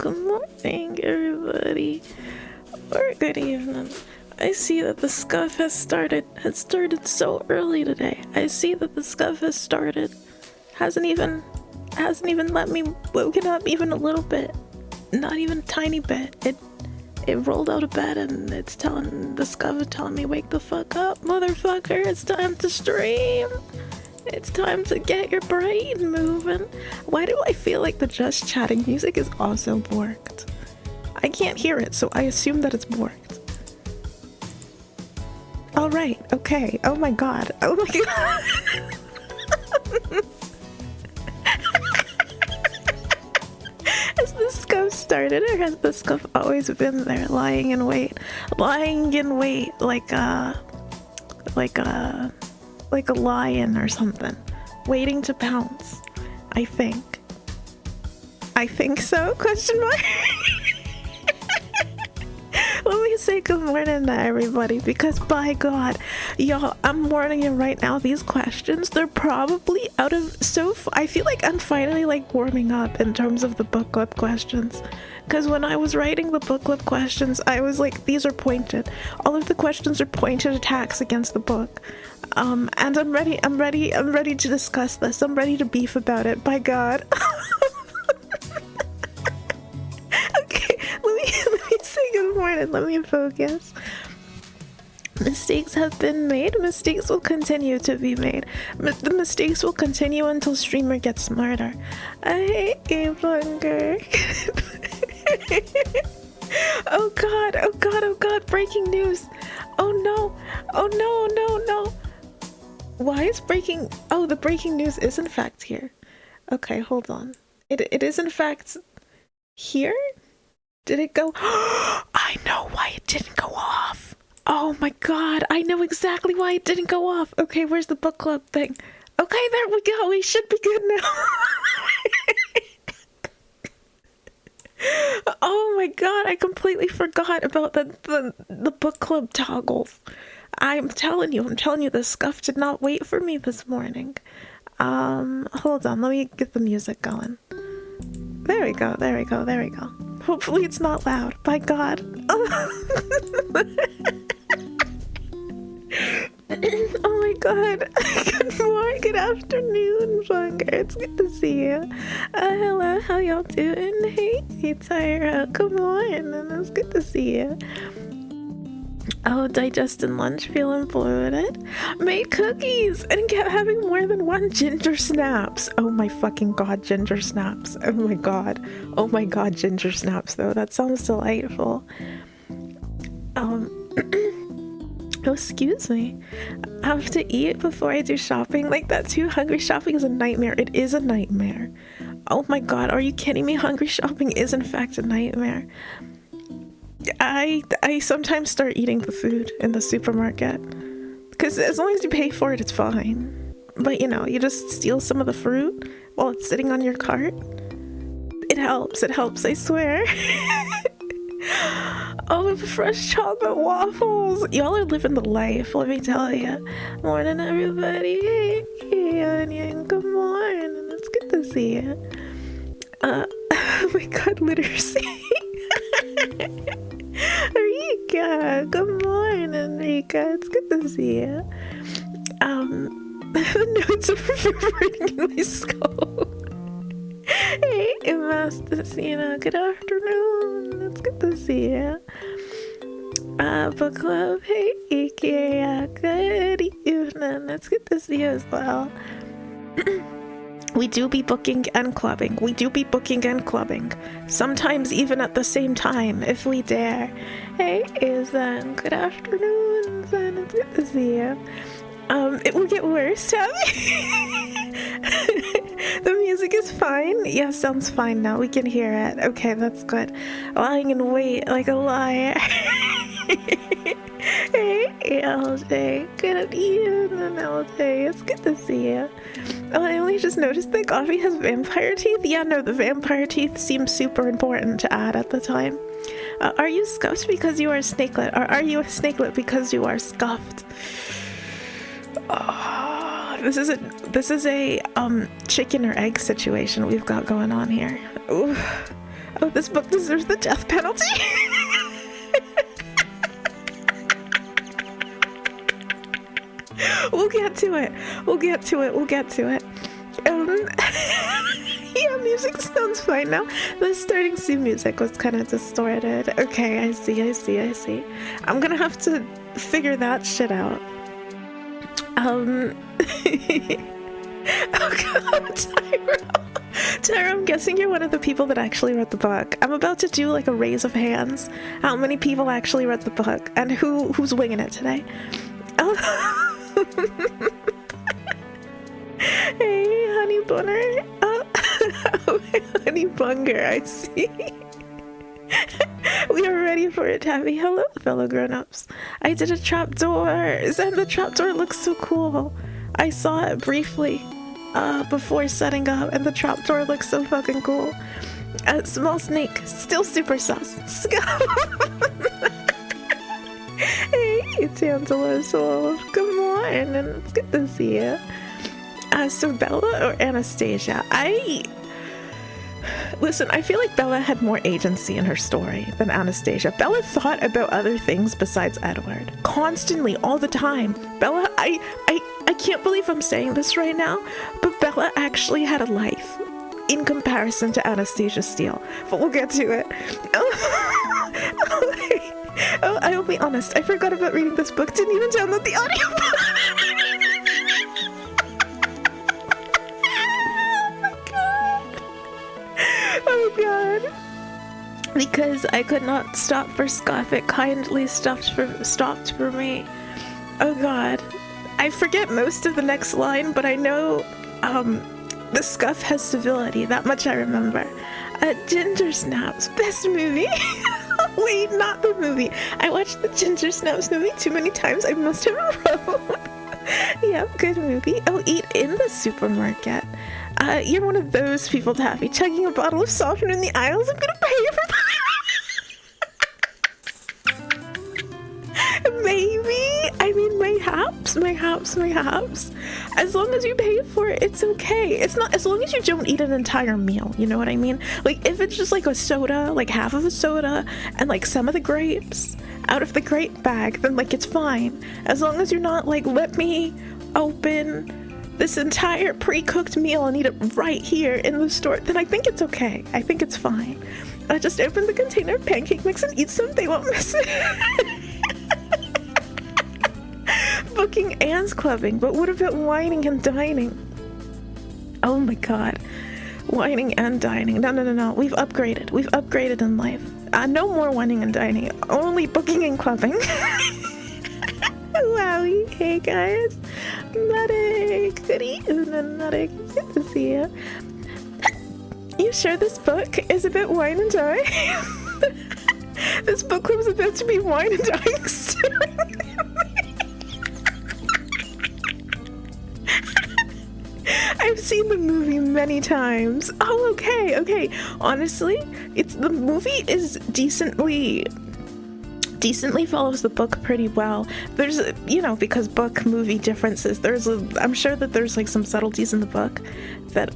good morning, everybody. Or good evening. I see that the scuff has started so early today. I see that the scuff has started. Hasn't even let me woken up even a little bit. Not even a tiny bit. It rolled out of bed and it's telling the scuff is telling me, wake the fuck up, motherfucker, it's time to stream. It's time to get your brain moving. Why do I feel like the just chatting music is also borked? I can't hear it, so I assume that it's borked. All right, okay. Oh my god. Oh my god. Has the scuff started, or has the scuff always been there, lying in wait? Lying in wait like a lion or something, waiting to pounce. I think so, question mark. Let me say good morning to everybody, because by god, y'all, I'm warning you right now, these questions, they're probably out of I feel like I'm finally like warming up in terms of the book club questions, because when I was writing the book club questions, I was like, these are pointed, all of the questions are pointed attacks against the book. And I'm ready to discuss this. I'm ready to beef about it, by god. Okay, let me say good morning, let me focus. Mistakes have been made, mistakes will continue to be made. The mistakes will continue until streamer gets smarter. I hate you, Bunker. Oh god, oh god, oh god, breaking news. Oh no, oh no, no, no. Why is breaking... Oh, the breaking news is in fact here. Okay, hold on. It is in fact here? Did it go... I know why it didn't go off. Oh my god, I know exactly why it didn't go off. Okay, where's the book club thing? Okay, there we go. We should be good now. Oh my god, I completely forgot about the book club toggles. I'm telling you, the scuff did not wait for me this morning. Hold on, let me get the music going. There we go, there we go, there we go. Hopefully it's not loud, by god. Oh my god. Good morning, good afternoon, Bunker. It's good to see you. Hello, how y'all doing? Hey, Tyra, good morning, it's good to see you. Oh, digesting lunch, feeling bloated. Made cookies and kept having more than one ginger snaps. Oh my fucking god, ginger snaps. Oh my god. Oh my god, ginger snaps though. That sounds delightful. Oh, excuse me. I have to eat before I do shopping like that too. Hungry shopping is a nightmare. It is a nightmare. Oh my god, are you kidding me? Hungry shopping is in fact a nightmare. I sometimes start eating the food in the supermarket, because as long as you pay for it, it's fine. But you know, you just steal some of the fruit while it's sitting on your cart. It helps, I swear. Oh, fresh chocolate waffles. Y'all are living the life, let me tell you. Morning, everybody. Hey, Onion, good morning. It's good to see you. Oh my god, literacy. Rika, good morning, Rika. It's good to see you. Notes of reverberating in my skull. Hey, Masticina, good afternoon. It's good to see you. Book club, hey, Ikea, good evening. It's good to see you as well. We do be booking and clubbing. We do be booking and clubbing. Sometimes even at the same time, if we dare. Hey, Izan. Good afternoon, Izan. It's good to see you. It will get worse, Tabby. The music is fine. Yeah, sounds fine now. We can hear it. Okay, that's good. Lying in wait like a liar. Hey, LJ. Good evening, LJ. It's good to see you. Oh, I only just noticed that coffee has vampire teeth. Yeah, no, the vampire teeth seem super important to add at the time. Are you scuffed because you are a snakelet, or are you a snakelet because you are scuffed? Oh, this is a chicken or egg situation we've got going on here. Ooh. Oh, this book deserves the death penalty. We'll get to it. Yeah, music sounds fine now. The starting scene music was kind of distorted. Okay, I see. I'm gonna have to figure that shit out. Oh god, Tyra, I'm guessing you're one of the people that actually read the book. I'm about to do like a raise of hands. How many people actually read the book? And who's winging it today? Oh. Hey, honey bunner. Oh, honey bunger, I see. We are ready for it, Tabby. Hello, fellow grown-ups. I did a trapdoor, and the trapdoor looks so cool. I saw it briefly before setting up, and the trapdoor looks so fucking cool. Small snake, still super sus. Hey, it's Angela Soul. Good morning, it's good to see you. So Bella or Anastasia? Listen, I feel like Bella had more agency in her story than Anastasia. Bella thought about other things besides Edward. Constantly, all the time. Bella, I can't believe I'm saying this right now, but Bella actually had a life in comparison to Anastasia Steele. But we'll get to it. Oh, I'll be honest, I forgot about reading this book. Didn't even download the audiobook. Oh god. Because I could not stop for scuff, it kindly stopped for me. Oh god. I forget most of the next line, but I know the scuff has civility, that much I remember. Ginger Snaps, best movie. Wait, not the movie. I watched the Ginger Snaps movie too many times, I must have wrote. Yeah, good movie. Oh, eat in the supermarket. You're one of those people, Taffy, chugging a bottle of softener in the aisles. I'm gonna pay you for that. Maybe. I mean, mayhaps. As long as you pay for it, it's okay. It's not, as long as you don't eat an entire meal, you know what I mean? Like, if it's just like a soda, like half of a soda, and like some of the grapes out of the grape bag, then like it's fine. As long as you're not like, let me open this entire pre-cooked meal and eat it right here in the store, then I think it's okay. I think it's fine. I just open the container of pancake mix and eat some, they won't miss it. Booking and clubbing, but what about whining and dining? Oh my god. Whining and dining. No. We've upgraded in life. No more whining and dining. Only booking and clubbing. Wowie. Hey guys. Medic. Good evening, Medic. Good to see you. You sure this book is about wine and dine? This book club is about to be wine and dining soon. I've seen the movie many times. Oh, okay. Honestly, the movie is decently follows the book pretty well. There's, because book movie differences, I'm sure that there's like some subtleties in the book that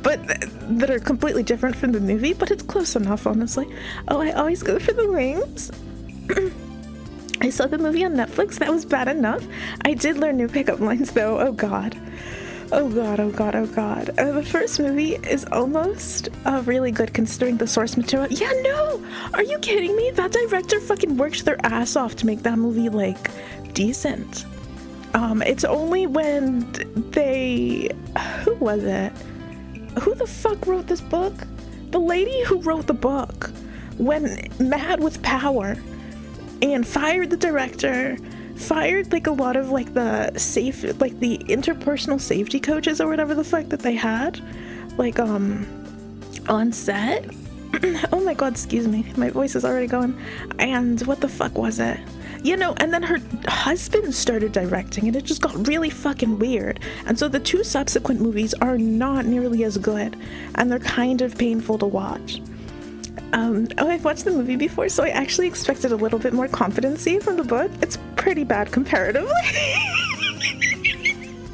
but that are completely different from the movie, but it's close enough, honestly. Oh, I always go for the wings. I saw the movie on Netflix. That was bad enough. I did learn new pickup lines though. Oh god. The first movie is almost really good considering the source material. Yeah, no! Are you kidding me? That director fucking worked their ass off to make that movie, like, decent. It's only when who was it? Who the fuck wrote this book? The lady who wrote the book went mad with power and fired the director, fired like a lot of like the interpersonal safety coaches or whatever the fuck that they had, like on set. Oh my god, excuse me, my voice is already going. And what the fuck was it? And then her husband started directing and it just got really fucking weird. And so the two subsequent movies are not nearly as good and they're kind of painful to watch. I've watched the movie before, so I actually expected a little bit more competency from the book. It's pretty bad comparatively.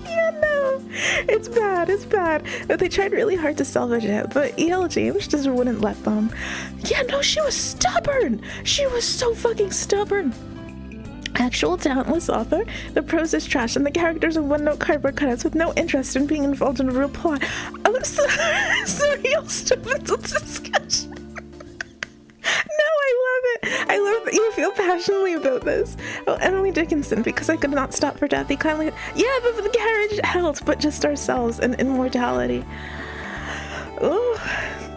Yeah, no. It's bad, it's bad. But they tried really hard to salvage it, but E.L. James just wouldn't let them. Yeah, no, she was stubborn. She was so fucking stubborn. Actual talentless author, the prose is trash and the characters are one-note cardboard cutouts with no interest in being involved in a real plot. Oh, sorry, I'll stop until discussion. No, I love it. I love that you feel passionately about this. Oh, Emily Dickinson, because I could not stop for death. He kindly... Yeah, but the carriage held, but just ourselves and immortality. Oh,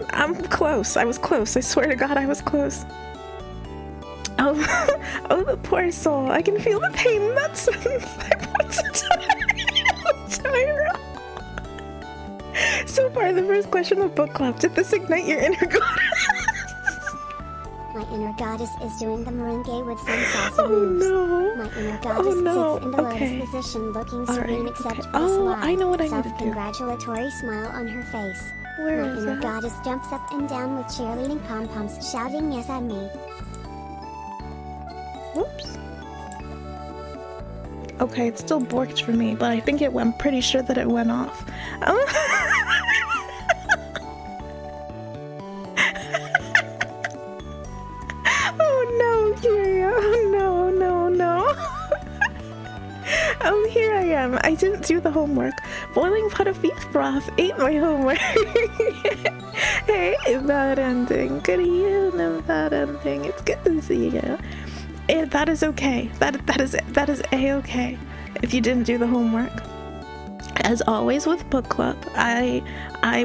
I'm close. I was close. I swear to God, I was close. Oh, oh, the poor soul. I can feel the pain in that sentence. I want to die. So far, the first question of book club. Did this ignite your inner goddess? My inner goddess is doing the merengue with some saucy Oh moves. no. My inner goddess sits in the lotus position looking serene except for a Oh, I know what I need to do. self-congratulatory smile on her face. Where My is inner it? goddess jumps up and down with cheerleading pom-poms shouting yes at me. Whoops. Okay, it's still borked for me, but I think I'm pretty sure that it went off. Oh no, Kyria. Oh no, no, no. Oh, here I am. I didn't do the homework. Boiling pot of beef broth ate my homework. Hey, bad ending. Good evening, bad ending. It's good to see you. And that is okay. That is a-okay if you didn't do the homework. As always with book club, I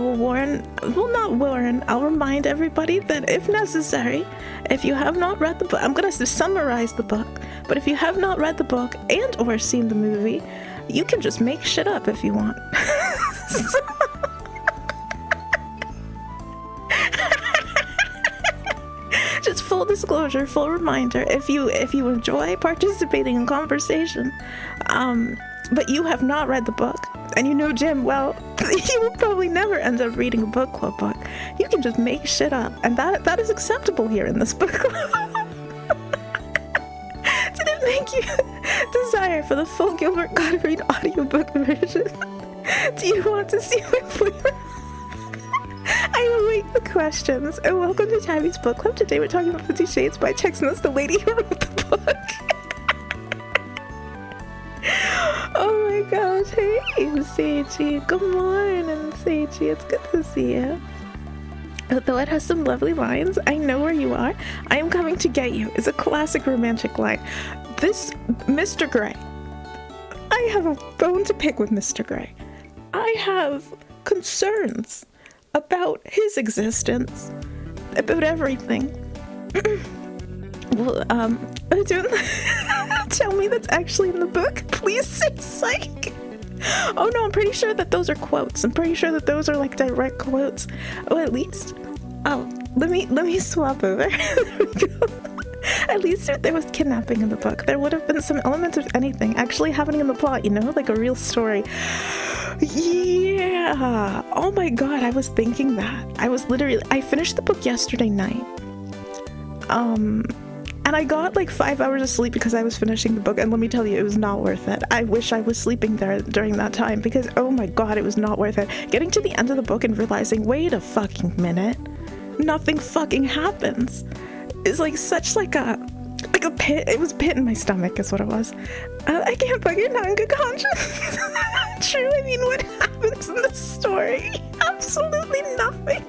will I'll remind everybody that if necessary, if you have not read the book, I'm gonna summarize the book, but if you have not read the book and or seen the movie, you can just make shit up if you want. Just full disclosure, full reminder, if you enjoy participating in conversation, but you have not read the book, and you know Jim well, you will probably never end up reading a book club book. You can just make shit up, and that is acceptable here in this book club. Did it make you desire for the full Gilbert Gottfried audiobook version? Do you want to see my flavor? I await the questions, and welcome to Tabby's Book Club. Today we're talking about 50 Shades by Chexness, the lady who wrote the book. Oh my gosh, hey Seiji, good morning Seiji, it's good to see you. Although it has some lovely lines, I know where you are, I am coming to get you, is a classic romantic line. This, Mr. Grey, I have a bone to pick with Mr. Grey. I have concerns about his existence, about everything. Well, don't tell me that's actually in the book. Please say psych. Oh no, I'm pretty sure that those are quotes. I'm pretty sure that those are like direct quotes. Oh, at least. Oh, let me swap over. There we go. At least if there was kidnapping in the book, there would have been some element of anything actually happening in the plot, you know, like a real story. Yeah. Oh my god, I was thinking that. I finished the book yesterday night. And I got like 5 hours of sleep because I was finishing the book, and let me tell you, it was not worth it. I wish I was sleeping there during that time because, oh my god, it was not worth it. Getting to the end of the book and realizing, wait a fucking minute, nothing fucking happens. It's like such like a pit. It was a pit in my stomach is what it was. I can't bug your not in good conscience. True, I mean, what happens in the story? Absolutely nothing.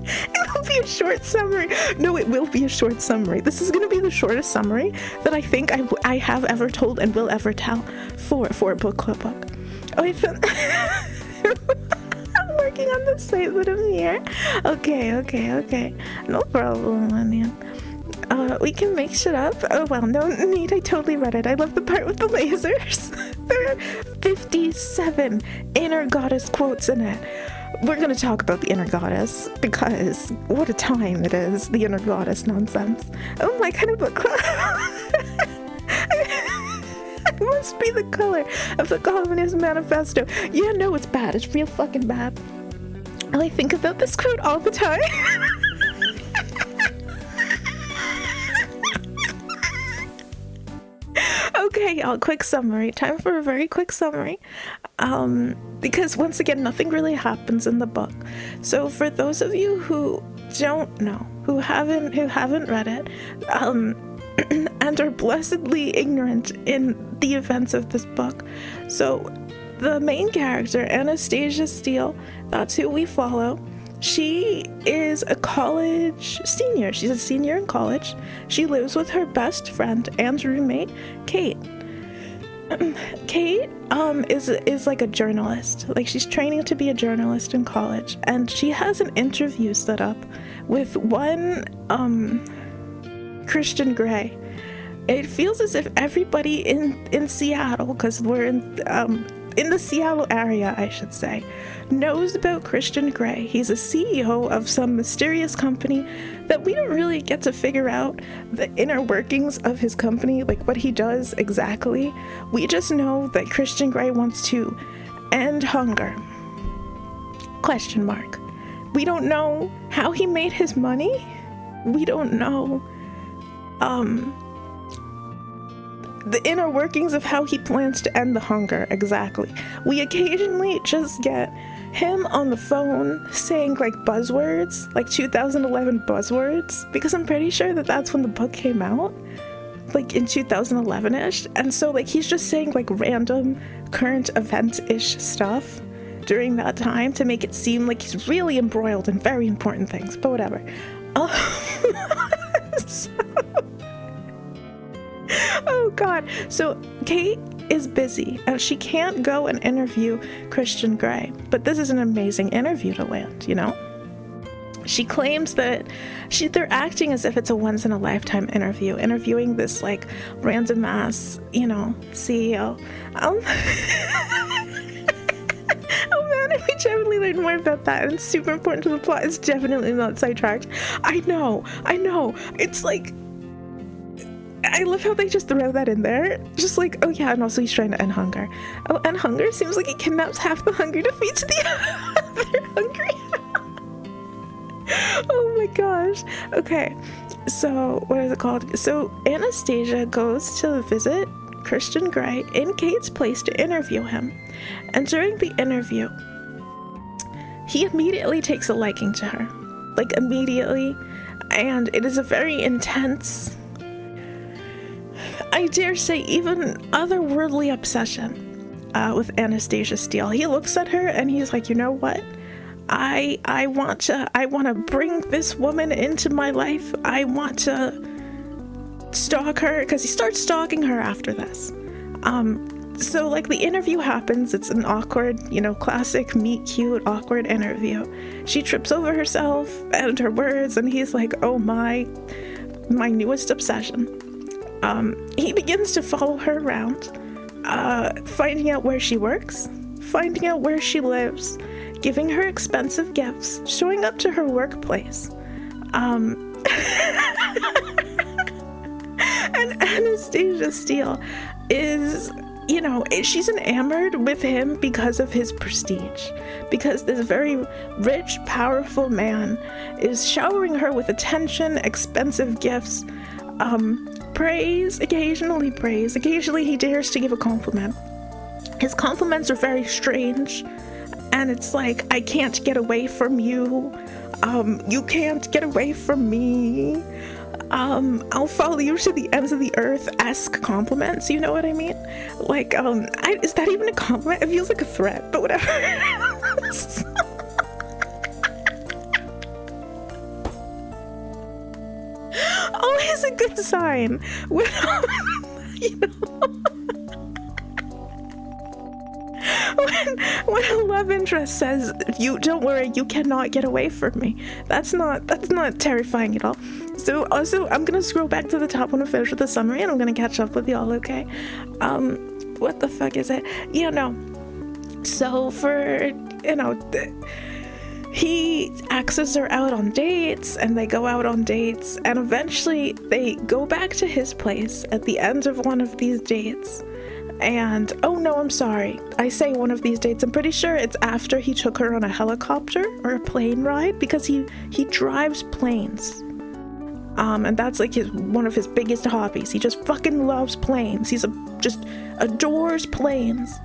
It will be a short summary. No, it will be a short summary. This is going to be the shortest summary that I think I have ever told and will ever tell for a book club book. Oh, I found... I'm working on the site that I'm here. Okay. No problem, man. We can make shit up. Oh, well, no need. I totally read it. I love the part with the lasers. There are 57 inner goddess quotes in it. We're going to talk about the inner goddess because what a time it is, the inner goddess nonsense. Oh, my kind of book club. It must be the color of the Communist Manifesto. Yeah, no, it's bad. It's real fucking bad. I think about this quote all the time. Okay, y'all, quick summary. Time for a very quick summary. Because once again, nothing really happens in the book. So for those of you who don't know, who haven't read it, and are blessedly ignorant in the events of this book. So the main character, Anastasia Steele, that's who we follow. She is a college senior. She's a senior in college. She lives with her best friend and roommate, Kate. Kate is like a journalist. Like, she's training to be a journalist in college, and she has an interview set up with one Christian Grey. It feels as if everybody in Seattle, because we're in the Seattle area, I should say, knows about Christian Grey. He's a CEO of some mysterious company that we don't really get to figure out the inner workings of his company, like what he does exactly. We just know that Christian Grey wants to end hunger. Question mark. We don't know how he made his money. We don't know the inner workings of how he plans to end the hunger exactly. We occasionally just get him on the phone saying like buzzwords, like 2011 buzzwords, because I'm pretty sure that that's when the book came out, like in 2011-ish. And so like he's just saying like random current event-ish stuff during that time to make it seem like he's really embroiled in very important things, but whatever. Oh god. So Kate is busy and she can't go and interview Christian Grey, but this is an amazing interview to land, you know? She claims that they're acting as if it's a once-in-a-lifetime interview, interviewing this like random ass, you know, CEO. Oh man, we definitely learned more about that, and it's super important to the plot. It's definitely not sidetracked. I know. It's like, I love how they just throw that in there. Just like, oh yeah, and also he's trying to end hunger. Oh, end hunger? Seems like he kidnaps half the hungry to feed to the other hungry. Oh my gosh. Okay, so what is it called? So Anastasia goes to visit Christian Grey in Kate's place to interview him. And during the interview, he immediately takes a liking to her. Like, immediately. And it is a very intense, I dare say even otherworldly obsession with Anastasia Steele. He looks at her and he's like, you know what? I want to bring this woman into my life. I want to stalk her, because he starts stalking her after this. So like the interview happens. It's an awkward, you know, classic meet cute awkward interview. She trips over herself and her words, and he's like, oh my newest obsession. He begins to follow her around, finding out where she works, finding out where she lives, giving her expensive gifts, showing up to her workplace. And Anastasia Steele is, you know, she's enamored with him because of his prestige, because this very rich, powerful man is showering her with attention, expensive gifts, praise, occasionally he dares to give a compliment. His compliments are very strange, and it's like, I can't get away from you, you can't get away from me, I'll follow you to the ends of the earth-esque compliments, you know what I mean? Like, is that even a compliment? It feels like a threat, but whatever. Always a good sign when, you know, when a love interest says, "You don't worry, you cannot get away from me." That's not terrifying at all. So also, I'm gonna scroll back to the top when I finish with the summary, and I'm gonna catch up with y'all. Okay? What the fuck is it? Yeah, no. So for, you know, he axes her out on dates, and they go out on dates, and eventually they go back to his place at the end of one of these dates. And, oh no, I'm sorry. I say one of these dates. I'm pretty sure it's after he took her on a helicopter or a plane ride, because he drives planes. And that's like one of his biggest hobbies. He just fucking loves planes. Just adores planes.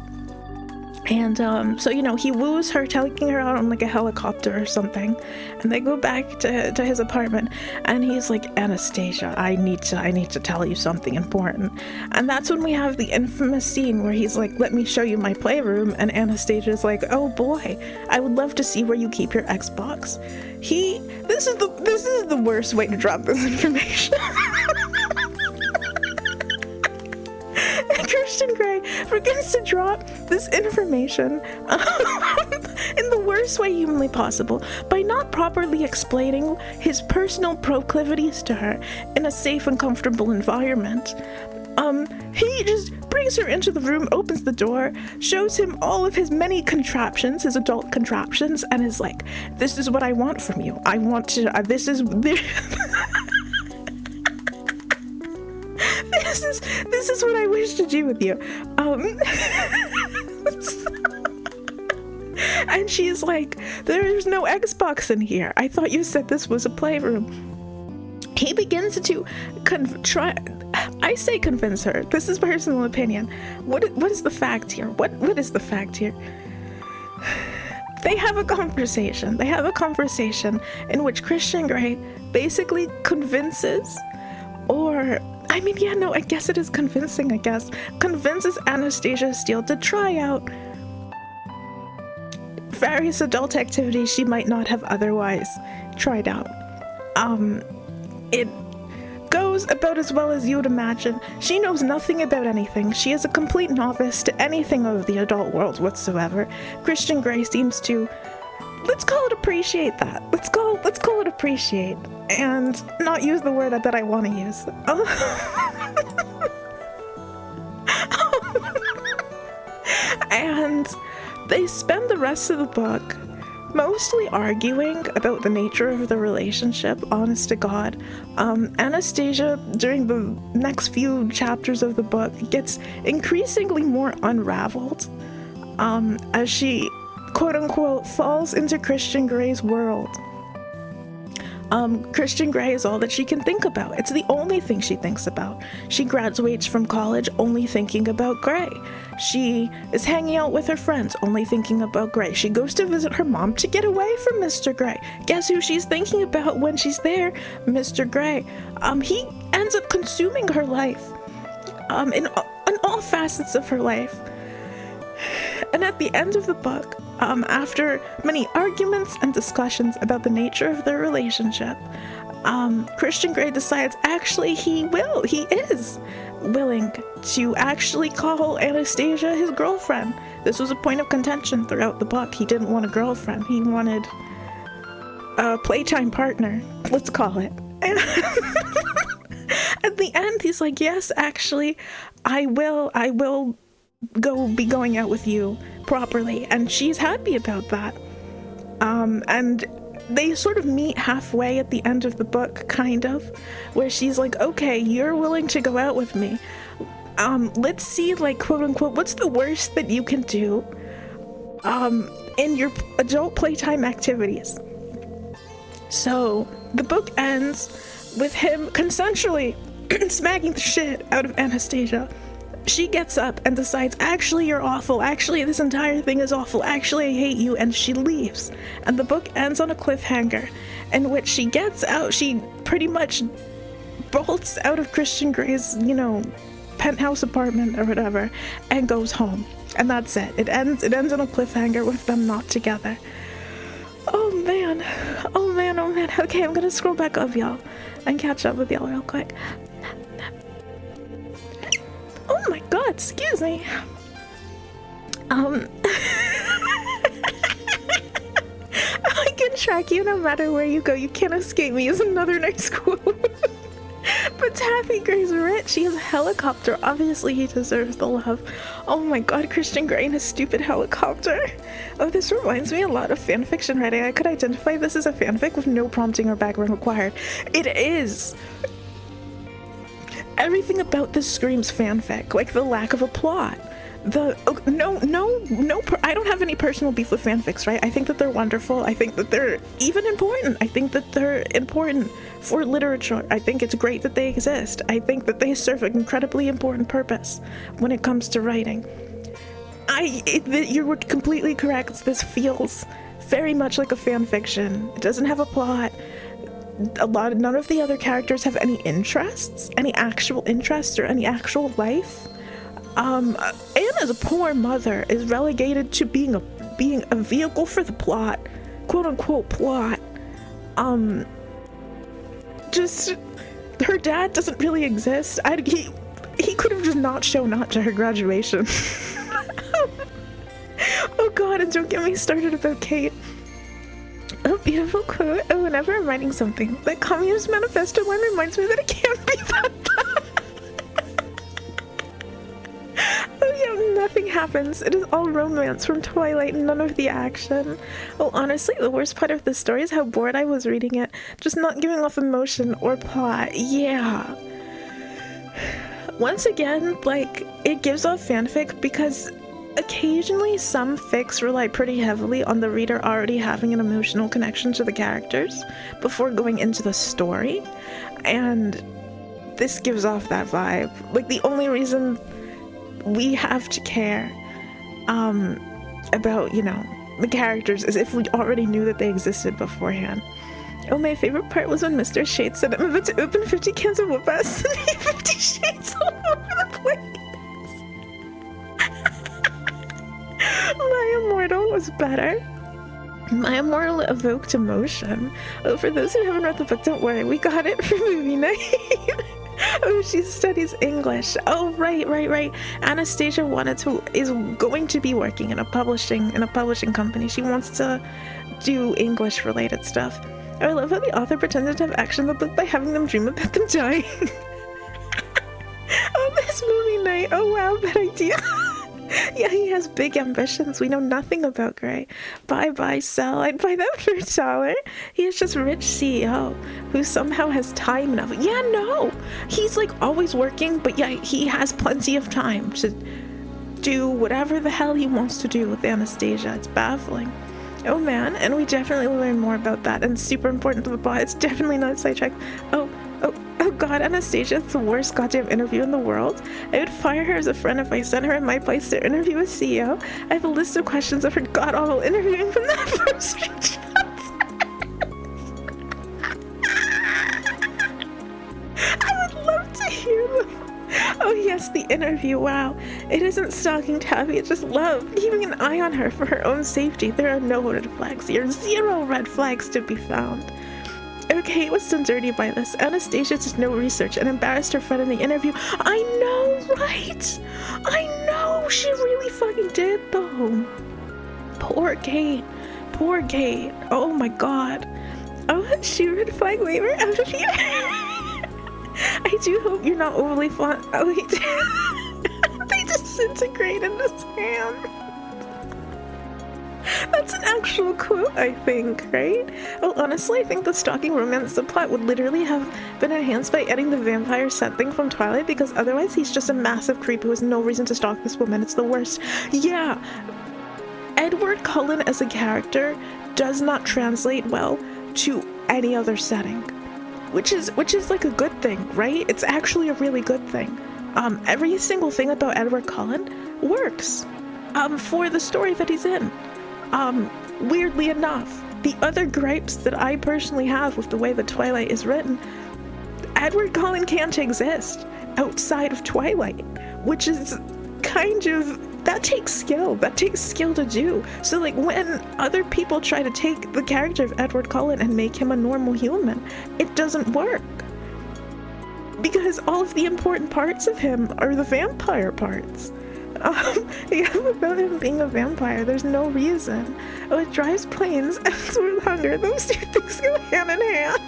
And so, you know, he woos her, taking her out on like a helicopter or something, and they go back to his apartment, and he's like, Anastasia, I need to tell you something important. And that's when we have the infamous scene where he's like, let me show you my playroom, and Anastasia's like, oh boy, I would love to see where you keep your Xbox. This is the worst way to drop this information. Christian Grey begins to drop this information in the worst way humanly possible by not properly explaining his personal proclivities to her in a safe and comfortable environment. He just brings her into the room, opens the door, shows him all of his many contraptions, his adult contraptions, and is like, this is what I want from you. I want to, this is what I wish to do with you. And she's like, there's no Xbox in here. I thought you said this was a playroom. He begins to I say convince her. This is personal opinion. What is the fact here? What is the fact here? They have a conversation. They have a conversation in which Christian Grey basically convinces, or I mean, yeah, no, I guess it is convincing, convinces Anastasia Steele to try out various adult activities she might not have otherwise tried out. It goes about as well as you would imagine. She knows nothing about anything. She is a complete novice to anything of the adult world whatsoever. Christian Grey seems to, let's call it appreciate that. Let's call it appreciate, and not use the word that I want to use. And they spend the rest of the book mostly arguing about the nature of the relationship, honest to God. Anastasia, during the next few chapters of the book, gets increasingly more unraveled as she, quote-unquote, falls into Christian Grey's world. Christian Grey is all that she can think about. It's the only thing she thinks about. She graduates from college only thinking about Grey. She is hanging out with her friends only thinking about Grey. She goes to visit her mom to get away from Mr. Grey. Guess who she's thinking about when she's there? Mr. Grey. He ends up consuming her life, in all facets of her life. And at the end of the book, after many arguments and discussions about the nature of their relationship, Christian Grey decides actually he is willing to actually call Anastasia his girlfriend. This was a point of contention throughout the book. He didn't want a girlfriend. He wanted a playtime partner, let's call it. At the end, he's like, yes, actually, I will be going out with you properly, and she's happy about that. And they sort of meet halfway at the end of the book, kind of, where she's like, okay, you're willing to go out with me. Let's see, like, quote unquote, what's the worst that you can do in your adult playtime activities. So the book ends with him consensually smacking the shit out of Anastasia. She gets up and decides, actually, you're awful. Actually, this entire thing is awful. Actually, I hate you. And she leaves. And the book ends on a cliffhanger in which she gets out. She pretty much bolts out of Christian Grey's, penthouse apartment or whatever, and goes home. And that's it. It ends on a cliffhanger with them not together. Oh man. Okay, I'm gonna scroll back up, y'all, and catch up with y'all real quick. Oh my god, excuse me. I can track you no matter where you go. You can't escape me is another nice quote. But Taffy Grey's rich. He has a helicopter. Obviously, he deserves the love. Oh my god, Christian Grey in his stupid helicopter. Oh, this reminds me a lot of fanfiction writing. I could identify this as a fanfic with no prompting or background required. It is. Everything about this screams fanfic, like the lack of a plot, I don't have any personal beef with fanfics, right? I think that they're wonderful. I think that they're even important. I think that they're important for literature. I think it's great that they exist. I think that they serve an incredibly important purpose when it comes to writing. You were completely correct. This feels very much like a fan fiction. It doesn't have a plot. None of the other characters have any interests, any actual interests or any actual life. Anna's poor mother is relegated to being a vehicle for the plot, quote unquote plot. Just her dad doesn't really exist. He could have just not shown up to her graduation. Oh god, and don't get me started about Kate. A beautiful quote. Oh, whenever I'm writing something, that Communist Manifesto one reminds me that it can't be that bad. Oh yeah, nothing happens. It is all romance from Twilight and none of the action. Oh, honestly, the worst part of the story is how bored I was reading it. Just not giving off emotion or plot. Yeah. Once again, like, it gives off fanfic because occasionally some fics rely pretty heavily on the reader already having an emotional connection to the characters before going into the story, and this gives off that vibe. Like, the only reason we have to care about, you know, the characters is if we already knew that they existed beforehand. Oh, my favorite part was when Mr. Shades said, I'm about to open 50 cans of whoop-ass and leave 50 shades all over the place. My Immortal was better. My Immortal evoked emotion. Oh, for those who haven't read the book, don't worry, we got it for movie night. Oh, she studies English. Oh, right. Anastasia is going to be working in a publishing company. She wants to do English related stuff. Oh, I love how the author pretended to have action in the book by having them dream about them dying. Oh, this movie night. Oh wow, bad idea. Yeah, he has big ambitions. We know nothing about Gray. Buy, sell. I'd buy that for $1. He is just a rich CEO who somehow has time enough. Yeah, no. He's like always working, but yeah, he has plenty of time to do whatever the hell he wants to do with Anastasia. It's baffling. Oh man, and we definitely learn more about that, and super important to the plot. It's definitely not sidetracked. Oh god, Anastasia, it's the worst goddamn interview in the world. I would fire her as a friend if I sent her in my place to interview a CEO. I have a list of questions of her god-awful interviewing from that first chat. I would love to hear them. Oh yes, the interview, wow. It isn't stalking Tabby, it's just love. Keeping an eye on her for her own safety. There are no red flags here. 0 red flags to be found. Kate was done dirty by this. Anastasia did no research and embarrassed her friend in the interview. I know, right? I know, she really fucking did though. Poor Kate. Oh my god. Oh, she red flag waiver out of here. I do hope you're not overly fond. Oh wait. They disintegrate in the sand. That's an actual quote, I think, right? Oh, honestly, I think the stalking romance subplot would literally have been enhanced by adding the vampire scent thing from Twilight, because otherwise he's just a massive creep who has no reason to stalk this woman. It's the worst. Yeah. Edward Cullen as a character does not translate well to any other setting, which is like a good thing, right? It's actually a really good thing. Every single thing about Edward Cullen works for the story that he's in. Weirdly enough, the other gripes that I personally have with the way that Twilight is written, Edward Cullen can't exist outside of Twilight, which is kind of, that takes skill to do. So like when other people try to take the character of Edward Cullen and make him a normal human, it doesn't work. Because all of the important parts of him are the vampire parts. Yeah, about him being a vampire, there's no reason. Oh, it drives planes and it's with hunger. Those two things go hand in hand.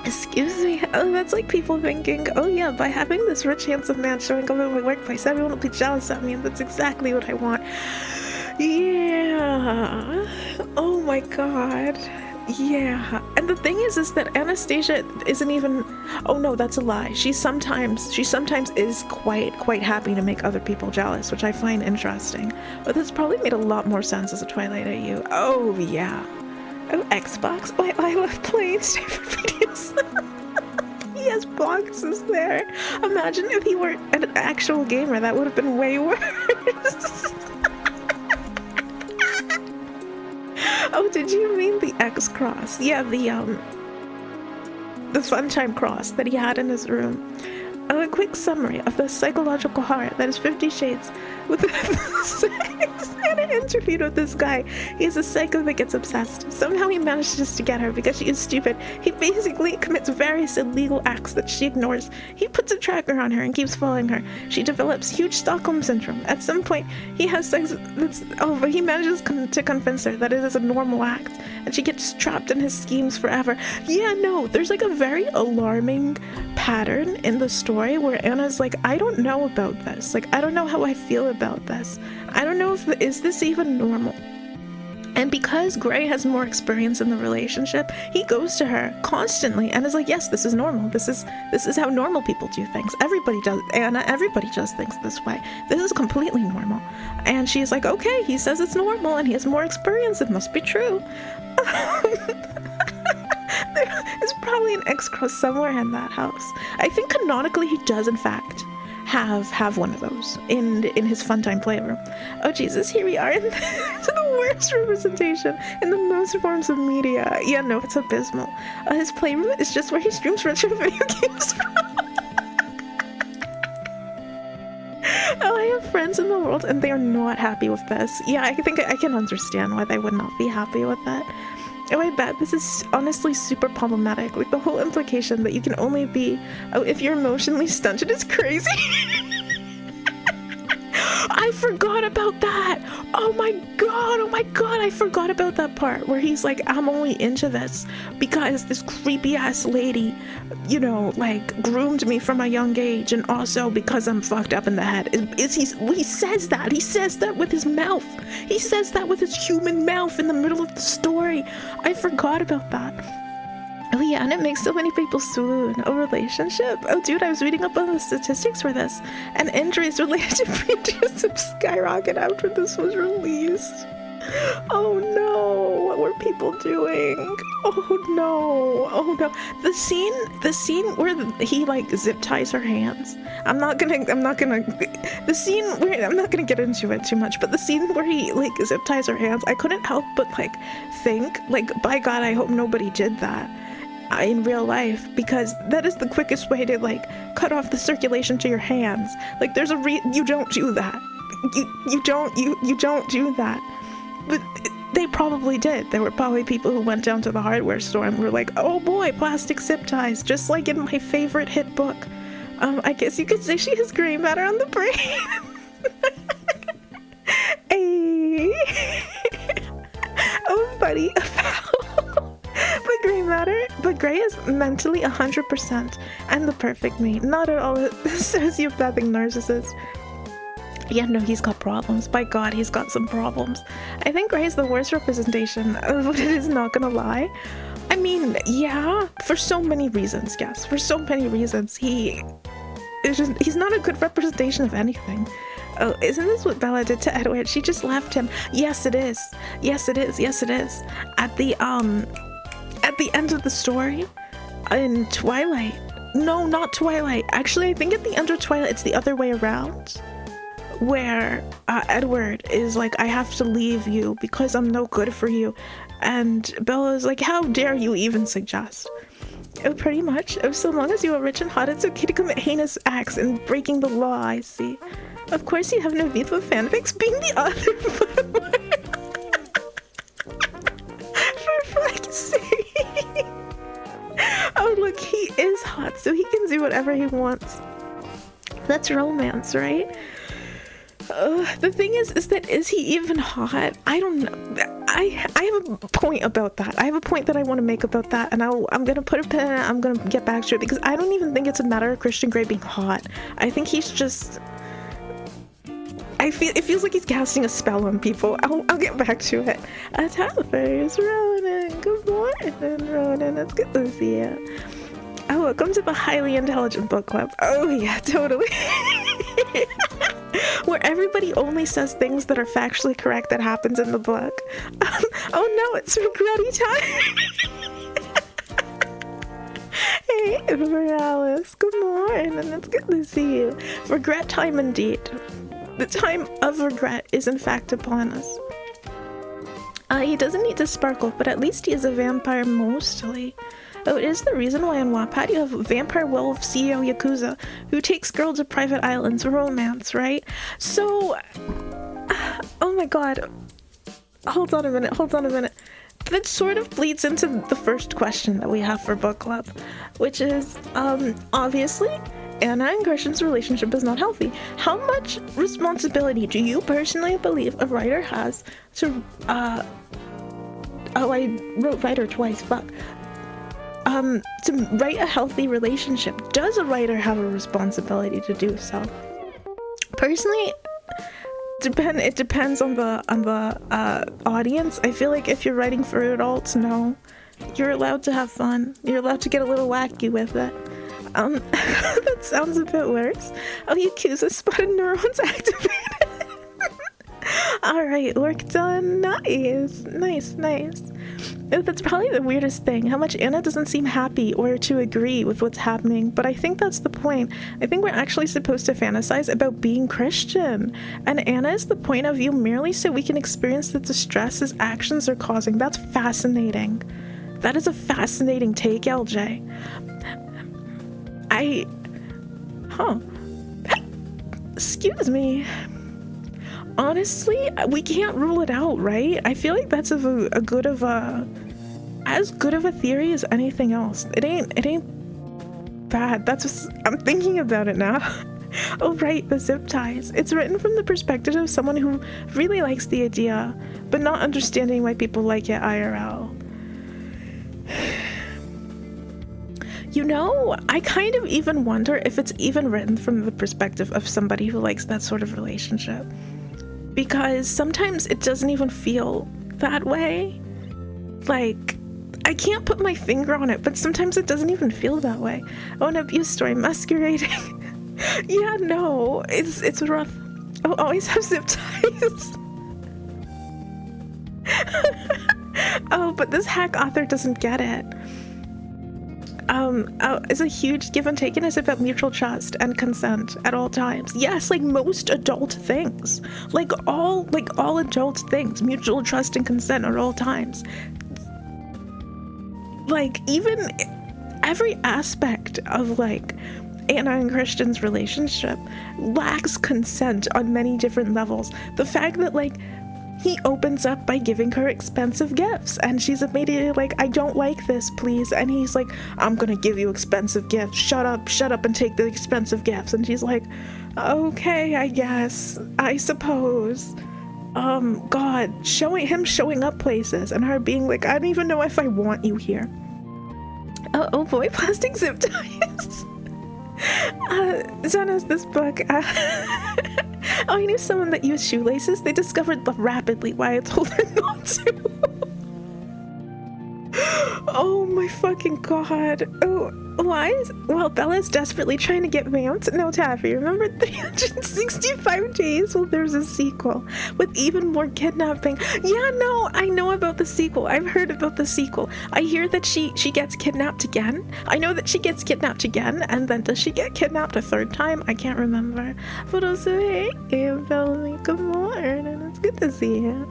Excuse me. Oh, that's like people thinking, oh yeah, by having this rich, handsome man showing up at my workplace, everyone will be jealous of me, and that's exactly what I want. Yeah. Oh my god. Yeah, and the thing is that Anastasia isn't even. Oh no, that's a lie. She sometimes is quite happy to make other people jealous, which I find interesting. But this probably made a lot more sense as a Twilight AU. Oh yeah. Oh, Xbox. Oh, I love playing Stupid Videos. He has boxes there. Imagine if he were an actual gamer. That would have been way worse. Oh, did you mean the X cross? Yeah, the Funtime cross that he had in his room. A quick summary of the psychological horror that is 50 Shades with sex. And I interviewed with this guy. He's a psycho that gets obsessed. Somehow he manages to get her because she is stupid. He basically commits various illegal acts that she ignores. He puts a tracker on her and keeps following her. She develops huge Stockholm syndrome. At some point, he has sex but he manages to convince her that it is a normal act, and she gets trapped in his schemes forever. Yeah, no, there's like a very alarming pattern in the story where Anna's like, I don't know about this. Like, I don't know how I feel about this. I don't know is this even normal? And because Gray has more experience in the relationship, he goes to her constantly and is like, yes, this is normal. This is how normal people do things. Everybody does, Anna, everybody does things this way. This is completely normal. And she's like, okay, he says it's normal and he has more experience. It must be true. There's probably an X-Cross somewhere in that house. I think canonically he does, in fact, have one of those in his Funtime playroom. Oh Jesus, here we are in the worst representation in the most forms of media. Yeah, no, it's abysmal. His playroom is just where he streams retro video games from. Oh, I have friends in the world and they are not happy with this. Yeah, I think I can understand why they would not be happy with that. Oh, I bet this is honestly super problematic. Like, the whole implication that you can only be, if you're emotionally stunted is crazy. I forgot about that. Oh my god, I forgot about that part where he's like, I'm only into this because this creepy ass lady, you know, like, groomed me from a young age, and also because I'm fucked up in the head. He says that with his mouth. He says that with his human mouth in the middle of the story. I forgot about that. Oh yeah, and it makes so many people swoon. A relationship? Oh dude, I was reading up on the statistics for this, and injuries related to previous skyrocket after this was released. Oh no, what were people doing? Oh no. The scene where he like zip ties her hands. I'm not gonna get into it too much, but the scene where he like zip ties her hands, I couldn't help but like think, like, by God, I hope nobody did that in real life, because that is the quickest way to like cut off the circulation to your hands. Like, there's you don't do that. You don't do that. But they probably did. There were probably people who went down to the hardware store and were like, oh boy, plastic zip ties, just like in my favorite hit book. I guess you could say she has gray matter on the brain. Hey. Oh buddy, but Gray is mentally 100% and the perfect mate, not at all a sociopathic narcissist. Yeah, no, he's got problems. By God, he's got some problems. I think Gray is the worst representation of what it is, not gonna lie. I mean, yeah, for so many reasons, yes. For so many reasons. He's not a good representation of anything. Oh, isn't this what Bella did to Edward? She just left him. Yes, it is. Yes, it is. Yes, it is. At the end of the story, in Twilight. No, not Twilight. Actually, I think at the end of Twilight, it's the other way around. Where Edward is like, I have to leave you because I'm no good for you. And Bella's like, how dare you even suggest? Oh, pretty much. Oh, so long as you are rich and hot, it's okay to commit heinous acts and breaking the law, I see. Of course you have no beef with fanfics being the author. For fuck's sake. Oh, look, he is hot, so he can do whatever he wants. That's romance, right? The thing is that, is he even hot? I don't know. I have a point about that. I have a point that I want to make about that, and I'm gonna put a pin in it. I'm gonna get back to it, because I don't even think it's a matter of Christian Grey being hot. I think he's just... it feels like he's casting a spell on people. I'll get back to it. Tapper is running. Good morning. morning, Ronan. It's good to see you. Oh, welcome to the Highly Intelligent Book Club. Oh yeah, totally. Where everybody only says things that are factually correct that happens in the book. Oh no, it's regretty time. Hey, Morales. Good morning, and it's good to see you. Regret time indeed. The time of regret is in fact upon us. He doesn't need to sparkle, but at least he is a vampire mostly. Oh, it is the reason why on Wattpad you have vampire werewolf CEO Yakuza, who takes girls to private islands, romance, right? So, oh my god. Hold on a minute. That sort of bleeds into the first question that we have for book club, which is, obviously, Anna and Christian's relationship is not healthy. How much responsibility do you personally believe a writer has to, oh, I wrote writer twice, fuck. To write a healthy relationship? Does a writer have a responsibility to do so? Personally, it depends on the audience. I feel like if you're writing for adults, no. You're allowed to have fun. You're allowed to get a little wacky with it. That sounds a bit worse. Oh, Yakuza spotted neurons activated. Alright, work done. Nice. That's probably the weirdest thing, how much Anna doesn't seem happy or to agree with what's happening, but I think that's the point. I think we're actually supposed to fantasize about being Christian, and Anna is the point of view merely so we can experience the distress his actions are causing. That's fascinating. That is a fascinating take, LJ. Excuse me. Honestly, we can't rule it out, right? I feel like that's as good of a theory as anything else. It ain't bad. That's just, I'm thinking about it now. Oh right, the zip ties. It's written from the perspective of someone who really likes the idea, but not understanding why people like it IRL. You know, I kind of even wonder if it's even written from the perspective of somebody who likes that sort of relationship. Because sometimes it doesn't even feel that way. Like, I can't put my finger on it, but sometimes it doesn't even feel that way. Oh, an abuse story masquerading. Yeah, no, it's rough. I'll always have zip ties. Oh, but this hack author doesn't get it. It's a huge give and take, and it's about mutual trust and consent at all times. Yes, like most adult things. Like all adult things, mutual trust and consent at all times. Like, even every aspect of, like, Anna and Christian's relationship lacks consent on many different levels. The fact that, like, he opens up by giving her expensive gifts, and she's immediately like, I don't like this, please. And he's like, I'm gonna give you expensive gifts. Shut up and take the expensive gifts. And she's like, okay, I guess, I suppose. God, him showing up places and her being like, I don't even know if I want you here. Oh boy, plastic zip ties. Zena's this book. Oh, I knew someone that used shoelaces. They discovered rapidly why I told her not to. Oh my fucking god. Oh, why is... Well, Bella's desperately trying to get vamped. No, Taffy, remember 365 days? Well, there's a sequel with even more kidnapping. Yeah, no, I know about the sequel. I've heard about the sequel. I hear that she gets kidnapped again. I know that she gets kidnapped again, and then does she get kidnapped a third time? I can't remember. But also, hey, Bellamy, good morning. It's good to see you.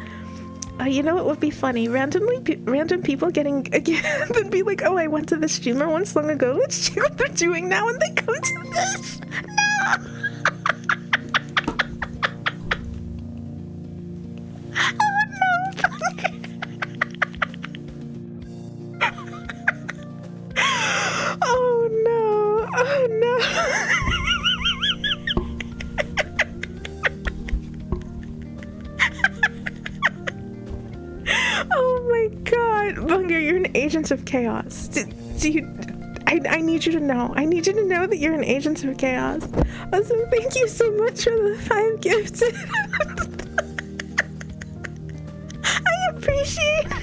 You know what would be funny? Random people getting again and be like, oh, I went to this streamer once long ago. Let's check what they're doing now, and they come to this. No. Oh no. Oh no. Oh no. Oh my god, Bunger, you're an agent of chaos. I need you to know. I need you to know that you're an agent of chaos. Also, thank you so much for the 5 gifts. I appreciate it.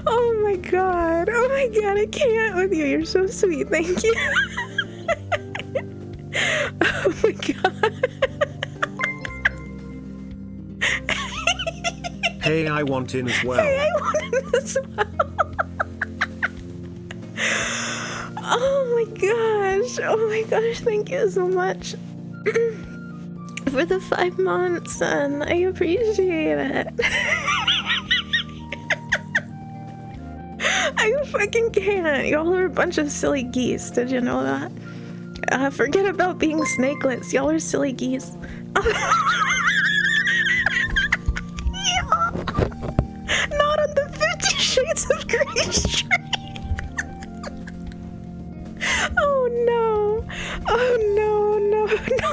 Oh my god. Oh my god, I can't with you. You're so sweet. Thank you. Oh my god. Hey, I want in as well. Hey, I want in as well. Oh my gosh. Oh my gosh, thank you so much for the 5 months, and I appreciate it. I fucking can't. Y'all are a bunch of silly geese. Did you know that? Forget about being snakelets. Y'all are silly geese. Yeah. Not on the 50 Shades of Grey stream. Oh no. Oh no, no, no.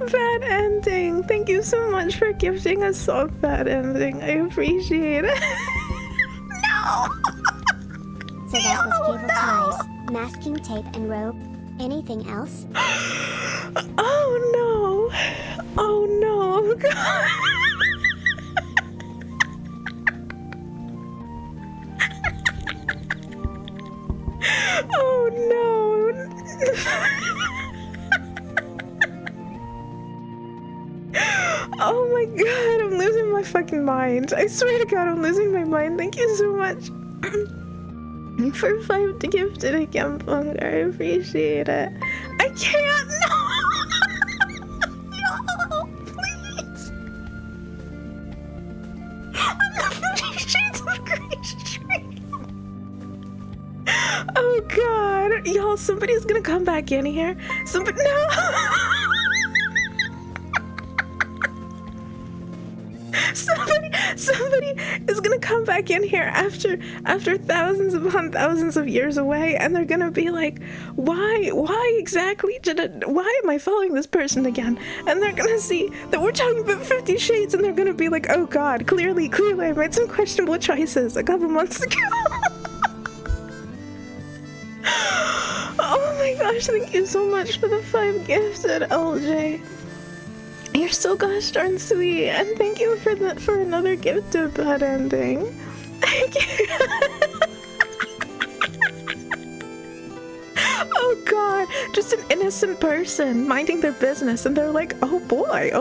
Bad ending. Thank you so much for gifting us so bad ending. I appreciate it. No. So that was cable ties, masking tape, and rope. Anything else? Oh no. Oh no. God. Oh no. Oh my god, I'm losing my fucking mind. I swear to god, I'm losing my mind. Thank you so much for 5 to gifted again, Punk. I appreciate it. I can't. No. No, please. I'm the 50 Shades of Grey stream. Oh god. Y'all, somebody's gonna come back in here. Somebody. No. Somebody is gonna come back in here after thousands upon thousands of years away, and they're gonna be like, why exactly why am I following this person again? And they're gonna see that we're talking about 50 Shades, and they're gonna be like, oh god, clearly I made some questionable choices a couple months ago. Oh my gosh, thank you so much for the 5 gifted, LJ. You're so gosh darn sweet, and thank you for another gift to Bad Ending. Oh god, just an innocent person minding their business, and they're like, oh boy,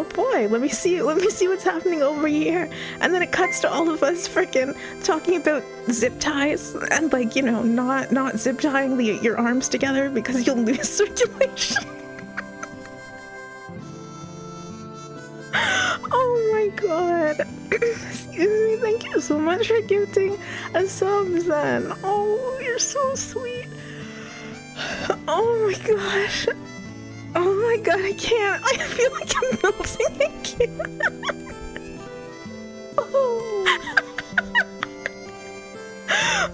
let me see what's happening over here, and then it cuts to all of us freaking talking about zip ties and, like, you know, not zip tying your arms together because you'll lose circulation. Oh my god. Excuse me, thank you so much for gifting a sub, Zen. Oh, you're so sweet. Oh my gosh. Oh my god, I can't. I feel like I'm melting. I can't. Oh.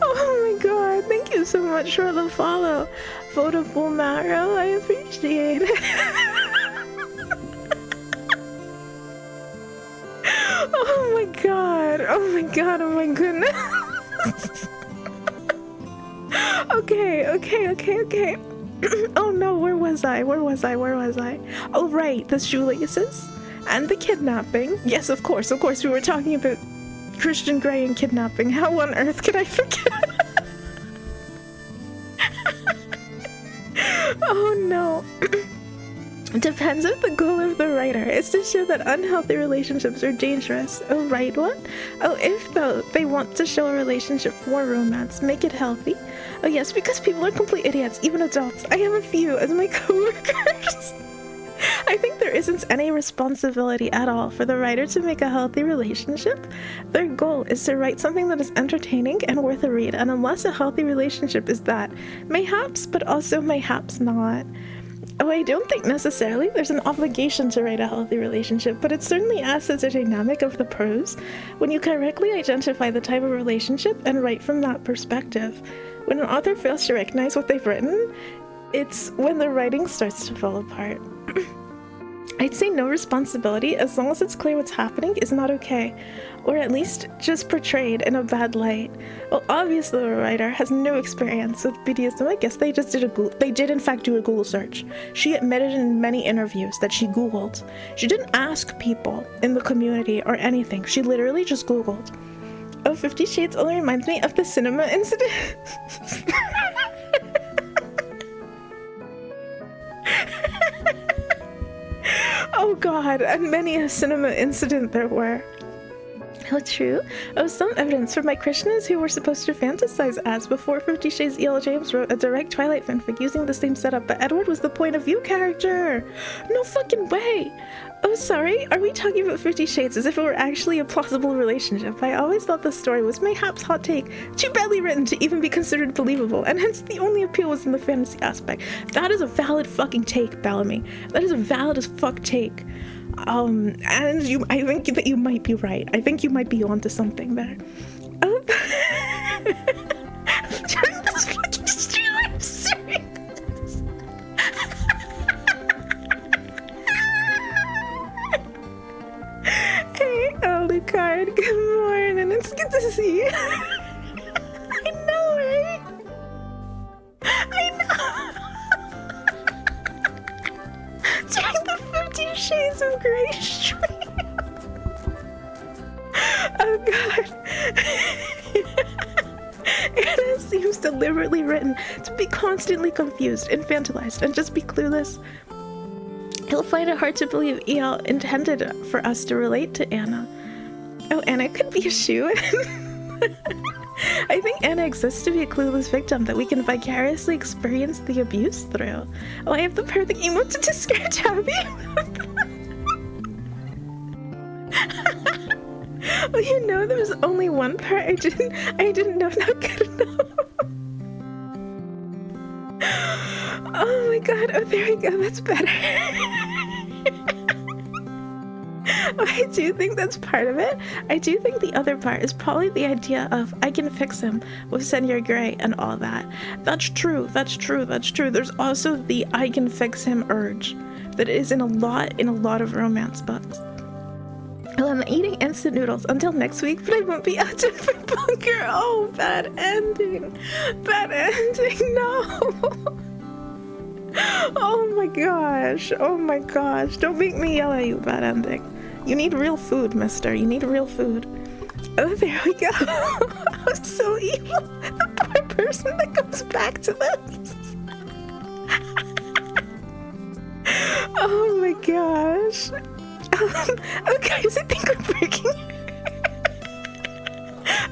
Oh my god, thank you so much for the follow. Votable Marrow, I appreciate it. Oh my god, oh my god, oh my goodness. Okay. Oh no, where was I? Oh right, the shoelaces and the kidnapping. Yes, of course, we were talking about Christian Grey and kidnapping. How on earth could I forget? Oh no. It depends if the goal of the writer is to show that unhealthy relationships are dangerous. Oh, right, what? Oh, if, though, they want to show a relationship for romance, make it healthy. Oh, yes, because people are complete idiots, even adults. I have a few as my coworkers. I think there isn't any responsibility at all for the writer to make a healthy relationship. Their goal is to write something that is entertaining and worth a read, and unless a healthy relationship is that, mayhaps, but also mayhaps not. Oh, I don't think necessarily there's an obligation to write a healthy relationship, but it certainly adds to the dynamic of the prose when you correctly identify the type of relationship and write from that perspective. When an author fails to recognize what they've written, it's when the writing starts to fall apart. I'd say no responsibility, as long as it's clear what's happening, is not okay, or at least just portrayed in a bad light. Well, obviously the writer has no experience with BDSM. I guess they just did in fact do a Google search. She admitted in many interviews that she Googled. She didn't ask people in the community or anything. She literally just Googled. Oh, 50 Shades only reminds me of the cinema incident. Oh god, and many a cinema incident there were. How true. Oh, some evidence from my Krishnas who were supposed to fantasize as before 50 Shades E.L. James wrote a direct Twilight fanfic using the same setup, but Edward was the point of view character. No fucking way. Oh, sorry, are we talking about 50 Shades as if it were actually a plausible relationship? I always thought the story was mayhaps hot take, too badly written to even be considered believable, and hence the only appeal was in the fantasy aspect. That is a valid fucking take, Bellamy. That is a valid as fuck take. And I think that you might be right. I think you might be onto something there. Oh, during this fucking stream, I'm serious. Hey, Alucard, good morning. It's good to see you. I know, right? I know. During the 50 Shades of Grey stream. Oh god. Anna seems deliberately written to be constantly confused, infantilized, and just be clueless. He'll find it hard to believe E.L. intended for us to relate to Anna. Oh, Anna could be a shoo-in. I think Anna exists to be a clueless victim that we can vicariously experience the abuse through. Oh, I have the perfect emote to describe Tabby. Well, you know, there was only one part I didn't know not good enough. Oh my god, oh there we go, that's better. Oh, I do think that's part of it. I do think the other part is probably the idea of I can fix him with Senor Grey and all that. That's true, that's true, that's true. There's also the I can fix him urge that is in a lot of romance books. Well, I'm eating instant noodles until next week, but I won't be out for bunker. Oh, bad ending. Bad ending, no. Oh my gosh, oh my gosh. Don't make me yell at you, bad ending. You need real food, mister. You need real food. Oh, there we go. I'm so evil. The poor person that goes back to this. Oh my gosh. Oh guys, I think we're breaking.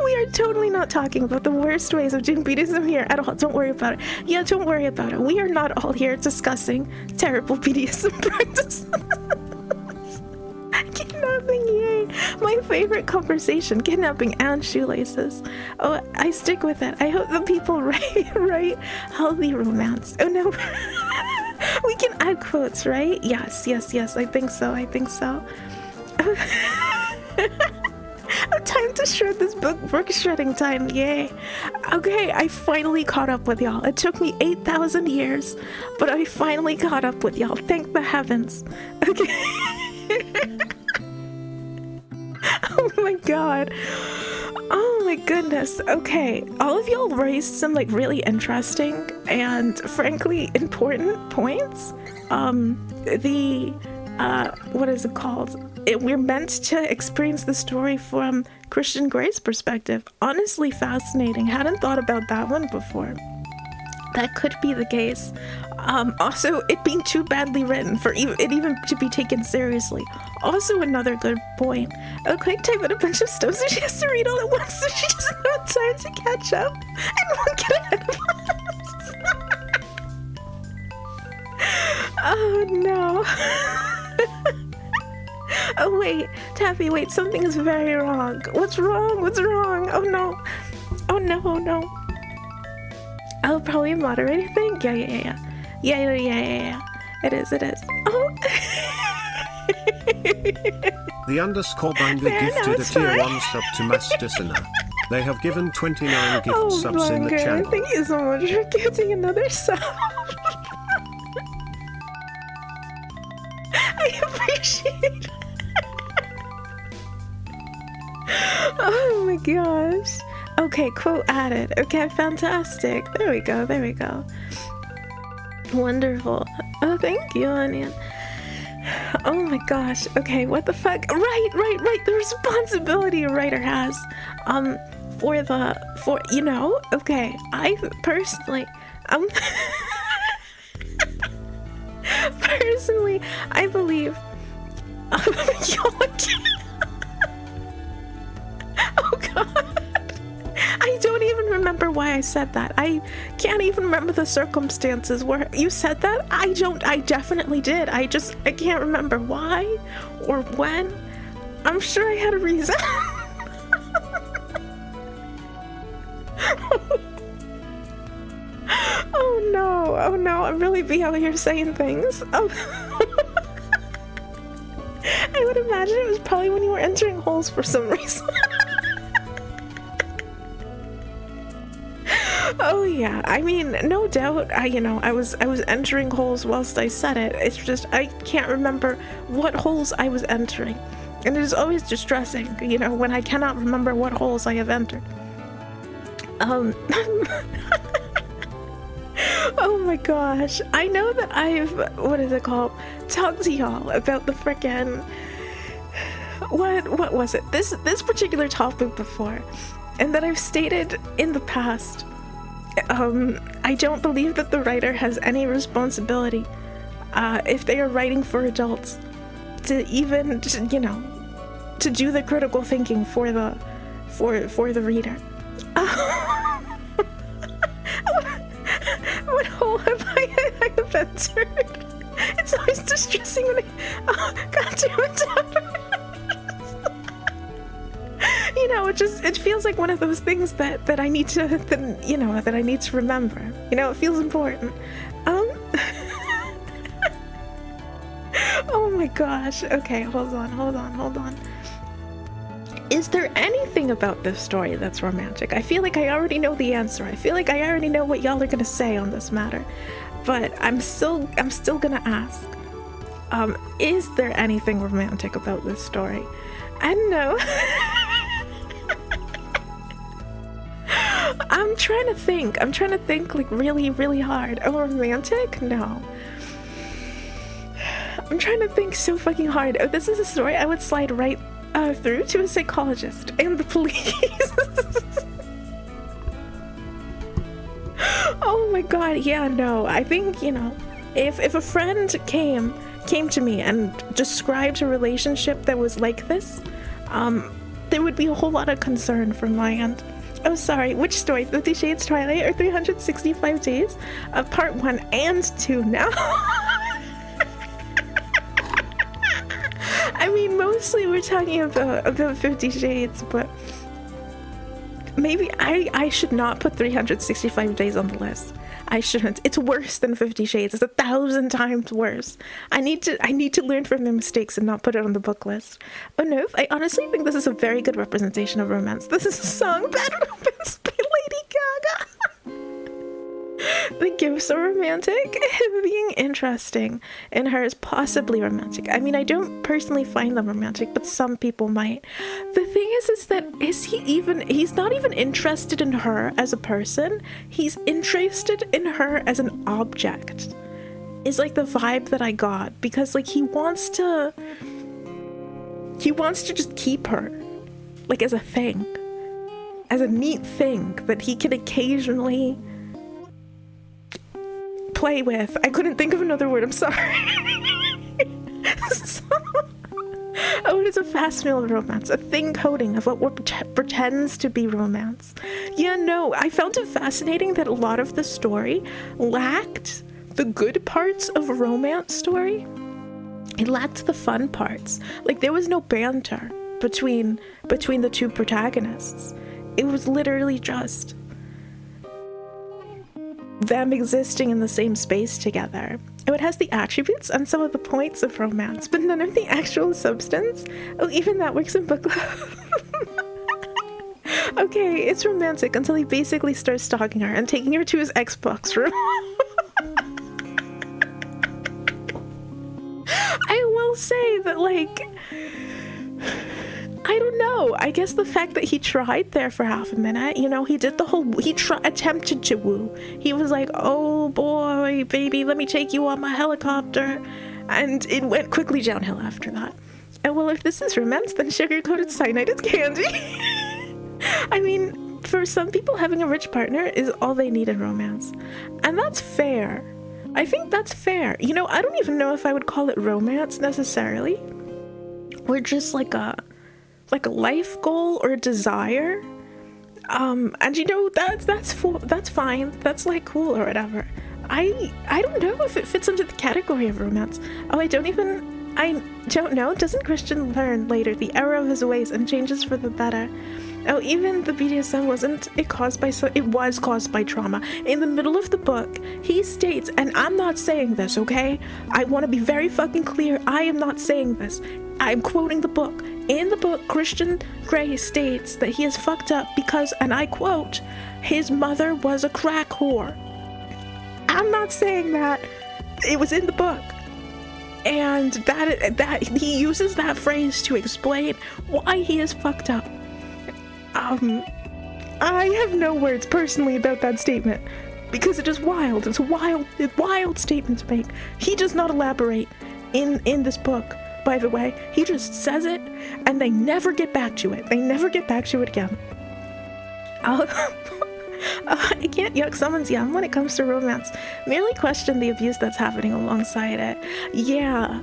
We are totally not talking about the worst ways of doing BDSM here at all. Don't worry about it. Yeah, don't worry about it. We are not all here discussing terrible BDSM practices. Kidnapping, yay. My favorite conversation, kidnapping and shoelaces. Oh, I stick with it. I hope the people write healthy romance. Oh no. We can add quotes, right? Yes, yes, yes. I think so. I think so. Time to shred this book shredding time. Yay. Okay, I finally caught up with y'all. It took me 8,000 years, but I finally caught up with y'all. Thank the heavens. Okay. Oh my god. Oh my goodness. Okay, all of y'all raised some like really interesting and frankly important points. What is it called? We're meant to experience the story from Christian Grey's perspective. Honestly fascinating. Hadn't thought about that one before. That could be the case. Also, it being too badly written for it even to be taken seriously. Also another good point. A quick type in a bunch of stuff so she has to read all at once so she doesn't have time to catch up and won't get ahead of us. Oh no. Oh wait, Taffy, wait, something is very wrong. What's wrong? What's wrong? Oh no. Oh no, oh no. Oh, probably a moderator thing? Yeah. It is. Oh. The underscore binder gifted a tier 1 sub to Masticina. They have given 29 gift subs in the channel. Thank you so much for gifting another sub. I appreciate it. Oh my gosh. Okay, quote added. Okay, fantastic. There we go. Wonderful. Oh, thank you, Onion. Oh my gosh. Okay, what the fuck? Right. The responsibility a writer has. Okay, I personally, personally, I believe, oh god, I don't even remember why I said that. I can't even remember the circumstances where you said that. I definitely did. I can't remember why or when. I'm sure I had a reason. Oh no, I'm really be out here saying things. Oh. I would imagine it was probably when you were entering holes for some reason. Oh yeah, I mean, no doubt, I was entering holes whilst I said it. It's just, I can't remember what holes I was entering. And it is always distressing, when I cannot remember what holes I have entered. Oh my gosh, I know that I've, talked to y'all about the frickin', what was it? This particular topic before, and that I've stated in the past. I don't believe that the writer has any responsibility, if they are writing for adults, to even, to do the critical thinking for the reader. What hole have I have entered? It's always distressing when God damn it. It feels like one of those things that I need to, that I need to remember. It feels important. Oh my gosh. Okay, hold on. Is there anything about this story that's romantic? I feel like I already know the answer. I feel like I already know what y'all are gonna say on this matter. But I'm still gonna ask. Is there anything romantic about this story? And no. I'm trying to think like really, really hard. Oh, romantic? No. I'm trying to think so fucking hard. Oh, this is a story I would slide right through to a psychologist and the police. Oh my god, yeah, no. I think, if a friend came to me and described a relationship that was like this, there would be a whole lot of concern from my end. Oh, sorry, which story? 50 Shades Twilight or 365 Days? Part 1 and 2 now. I mean, mostly we're talking about 50 Shades, but maybe I should not put 365 Days on the list. I shouldn't. It's worse than 50 Shades. It's 1,000 times worse. I need to learn from my mistakes and not put it on the book list. Oh no, I honestly think this is a very good representation of romance. This is a song, Bad Romance by Lady Gaga. The gifts are romantic. Being interesting in her is possibly romantic. I mean, I don't personally find them romantic, but some people might. The thing is that he's not even interested in her as a person. He's interested in her as an object. Is like the vibe that I got, because like he wants to just keep her, like as a thing, as a neat thing that he can occasionally play with. I couldn't think of another word, I'm sorry. Oh, it is a fast-meal romance, a thing coding of what pretends to be romance. Yeah, no, I found it fascinating that a lot of the story lacked the good parts of a romance story. It lacked the fun parts. Like, there was no banter between the two protagonists. It was literally just them existing in the same space together. Oh, it has the attributes and some of the points of romance, but none of the actual substance. Oh, even that works in book club. Okay, it's romantic until he basically starts stalking her and taking her to his Xbox room. I will say that, like, I don't know. I guess the fact that he tried there for half a minute, he did the whole, attempted to woo. He was like, oh boy, baby, let me take you on my helicopter. And it went quickly downhill after that. And well, if this is romance, then sugar-coated cyanide is candy. I mean, for some people, having a rich partner is all they need in romance. And that's fair. I think that's fair. You know, I don't even know if I would call it romance necessarily. We're just like a life goal or a desire. And you know, that's fine. That's like cool or whatever. I don't know if it fits into the category of romance. Oh, I don't know. Doesn't Christian learn later the error of his ways and changes for the better? Oh, even the BDSM it was caused by trauma. In the middle of the book, he states, and I'm not saying this, okay? I want to be very fucking clear. I am not saying this. I'm quoting the book. In the book, Christian Grey states that he is fucked up because, and I quote, his mother was a crack whore. I'm not saying that. It was in the book. And that he uses that phrase to explain why he is fucked up. I have no words personally about that statement because it is wild. It's a wild statement to make. He does not elaborate in this book, by the way. He just says it and they never get back to it. They never get back to it again. I can't yuck someone's yum when it comes to romance. Merely question the abuse that's happening alongside it. Yeah.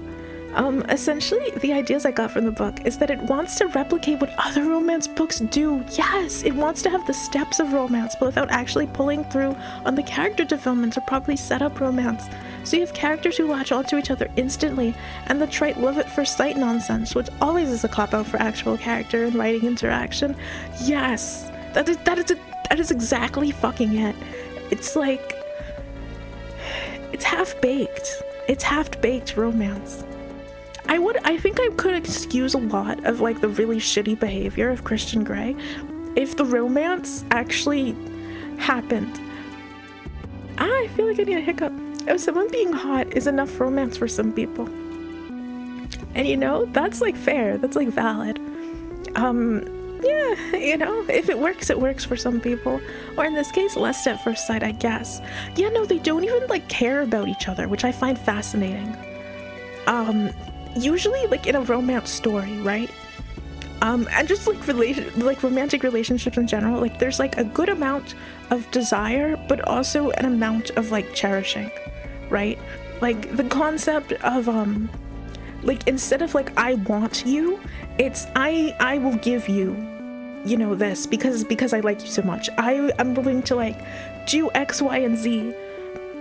Essentially, the ideas I got from the book is that it wants to replicate what other romance books do. Yes, it wants to have the steps of romance, but without actually pulling through on the character development to properly set up romance. So you have characters who latch onto each other instantly, and the trite love at first sight nonsense, which always is a cop-out for actual character and writing interaction. Yes, that is exactly fucking it. It's like, it's half-baked. It's half-baked romance. I think I could excuse a lot of like the really shitty behavior of Christian Grey if the romance actually happened. I feel like I need a hiccup. If someone being hot is enough romance for some people. And you know, that's like fair, that's like valid. Yeah, you know, if it works for some people. Or in this case, lust at first sight, I guess. Yeah, no, they don't even like care about each other, which I find fascinating. Usually like in a romance story, right? And just like romantic relationships in general, like there's like a good amount of desire, but also an amount of like cherishing, right? Like the concept of like instead of like I want you, it's I will give you, you know, this because I like you so much. I'm willing to like do X, Y, and Z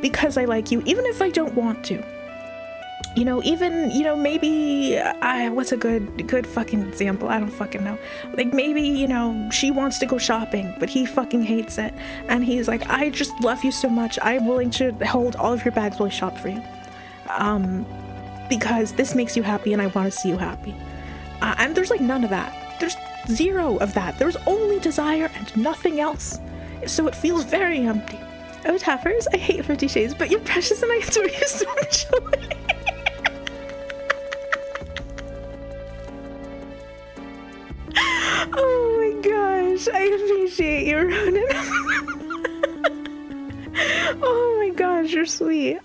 because I like you, even if I don't want to. You know, even, you know, maybe, what's a good fucking example? I don't fucking know. Like, maybe, you know, she wants to go shopping, but he fucking hates it. And he's like, I just love you so much. I'm willing to hold all of your bags while I shop for you. Because this makes you happy and I want to see you happy. And there's like none of that. There's zero of that. There's only desire and nothing else. So it feels very empty. Oh, Tappers, I hate 50 Shades, but you're precious and I adore you so much. Oh my gosh, I appreciate you, Ronan. Oh my gosh, you're sweet.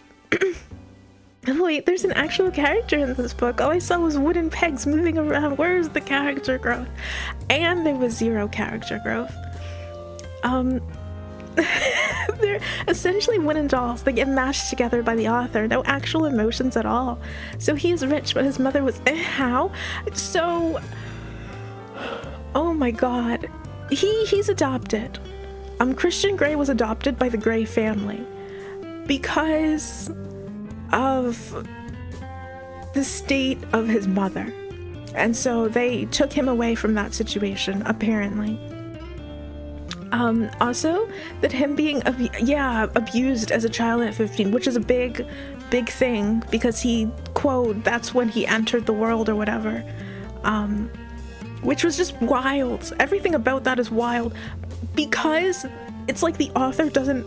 Wait, there's an actual character in this book. All I saw was wooden pegs moving around. Where's the character growth? And there was zero character growth. They're essentially wooden dolls that get mashed together by the author. No actual emotions at all. So he is rich, but his mother was how? So, oh my god, he's adopted. Christian Grey was adopted by the Grey family because of the state of his mother, and so they took him away from that situation, apparently. Also, that him being abused as a child at 15, which is a big thing, because he, quote, that's when he entered the world or whatever, which was just wild. Everything about that is wild, because it's like the author doesn't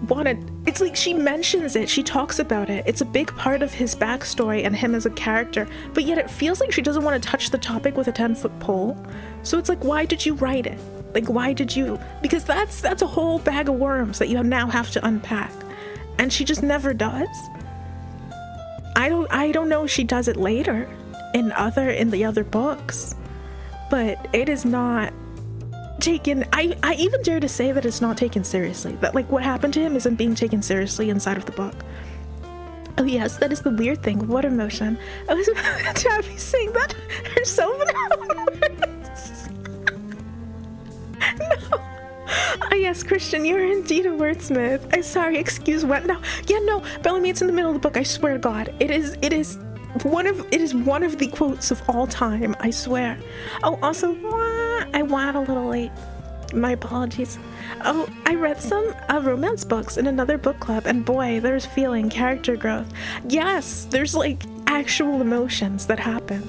want to, it's like she mentions it, she talks about it, it's a big part of his backstory and him as a character, but yet it feels like she doesn't want to touch the topic with a 10-foot pole. So it's like, why did you write it? Like, why did you? Because that's a whole bag of worms that you now have to unpack, and she just never does. I don't know if she does it later in the other books, but it is not taken, I even dare to say that it's not taken seriously, that like what happened to him isn't being taken seriously inside of the book. Oh yes, that is the weird thing. What emotion? I was about to have you saying that herself in her words. No. Ah yes, Christian, you're indeed a wordsmith. I'm sorry, excuse what? No, yeah, no, Bellamy, it's in the middle of the book, I swear to God. It is one of the quotes of all time, I swear. Oh, also, I went a little late. My apologies. Oh, I read some romance books in another book club, and boy, there's feeling, character growth. Yes, there's like actual emotions that happen.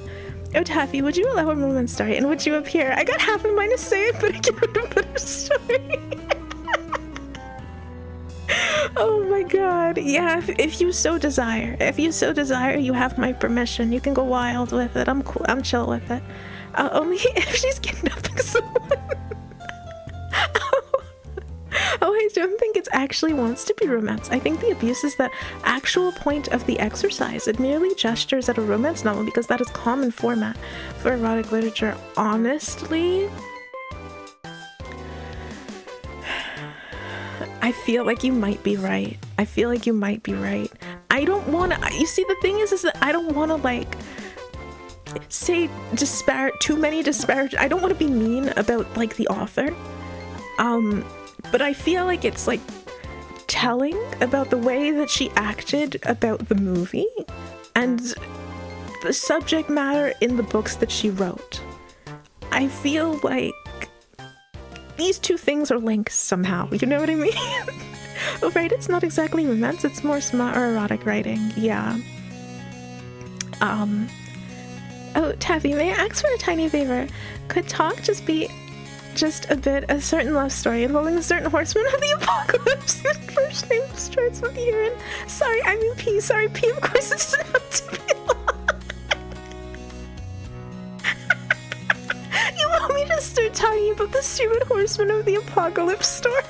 Oh, Taffy, would you allow a romance story, and would you appear? I got half in mind to say it, but I can't write a better story. Oh my god, yeah, if you so desire, you have my permission. You can go wild with it. I'm cool, I'm chill with it. Only if she's kidnapping someone. Oh, I don't think it actually wants to be romance. I think the abuse is the actual point of the exercise. It merely gestures at a romance novel because that is common format for erotic literature. Honestly, I feel like you might be right. I don't want to, you see, the thing is that I don't want to like say too many disparage. I don't want to be mean about like the author. But I feel like it's like telling about the way that she acted about the movie and the subject matter in the books that she wrote. I feel like these two things are linked somehow, you know what I mean? Oh, right, it's not exactly romance, it's more smart or erotic writing, yeah. Oh, Taffy, may I ask for a tiny favor? Could talk just be just a bit a certain love story involving a certain horseman of the apocalypse whose first name starts with urine? Sorry, I mean P. Sorry, P, of course it doesn't have to be long. You want me to start talking about the stupid horseman of the apocalypse story?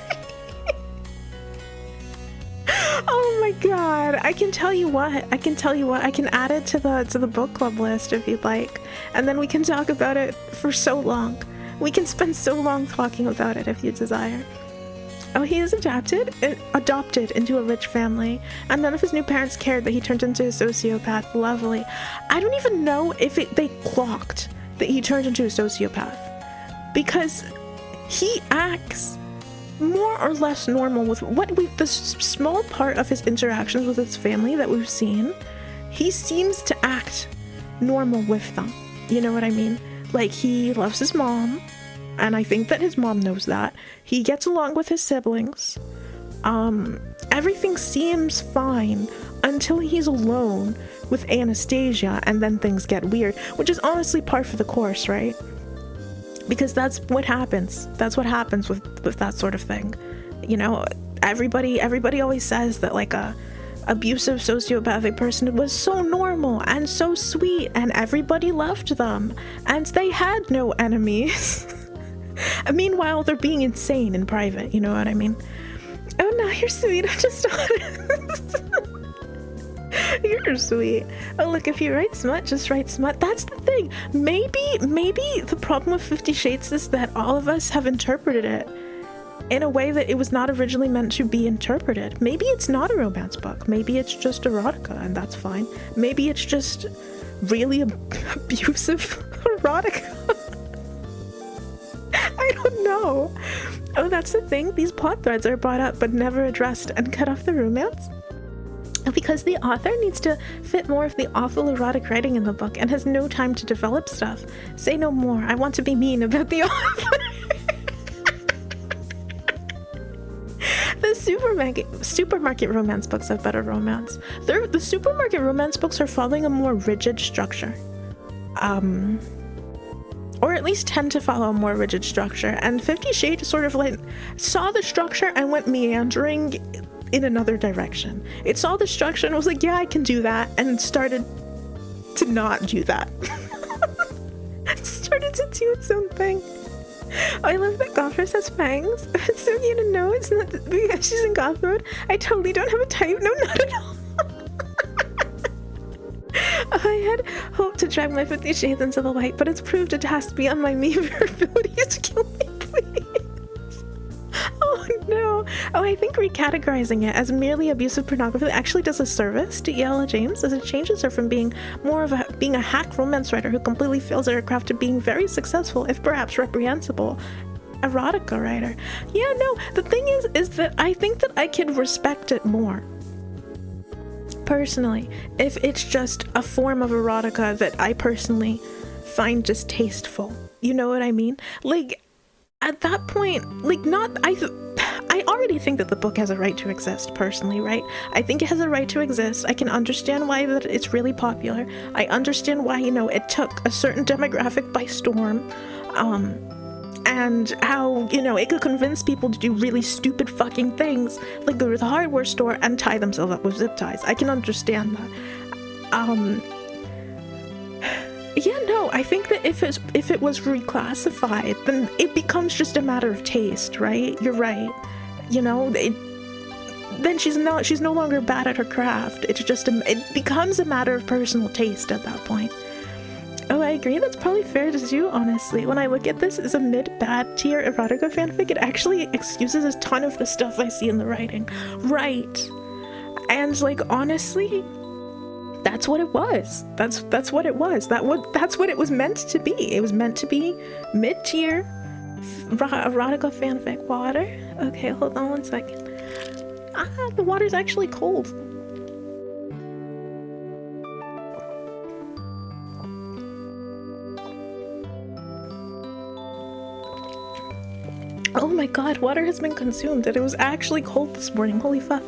Oh my god, I can tell you what, I can add it to the book club list if you'd like, and then we can talk about it for so long. We can spend so long talking about it if you desire. Oh, he is adopted into a rich family, and none of his new parents cared that he turned into a sociopath. Lovely. I don't even know if they clocked that he turned into a sociopath, because he acts more or less normal with the small part of his interactions with his family that we've seen. He seems to act normal with them. You know what I mean? Like, he loves his mom, and I think that his mom knows that. He gets along with his siblings. Everything seems fine until he's alone with Anastasia, and then things get weird, which is honestly par for the course, right? Because that's what happens. That's what happens with that sort of thing. You know, everybody always says that like a abusive sociopathic person was so normal and so sweet and everybody loved them and they had no enemies. Meanwhile, they're being insane in private, you know what I mean? Oh no, you're sweet, I'm just honest. You're sweet. Oh look, if you write smut, just write smut. That's the thing. Maybe the problem with 50 Shades is that all of us have interpreted it in a way that it was not originally meant to be interpreted. Maybe it's not a romance book. Maybe it's just erotica, and that's fine. Maybe it's just really abusive erotica. I don't know. Oh, that's the thing. These plot threads are brought up but never addressed and cut off the romance. Because the author needs to fit more of the awful erotic writing in the book and has no time to develop stuff. Say no more. I want to be mean about the author. The supermarket romance books have better romance. The supermarket romance books are following a more rigid structure. Or at least tend to follow a more rigid structure. And 50 Shades sort of like saw the structure and went meandering in another direction. It saw the structure and was like, yeah, I can do that, and started to not do that. Started to do its own thing. Oh, I love that Gothros has fangs. It's so cute to know it's not because she's in goth mode. I totally don't have a type. No, not at all. I had hoped to drag my 50 Shades into the light, but it's proved it has to be on my meager abilities to kill me, please. I think recategorizing it as merely abusive pornography actually does a service to Ella James, as it changes her from being more of being a hack romance writer who completely fails at her craft to being very successful, if perhaps reprehensible, erotica writer. Yeah, no, the thing is that I think that I could respect it more, personally, if it's just a form of erotica that I personally find distasteful. You know what I mean? Like, at that point, like, I already think that the book has a right to exist, personally, right? I think it has a right to exist. I can understand why that it's really popular. I understand why, you know, it took a certain demographic by storm, and how, you know, it could convince people to do really stupid fucking things, like go to the hardware store and tie themselves up with zip ties. I can understand that. Yeah, no, I think that if it was reclassified, then it becomes just a matter of taste, right? You're right. You know, then she's no longer bad at her craft. It's just it becomes a matter of personal taste at that point. Oh, I agree. That's probably fair to do, honestly. When I look at this as a mid-bad tier erotica fanfic, it actually excuses a ton of the stuff I see in the writing. Right. And, like, honestly, that's what it was. That's what it was. That's what it was meant to be. It was meant to be mid-tier erotica fanfic. Water? Okay, hold on one second. The water's actually cold. Oh my god, water has been consumed and it was actually cold this morning. Holy fuck.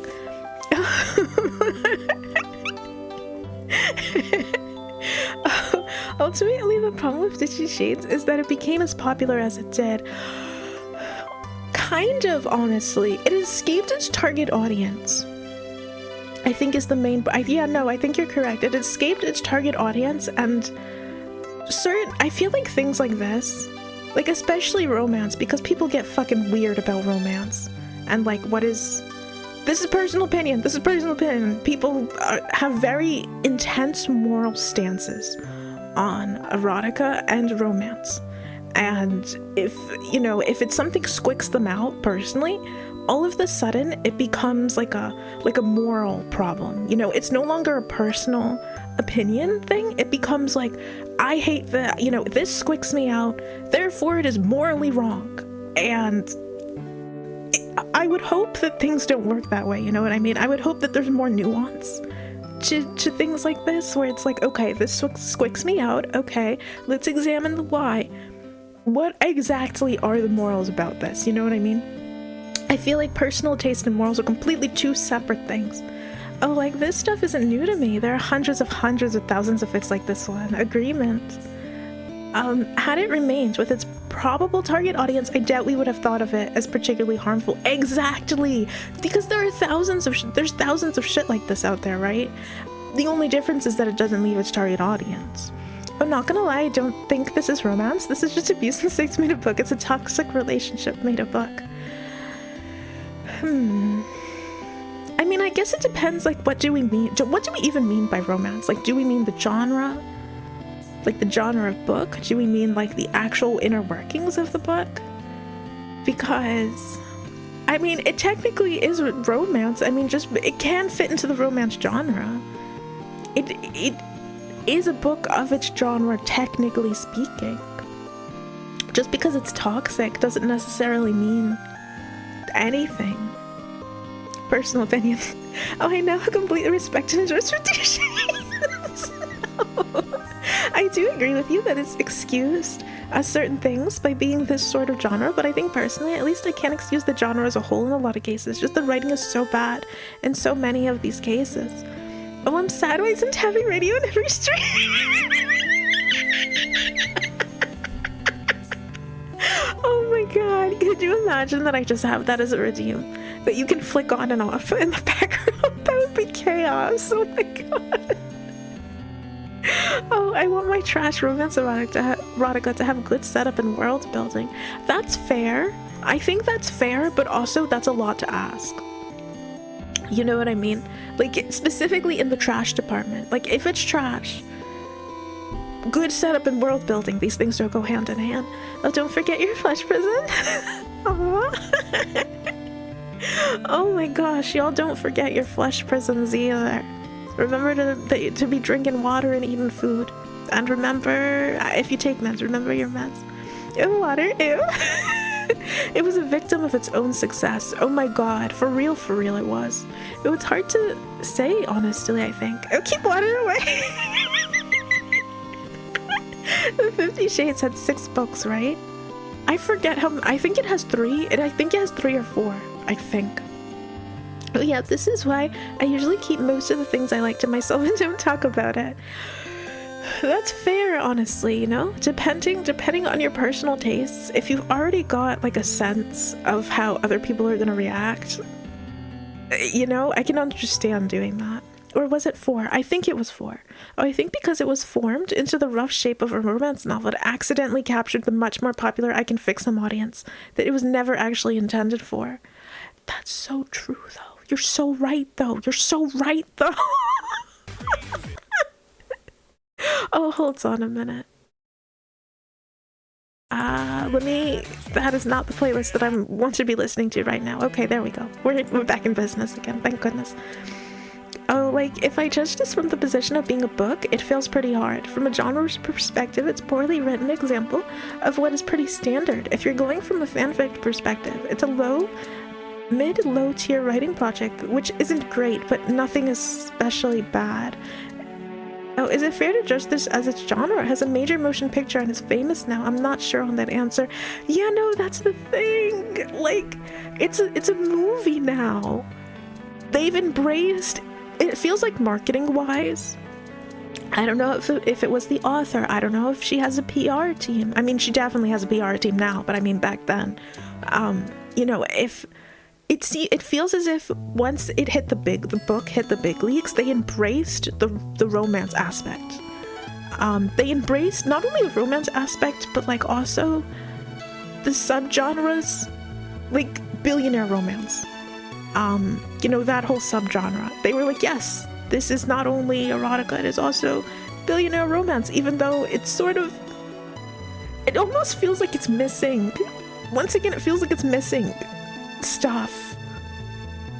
Ultimately, the problem with Fifty Shades is that it became as popular as it did. Kind of, honestly. It escaped its target audience, I think, is the main... yeah, no, I think you're correct. It escaped its target audience, and I feel like things like this, like especially romance, because people get fucking weird about romance, and like, this is personal opinion, people have very intense moral stances on erotica and romance, and if it's something squicks them out personally, all of the sudden it becomes like a moral problem. You know, it's no longer a personal opinion thing. It becomes like, I hate that, you know, this squicks me out, therefore it is morally wrong. And I would hope that things don't work that way, you know what I mean? I would hope that there's more nuance to things like this, where it's like, okay, this squicks me out, okay, let's examine the why. What exactly are the morals about this, you know what I mean? I feel like personal taste and morals are completely two separate things. Oh, like, this stuff isn't new to me. There are hundreds of thousands of fics like this one. Agreement. Had it remained with its probable target audience, I doubt we would have thought of it as particularly harmful. Exactly! Because there's thousands of shit like this out there, right? The only difference is that it doesn't leave its target audience. I'm not gonna lie, I don't think this is romance. This is just abuse and sex made a book. It's a toxic relationship made a book. I mean, I guess it depends, like, what do we mean? What do we even mean by romance? Like, do we mean the genre? Like, the genre of book? Do we mean, like, the actual inner workings of the book? Because, I mean, it technically is romance. I mean, it can fit into the romance genre. It is a book of its genre, technically speaking. Just because it's toxic doesn't necessarily mean anything. Personal opinion. Oh, I now completely respect and enjoy 50 Shades. I do agree with you that it's excused certain things by being this sort of genre, but I think personally, at least I can't excuse the genre as a whole in a lot of cases. Just the writing is so bad in so many of these cases. Oh, I'm sad why isn't having radio in every stream. Oh my god, could you imagine that I just have that as a redeem? That you can flick on and off in the background? That would be chaos. Oh my god. Oh, I want my trash romance erotica to have good setup and world building. That's fair. I think that's fair, but also that's a lot to ask. You know what I mean? Like, specifically in the trash department. Like, if it's trash, good setup and world building, these things don't go hand in hand. Oh, don't forget your flesh prison. Aww. Oh my gosh, y'all don't forget your flesh prisms either. Remember to be drinking water and eating food. And remember, if you take meds, remember your meds. Ew, water, ew. It was a victim of its own success. Oh my god, for real it was. It was hard to say, honestly, I think. Oh, keep water away. The 50 Shades had 6 books, right? I forget how, I think it has 3, and I think it has 3 or 4, I think. Oh yeah, this is why I usually keep most of the things I like to myself and don't talk about it. That's fair, honestly, you know? Depending on your personal tastes, if you've already got like a sense of how other people are gonna react, you know, I can understand doing that. Or was it 4? I think it was 4. Oh, I think because it was formed into the rough shape of a romance novel, it accidentally captured the much more popular I Can Fix Them audience that it was never actually intended for. That's so true, though. You're so right, though. You're so right, though. Oh, hold on a minute. That is not the playlist that I want to be listening to right now. Okay, there we go. We're back in business again, thank goodness. Oh, like, if I judge this from the position of being a book, it feels pretty hard. From a genre perspective, it's a poorly written example of what is pretty standard. If you're going from a fanfic perspective, it's a mid-low tier writing project, which isn't great, but nothing especially bad. Oh, is it fair to judge this as its genre? It has a major motion picture and is famous now. I'm not sure on that answer. Yeah, no, that's the thing. Like, it's a movie now. They've embraced... It feels like marketing-wise, I don't know if it was the author. I don't know if she has a PR team. I mean, she definitely has a PR team now, but I mean back then. You know, if... It feels as if once it hit the book hit the big leagues, they embraced the romance aspect. They embraced not only the romance aspect, but like also the subgenres, like billionaire romance. You know, that whole subgenre. They were like, yes, this is not only erotica, it is also billionaire romance, even though it's sort of, it almost feels like it's missing. Once again, it feels like it's missing stuff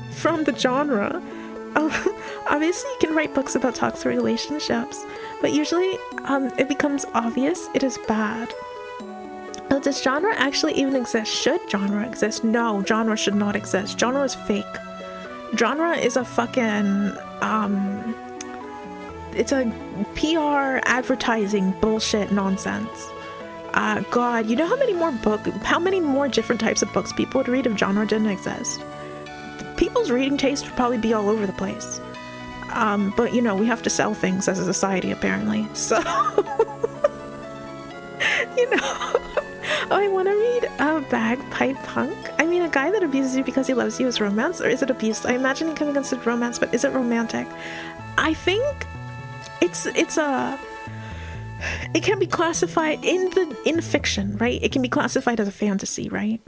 from the genre. Obviously you can write books about toxic relationships, but usually it becomes obvious it is bad. Does genre actually even exist? Should genre exist? No, genre should not exist. Genre is fake. Genre is a fucking it's a PR advertising bullshit nonsense. God, you know how many more different types of books people would read if genre didn't exist? People's reading taste would probably be all over the place. But you know, we have to sell things as a society apparently, so you know. Oh, I want to read a bagpipe punk. I mean, a guy that abuses you because he loves you is romance, or is it abuse? I imagine it can be considered romance, but is it romantic? I think it can be classified in fiction, right? It can be classified as a fantasy, right?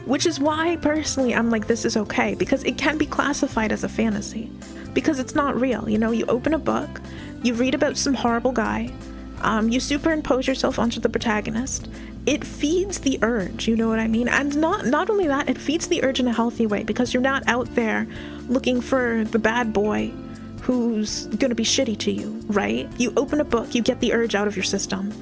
Which is why personally I'm like, this is okay, because it can be classified as a fantasy because it's not real. You know, you open a book, you read about some horrible guy, you superimpose yourself onto the protagonist. It feeds the urge, you know what I mean? And not only that, it feeds the urge in a healthy way, because you're not out there looking for the bad boy who's gonna be shitty to you, right? You open a book, you get the urge out of your system,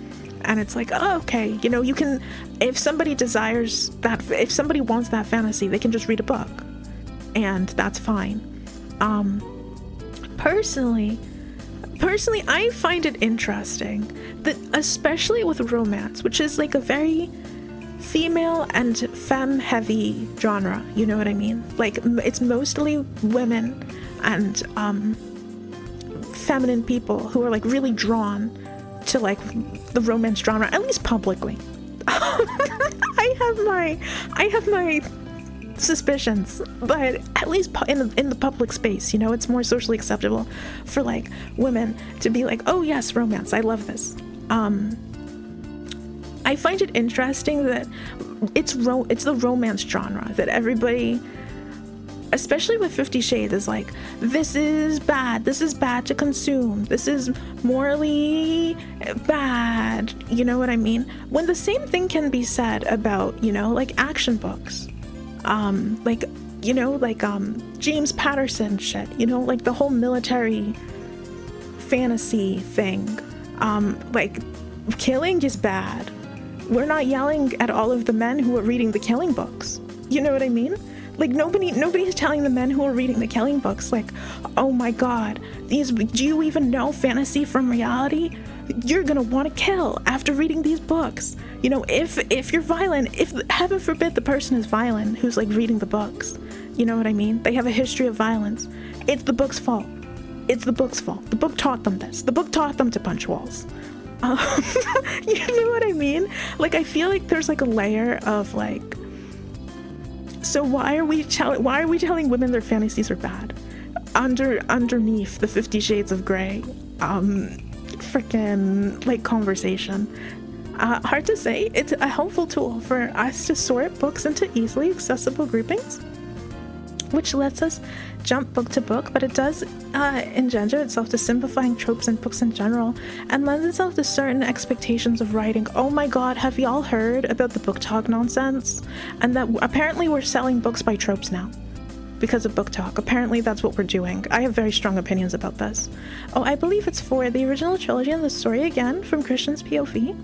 and it's like, oh, okay, you know, you can, if somebody desires that, if somebody wants that fantasy, they can just read a book, and that's fine. Personally, I find it interesting that, especially with romance, which is like a very female and femme-heavy genre, you know what I mean? Like, it's mostly women and feminine people who are like really drawn to like the romance genre, at least publicly. I have my suspicions, but at least in the public space, you know, it's more socially acceptable for like women to be like, oh yes, romance, I love this. I find it interesting that it's the romance genre that everybody especially with 50 Shades, is like, this is bad to consume, this is morally bad, you know what I mean? When the same thing can be said about, you know, like action books, like, you know, like James Patterson shit, you know, like the whole military fantasy thing, like killing is bad. We're not yelling at all of the men who are reading the killing books, you know what I mean? Like nobody's telling the men who are reading the killing books, like, oh my god, do you even know fantasy from reality? You're gonna want to kill after reading these books. You know, if you're violent, if heaven forbid the person is violent who's like reading the books, you know what I mean? They have a history of violence. It's the book's fault. It's the book's fault. The book taught them this. The book taught them to punch walls. You know what I mean? Like, I feel like there's like a layer of like, so why are we telling women their fantasies are bad? Underneath the 50 Shades of Grey, freaking like conversation. Hard to say. It's a helpful tool for us to sort books into easily accessible groupings, which lets us jump book to book, but it does engender itself to simplifying tropes in books in general, and lends itself to certain expectations of writing. Oh my god, have y'all heard about the book talk nonsense? And that apparently we're selling books by tropes now because of book talk. Apparently that's what we're doing. I have very strong opinions about this. Oh, I believe it's for the original trilogy and the story again from Christian's POV.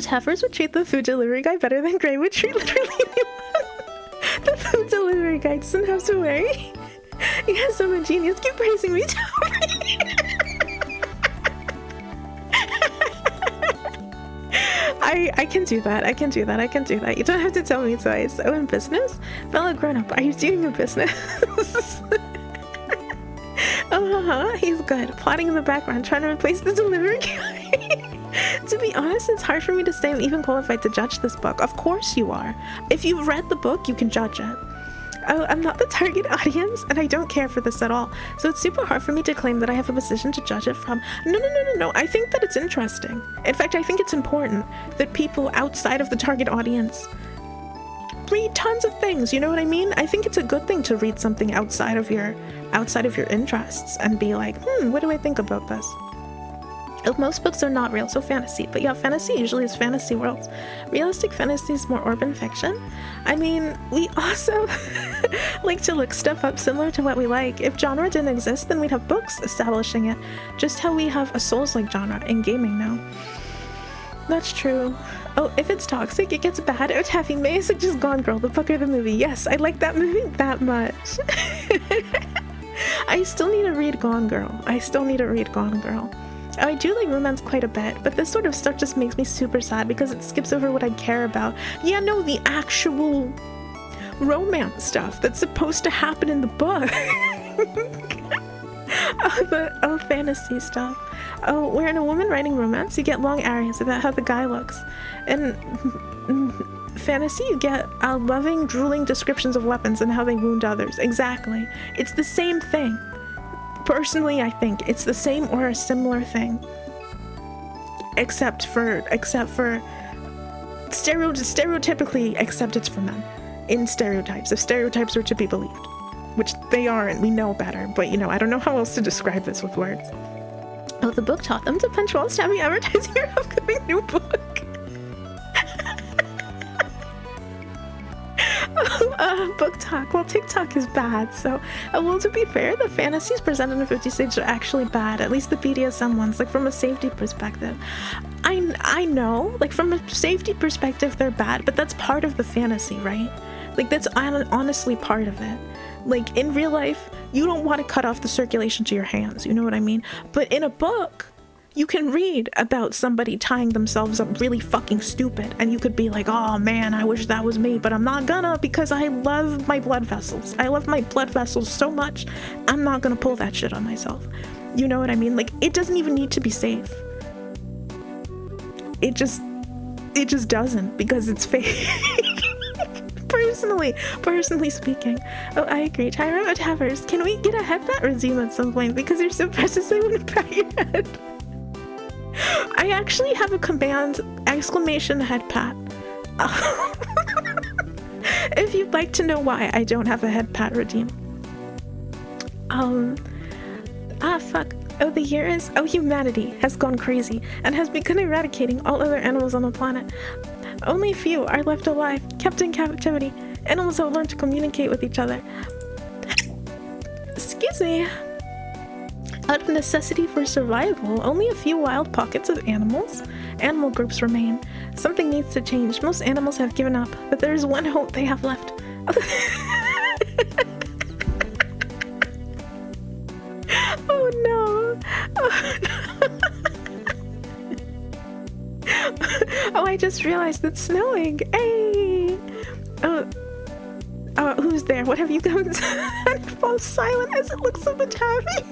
Heifers would treat the food delivery guy better than Grey would treat literally anyone. The food delivery guy doesn't have to worry. Yes, I'm a genius. Keep praising me, Toby. I can do that. I can do that. I can do that. You don't have to tell me twice. Oh, in business? Fellow grown-up, are you doing a business? Oh, he's good. Plotting in the background, trying to replace the delivery guy. To be honest, it's hard for me to say I'm even qualified to judge this book. Of course you are. If you've read the book, you can judge it. Oh, I'm not the target audience, and I don't care for this at all. So it's super hard for me to claim that I have a position to judge it from. No. I think that it's interesting. In fact, I think it's important that people outside of the target audience read tons of things, you know what I mean? I think it's a good thing to read something outside of your interests and be like, what do I think about this? Most books are not real, so fantasy. But yeah, fantasy usually is fantasy worlds. Realistic fantasy is more urban fiction. I mean, we also like to look stuff up similar to what we like. If genre didn't exist, then we'd have books establishing it. Just how we have a Souls-like genre in gaming now. That's true. Oh, if it's toxic, it gets bad. Out having May, so just Gone Girl, the book or the movie. Yes, I like that movie that much. I still need to read Gone Girl. I do like romance quite a bit, but this sort of stuff just makes me super sad because it skips over what I care about. Yeah, no, the actual romance stuff that's supposed to happen in the book. Oh, fantasy stuff. Oh, where in a woman writing romance, you get long areas about how the guy looks. In fantasy, you get loving, drooling descriptions of weapons and how they wound others. Exactly. It's the same thing. Personally, I think it's the same or a similar thing, except for stereotypically, except it's for men in stereotypes. If stereotypes were to be believed, which they aren't, we know better. But you know, I don't know how else to describe this with words. Oh, the book taught them to punch walls, having advertising your upcoming new book. Book talk. Well, TikTok is bad, so well, to be fair, the fantasies presented in 50 Shades are actually bad, at least the BDSM ones, like from a safety perspective. I know, like from a safety perspective they're bad, but that's part of the fantasy, right? Like that's honestly part of it. Like in real life, you don't want to cut off the circulation to your hands, you know what I mean? But in a book, you can read about somebody tying themselves up really fucking stupid, and you could be like, oh man, I wish that was me, but I'm not gonna, because I love my blood vessels. I love my blood vessels so much, I'm not gonna pull that shit on myself. You know what I mean? Like, it doesn't even need to be safe. It just doesn't, because it's fake. Personally speaking. Oh, I agree. Tyra Towers, can we get a headbat resume at some point? Because you're so precious, I wouldn't pat your head. I actually have a command exclamation head pat. If you'd like to know why I don't have a head pat redeem. Fuck. Oh, the year is... Oh, humanity has gone crazy and has begun eradicating all other animals on the planet. Only a few are left alive, kept in captivity. Animals have learned to communicate with each other. Excuse me. Out of necessity for survival, only a few wild pockets of animal groups remain. Something needs to change. Most animals have given up, but there is one hope they have left. Oh no. Oh, no. Oh, I just realized it's snowing. Hey. Who's there? What have you done? And it falls silent as it looks so much happy.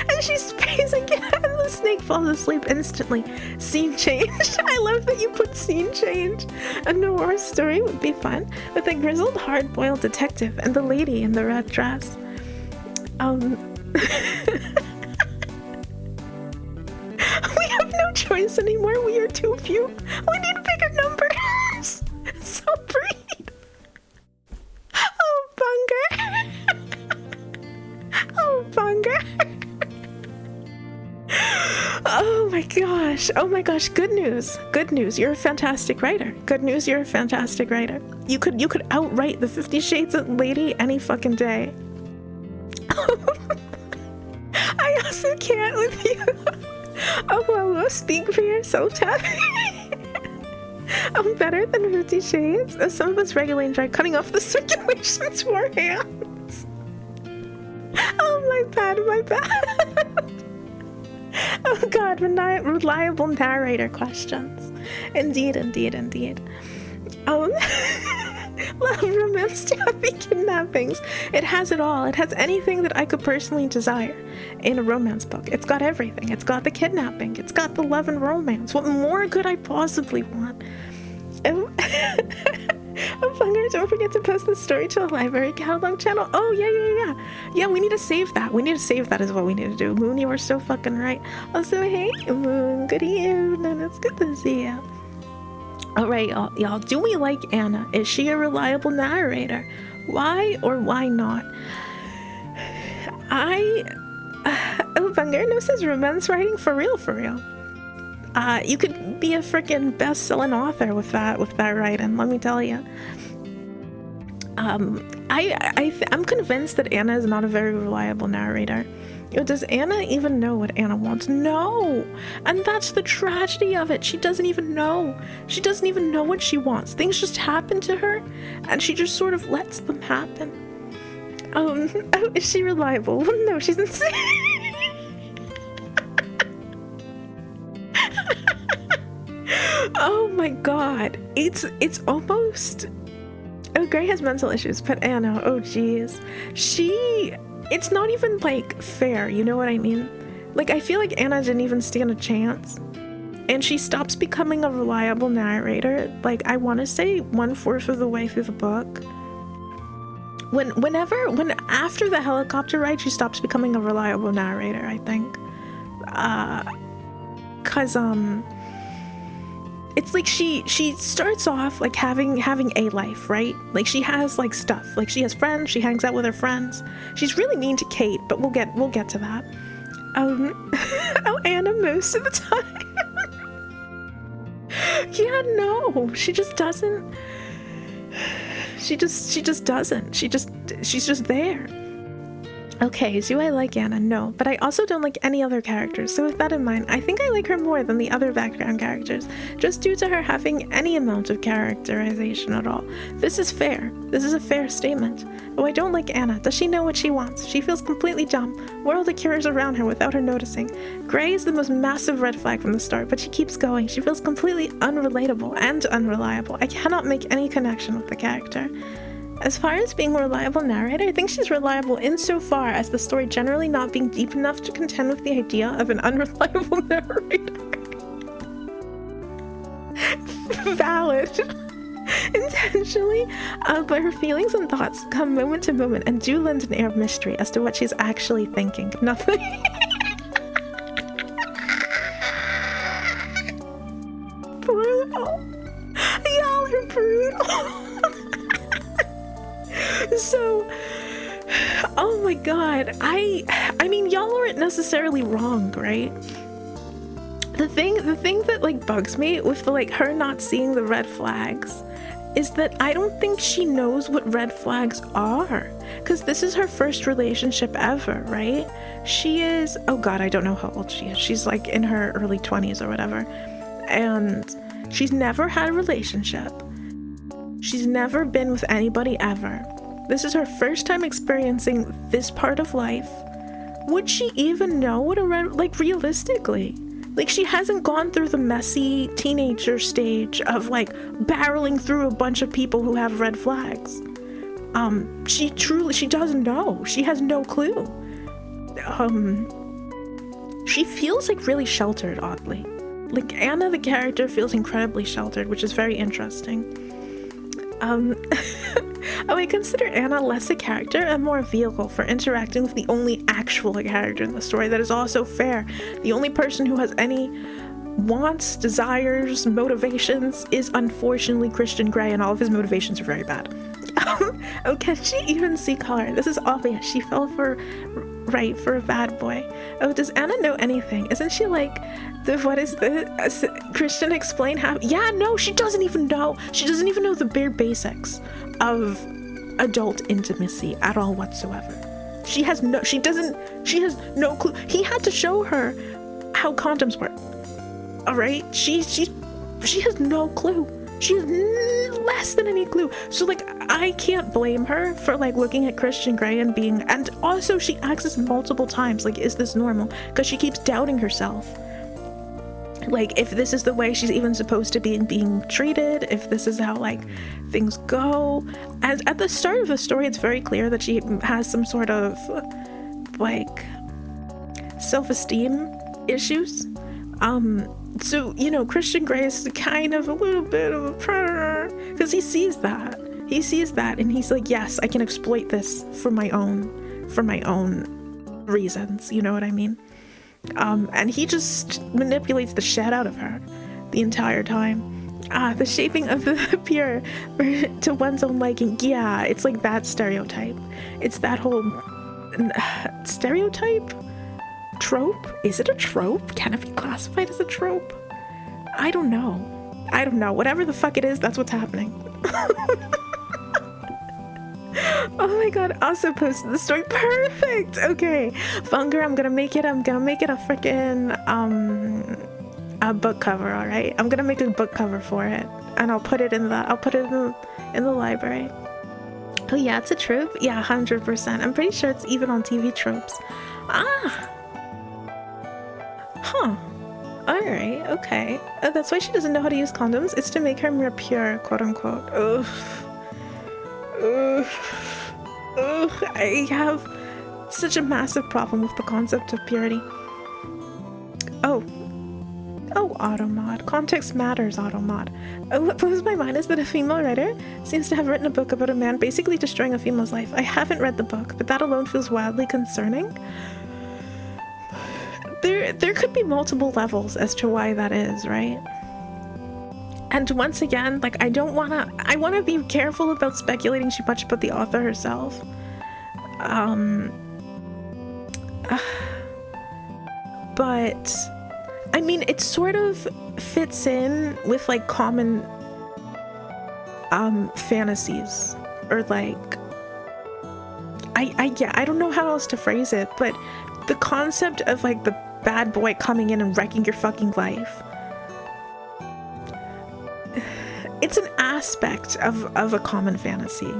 And she sprays again, and the snake falls asleep instantly. Scene change. I love that you put scene change. A noir story would be fun with a grizzled, hard-boiled detective and the lady in the red dress. We have no choice anymore. We are too few. We need bigger numbers. So breed. Oh, Bunger. Oh, Bunger. Oh my gosh. Oh my gosh. Good news. Good news. You're a fantastic writer. Good news. You're a fantastic writer. You could outright the 50 Shades of lady any fucking day. I also can't with you. Oh, well, speak for yourself, Tabby. I'm better than 50 Shades. Some of us regularly enjoy cutting off the circulation to our hands. Oh, my bad, my bad. Oh god, reliable narrator questions. Indeed, indeed, indeed. Love, romance, happy kidnappings. It has it all. It has anything that I could personally desire in a romance book. It's got everything. It's got the kidnapping. It's got the love and romance. What more could I possibly want? Oh, Bunger, don't forget to post the story to the library catalog channel. Oh, yeah. Yeah, we need to save that. We need to save that is what we need to do. Moon, you are so fucking right. Also, hey, Moon, good evening. It's good to see you. All right, y'all. Do we like Anna? Is she a reliable narrator? Why or why not? Oh, Bunger, no says romance writing for real, for real. You could be a freaking best-selling author with that writing, let me tell you. I'm convinced that Anna is not a very reliable narrator. Does Anna even know what Anna wants? No! And that's the tragedy of it. She doesn't even know. She doesn't even know what she wants. Things just happen to her, and she just sort of lets them happen. Oh, is she reliable? No, she's insane. Oh my god. It's almost... Oh, Gray has mental issues, but Anna, oh geez. It's not even, like, fair, you know what I mean? Like, I feel like Anna didn't even stand a chance. And she stops becoming a reliable narrator, like, I want to say 1/4 of the way through the book. After the helicopter ride, she stops becoming a reliable narrator, I think. It's like she starts off like having a life, right? Like she has like stuff, like she has friends, she hangs out with her friends. She's really mean to Kate, but we'll get to that. Oh, Anna most of the time. Yeah, no, she just doesn't. She just doesn't. She's just there. Okay, do I like Anna? No, but I also don't like any other characters, so with that in mind, I think I like her more than the other background characters, just due to her having any amount of characterization at all. This is fair. This is a fair statement. Oh, I don't like Anna. Does she know what she wants? She feels completely dumb. World occurs around her without her noticing. Gray is the most massive red flag from the start, but she keeps going. She feels completely unrelatable and unreliable. I cannot make any connection with the character. As far as being a reliable narrator, I think she's reliable insofar as the story generally not being deep enough to contend with the idea of an unreliable narrator. Valid. Intentionally, but her feelings and thoughts come moment to moment and do lend an air of mystery as to what she's actually thinking. Nothing. Brutal. So, oh my god, I mean, y'all aren't necessarily wrong, right? The thing that like bugs me with the, like, her not seeing the red flags is that I don't think she knows what red flags are, because this is her first relationship ever, right? She is, oh god, I don't know how old she is. She's like in her early 20s or whatever, and she's never had a relationship. She's never been with anybody ever. This is her first time experiencing this part of life. Would she even know what a red, like, realistically? Like, she hasn't gone through the messy teenager stage of, like, barreling through a bunch of people who have red flags. She doesn't know. She has no clue. She feels, like, really sheltered, oddly. Like, Anna, the character, feels incredibly sheltered, which is very interesting. I consider Anna less a character and more a vehicle for interacting with the only actual character in the story that is also fair. The only person who has any wants, desires, motivations is unfortunately Christian Grey, and all of his motivations are very bad. Oh, can she even see color? This is obvious. She fell for a bad boy. Oh, does Anna know anything? Isn't she like what is this? Christian, explain how. Yeah, no, she doesn't even know. She doesn't even know the bare basics of adult intimacy at all whatsoever. She has no clue. He had to show her how condoms work. All right, she has no clue. She has less than any clue. So, like, I can't blame her for, like, looking at Christian Grey and also she asks this multiple times, like, is this normal? Because she keeps doubting herself. Like, if this is the way she's even supposed to be being treated, if this is how, like, things go. And at the start of the story, it's very clear that she has some sort of, like, self-esteem issues. So, you know, Christian Grey is kind of a little bit of a predator because he sees that and he's like, yes, I can exploit this for my own reasons, you know what I mean? And he just manipulates the shit out of her the entire time. The shaping of the pure to one's own liking, yeah, it's like that stereotype. It's that whole stereotype? Trope? Is it a trope? Can it be classified as a trope? I don't know. Whatever the fuck it is, that's what's happening. Oh my god, also posted the story. Perfect! Okay. Funger, I'm gonna make it a freaking a book cover, alright? I'm gonna make a book cover for it. And I'll put it in the library. Oh yeah, it's a trope? Yeah, 100%. I'm pretty sure it's even on TV tropes. Huh. Alright, okay. That's why she doesn't know how to use condoms. It's to make her more pure, quote unquote. Ugh. I have such a massive problem with the concept of purity. Oh, Automod. Context matters, Automod. What blows my mind is that a female writer seems to have written a book about a man basically destroying a female's life. I haven't read the book, but that alone feels wildly concerning. There could be multiple levels as to why that is, right? And once again, like, I want to be careful about speculating too much about the author herself. But I mean, it sort of fits in with, like, common fantasies, or like, I don't know how else to phrase it, but the concept of, like, the bad boy coming in and wrecking your fucking life. It's an aspect of a common fantasy.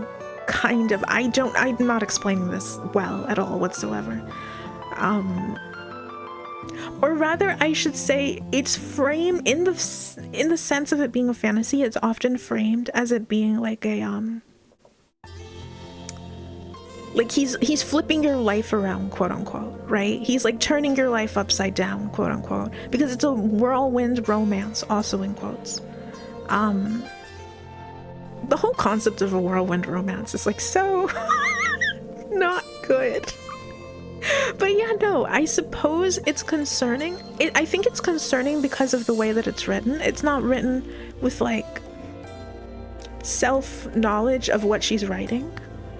Kind of. I'm not explaining this well at all whatsoever. Or rather, I should say, it's framed in the sense of it being a fantasy. It's often framed as it being like a like he's flipping your life around, quote unquote, right? He's like turning your life upside down, quote unquote, because it's a whirlwind romance, also in quotes. The whole concept of a whirlwind romance is like so not good. But yeah, no, I suppose it's concerning. I think it's concerning because of the way that it's written. It's not written with, like, self-knowledge of what she's writing.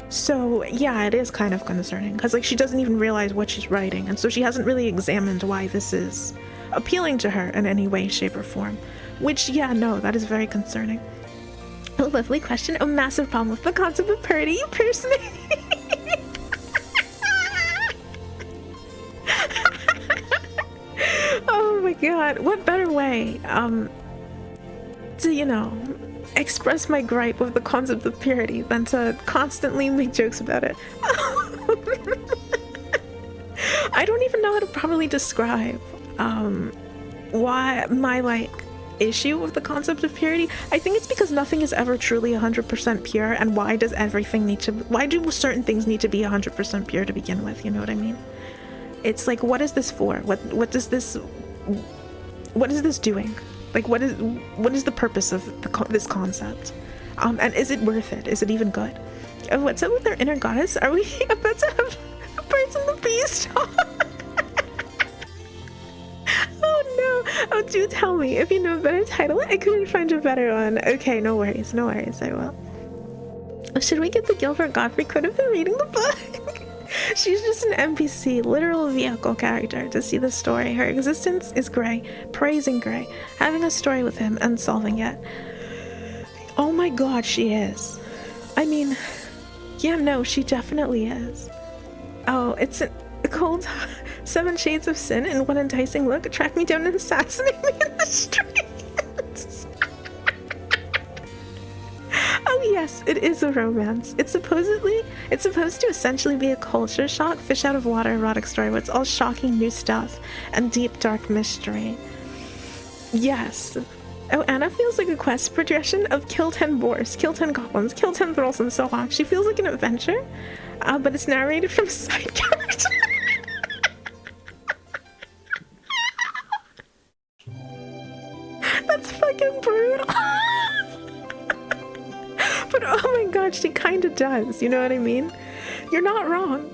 So yeah, it is kind of concerning because like she doesn't even realize what she's writing, and so she hasn't really examined why this is appealing to her in any way, shape, or form. Which, yeah, no, that is very concerning. A lovely question. A massive problem with the concept of purity, you personally. Oh my god, what better way to, you know, express my gripe with the concept of purity than to constantly make jokes about it. I don't even know how to properly describe why my like issue with the concept of purity. I think it's because nothing is ever truly 100% pure, and why do certain things need to be 100% pure to begin with, you know what I mean? It's like, what is this for? What is this doing? Like, what is the purpose of this concept? And is it worth it? Is it even good? What's up with our inner goddess? Are we about to have a Birds and the Beast talk? Oh no! Oh, do tell me if you know a better title. I couldn't find a better one. Okay, no worries, I will. Should we get the Gilbert Gottfried quote of him reading the book? She's just an NPC, literal vehicle character to see the story. Her existence is Gray, praising Gray, having a story with him and solving it. Oh my god, she is. I mean, yeah, no, she definitely is. Oh, it's a cold 7 shades of sin in one enticing look. Track me down and assassinate me in the streets. Oh yes, it is a romance. It's supposed to essentially be a culture shock, fish out of water erotic story where it's all shocking new stuff and deep dark mystery. Yes. Oh, Anna feels like a quest progression of kill 10 boars, kill 10 goblins, kill 10 thralls, and so on. She feels like an adventure, but it's narrated from a side character. That's fucking brutal. But oh my god, she kind of does, you know what I mean? You're not wrong,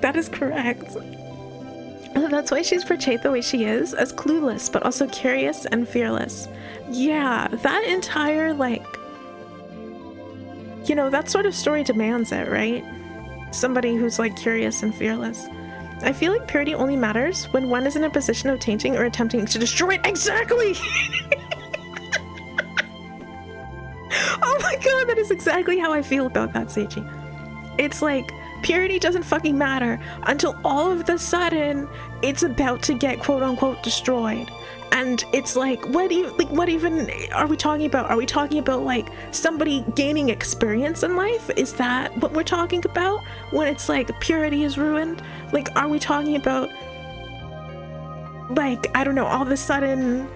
that is correct. That's why she's portrayed the way she is, as clueless, but also curious and fearless. Yeah, that entire, like, you know, that sort of story demands it, right? Somebody who's, like, curious and fearless. I feel like purity only matters when one is in a position of tainting or attempting to destroy it. Exactly! Oh my god, that is exactly how I feel about that, Seiji. It's like, purity doesn't fucking matter until all of the sudden it's about to get quote-unquote destroyed. And it's like, what even are we talking about? Are we talking about like somebody gaining experience in life? Is that what we're talking about when it's like purity is ruined? Like, are we talking about like, I don't know, all of a sudden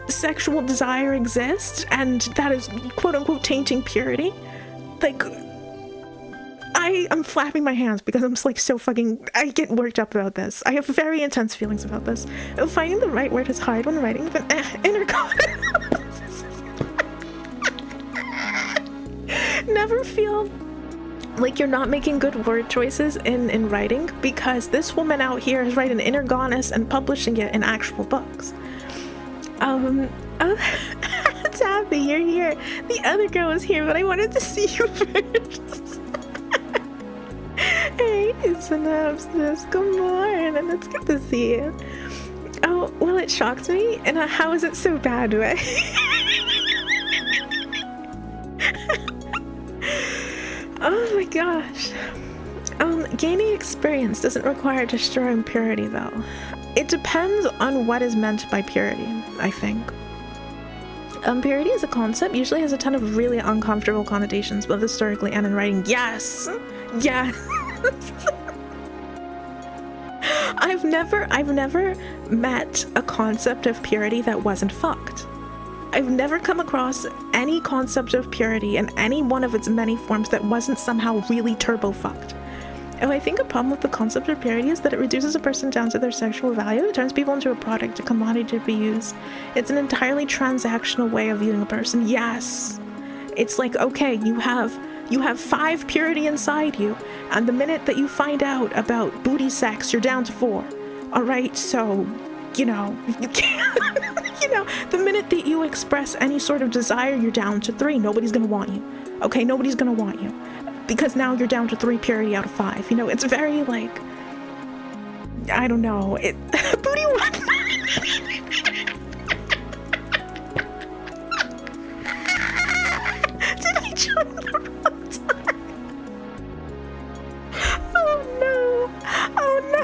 sexual desire exists and that is quote-unquote tainting purity? Like, I am flapping my hands because I'm just like so fucking, I get worked up about this. I have very intense feelings about this. Finding the right word is hard when writing, but inner confidence. Never feel like you're not making good word choices in writing, because this woman out here is writing Inner Goddess and publishing it in actual books. Oh, Taffy, you're here. The other girl was here, but I wanted to see you first. Hey, synopsis, good morning, it's good to see you. Oh, well, it shocked me, and how is it so bad, way? Oh my gosh. Gaining experience doesn't require destroying purity, though. It depends on what is meant by purity, I think. Purity as a concept usually has a ton of really uncomfortable connotations, both historically and in writing. Yes! Yes! I've never met a concept of purity that wasn't fucked. I've never come across any concept of purity in any one of its many forms that wasn't somehow really turbo fucked. And I think a problem with the concept of purity is that it reduces a person down to their sexual value. It turns people into a product, a commodity to be used. It's an entirely transactional way of viewing a person. Yes. It's like, okay, you have 5 purity inside you, and the minute that you find out about booty sex, you're down to 4. All right, so, you know, you can't, you know, The minute that you express any sort of desire, you're down to 3. Nobody's gonna want you. Okay, nobody's gonna want you. Because now you're down to 3 purity out of 5. You know, it's very like, I don't know. It booty what? Did I join the wrong time? Oh no. Oh no.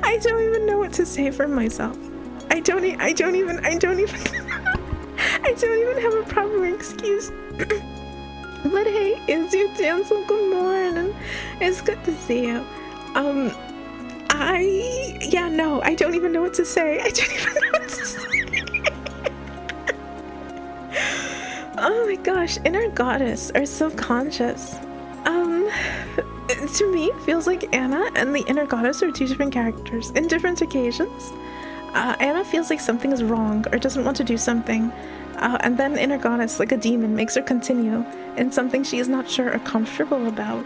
I don't even know what to say for myself. I don't even I don't even have a proper excuse. But hey, it's you, Dancel. Good morning. It's good to see you. I don't even know what to say. I don't even know what to say. Oh my gosh, inner goddess or subconscious. To me, it feels like Anna and the inner goddess are 2 different characters in different occasions. Anna feels like something is wrong or doesn't want to do something, and then inner goddess, like a demon, makes her continue in something she is not sure or comfortable about.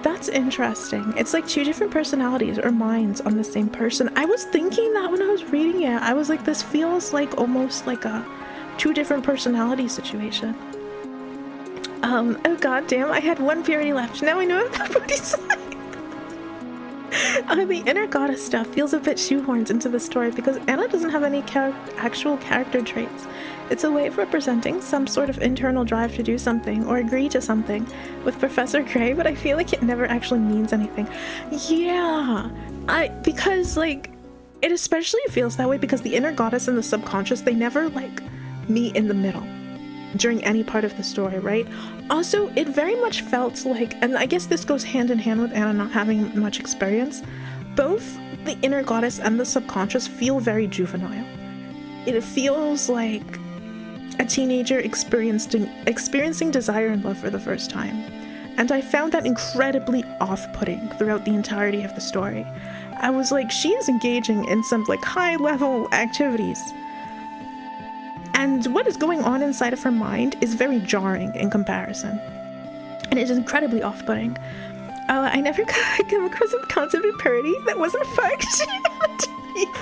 That's interesting. It's like 2 different personalities or minds on the same person. I was thinking that when I was reading it. I was like, this feels like almost like a 2 different personality situation. Oh goddamn, I had 1 purity left. Now I know about booty side. The inner goddess stuff feels a bit shoehorned into the story because Anna doesn't have any actual character traits. It's a way of representing some sort of internal drive to do something or agree to something with Professor Gray, but I feel like it never actually means anything. Yeah, because like, it especially feels that way because the inner goddess and the subconscious, they never like meet in the middle during any part of the story, right? Also, it very much felt like, and I guess this goes hand in hand with Anna not having much experience, both the inner goddess and the subconscious feel very juvenile. It feels like a teenager experiencing desire and love for the first time. And I found that incredibly off-putting throughout the entirety of the story. I was like, she is engaging in some like high-level activities. And what is going on inside of her mind is very jarring in comparison. And it is incredibly off-putting. I never came across a concept of purity that wasn't fucked either.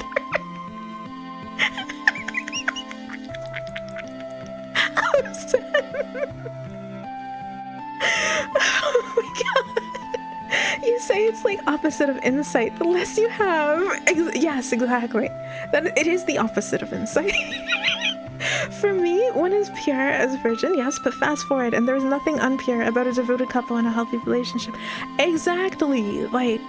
I'm sad. Oh my god. You say it's like opposite of insight. The less you have. Yes, exactly. That it is the opposite of insight. For me, one is pure as a virgin, yes, but fast forward and there's nothing unpure about a devoted couple in a healthy relationship. Exactly. Like,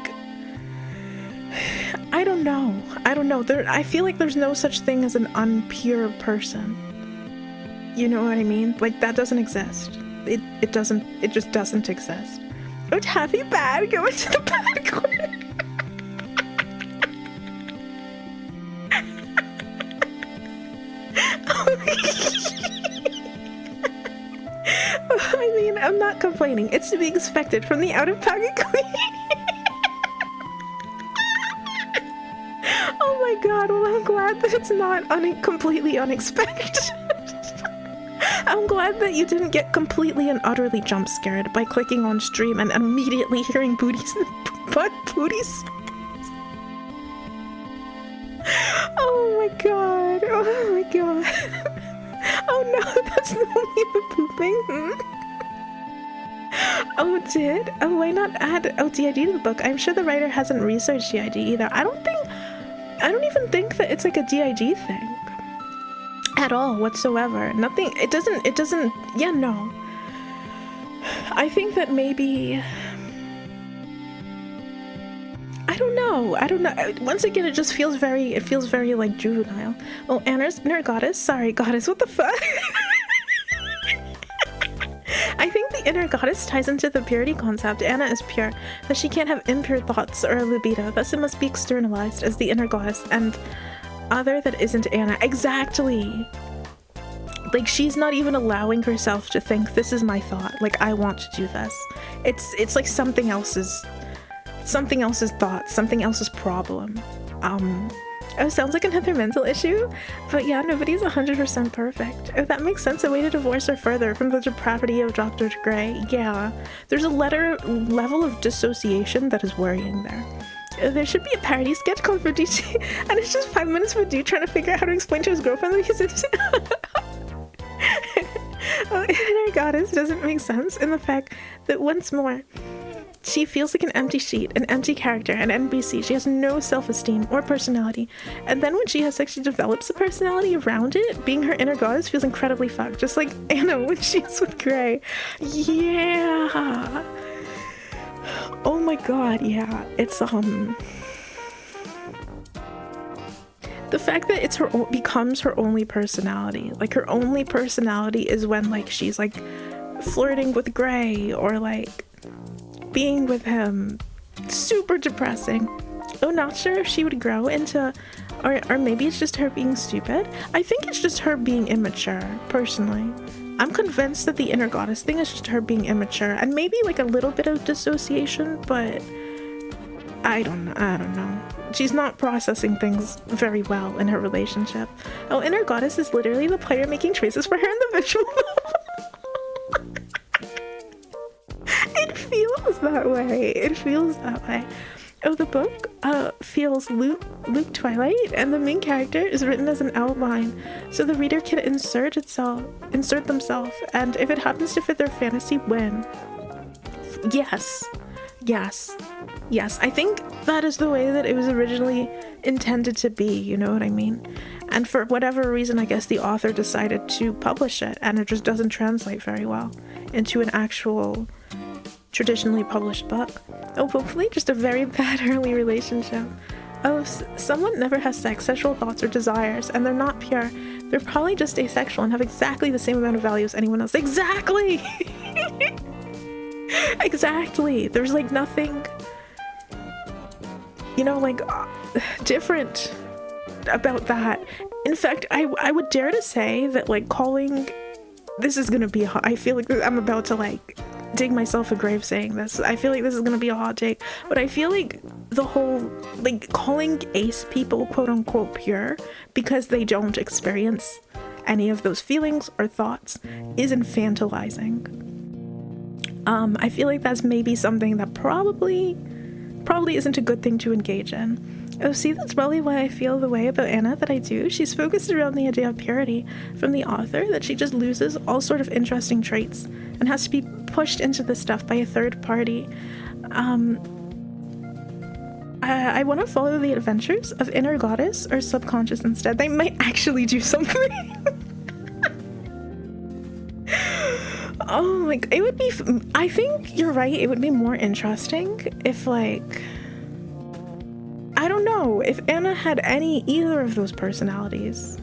I don't know. I feel like there's no such thing as an unpure person. You know what I mean? Like, that doesn't exist. It just doesn't exist. Oh, happy bad, go into the bad corner. I mean, I'm not complaining. It's to be expected from the out-of-pocket queen. Oh my god, well I'm glad that it's not completely unexpected. I'm glad that you didn't get completely and utterly jump scared by clicking on stream and immediately hearing booties. Oh my god. Oh my god. Oh no, that's not me the pooping. Oh, why not add DID to the book? I'm sure the writer hasn't researched DID either. I don't even think that it's like a DID thing. At all, whatsoever. Nothing, it doesn't, yeah, no. I think that maybe... I don't know. Once again, it just feels very, like juvenile. Oh, Anna's inner goddess? Sorry, goddess, what the fuck? I think the inner goddess ties into the purity concept. Anna is pure, that she can't have impure thoughts or a libido, thus it must be externalized as the inner goddess and other that isn't Anna. Exactly. Like, she's not even allowing herself to think, this is my thought, like, I want to do this. It's like something else's thought, something else's problem. Oh, sounds like another mental issue, but yeah, nobody's 100% perfect. If that makes sense, a way to divorce her further from the depravity of Dr. Gray. Yeah, there's a level of dissociation that is worrying there. There should be a parody sketch called VOD, and it's just 5 minutes of a dude trying to figure out how to explain to his girlfriend that he's Inner goddess doesn't make sense in the fact that once more, she feels like an empty sheet, an empty character, an NPC. She has no self-esteem or personality. And then when she has sex, she develops a personality around it. Being her inner goddess feels incredibly fucked. Just like Anna when she's with Gray. Yeah. Oh my god, yeah. It's, the fact that it's becomes her only personality. Like, her only personality is when, like, she's, like, flirting with Gray or, like, being with him. Super depressing. Oh, not sure if she would grow into, or maybe it's just her being stupid. I think it's just her being immature, personally. I'm convinced that the inner goddess thing is just her being immature and maybe like a little bit of dissociation, but I don't know. She's not processing things very well in her relationship. Oh, inner goddess is literally the player making choices for her in the visual novel. It feels that way. It feels that way. Oh, the book feels Luke Twilight, and the main character is written as an outline, so the reader can insert themselves, and if it happens to fit their fantasy, win. Yes. I think that is the way that it was originally intended to be, you know what I mean? And for whatever reason, I guess the author decided to publish it, and it just doesn't translate very well into an actual traditionally published book. Oh, hopefully just a very bad early relationship. Oh, someone never has sex, sexual thoughts, or desires, and they're not pure. They're probably just asexual and have exactly the same amount of value as anyone else. Exactly! Exactly. There's like nothing, you know, like different about that. In fact, I would dare to say that like calling, this is gonna be, I feel like I'm about to like dig myself a grave saying this. I feel like this is gonna be a hot take, but I feel like the whole like calling ace people quote unquote pure because they don't experience any of those feelings or thoughts is infantilizing. I feel like that's maybe something that probably isn't a good thing to engage in. Oh, see, that's probably why I feel the way about Anna that I do. She's focused around the idea of purity from the author, that she just loses all sort of interesting traits and has to be pushed into this stuff by a third party. I want to follow the adventures of inner goddess or subconscious instead. They might actually do something. Oh my god, it would be, I think you're right, it would be more interesting if like, I don't know, if Anna had either of those personalities,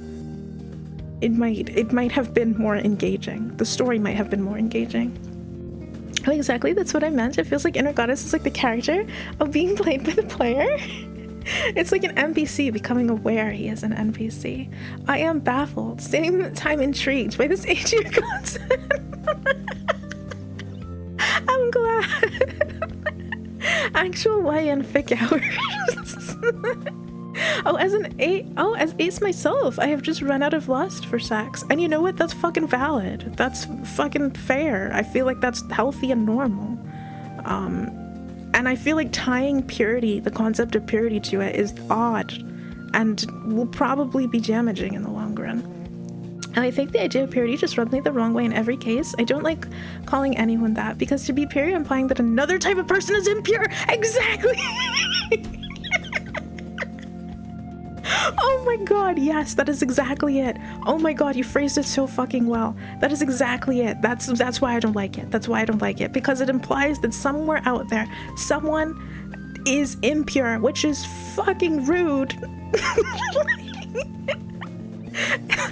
it might have been more engaging. The story might have been more engaging. Oh, exactly, that's what I meant. It feels like inner goddess is like the character of being played by the player. It's like an NPC becoming aware he is an NPC. I am baffled, same time intrigued by this AG concept. I'm glad. Actual YN fic hours. As ace myself, I have just run out of lust for sex. And you know what? That's fucking valid. That's fucking fair. I feel like that's healthy and normal. And I feel like tying purity, the concept of purity to it is odd and will probably be damaging in the long run. And I think the idea of purity just rubbed me the wrong way in every case. I don't like calling anyone that because to be pure, you're implying that another type of person is impure. Exactly. Oh my god, yes, that is exactly it. Oh my god, you phrased it so fucking well. That is exactly it. That's why I don't like it. That's why I don't like it. Because it implies that somewhere out there, someone is impure, which is fucking rude.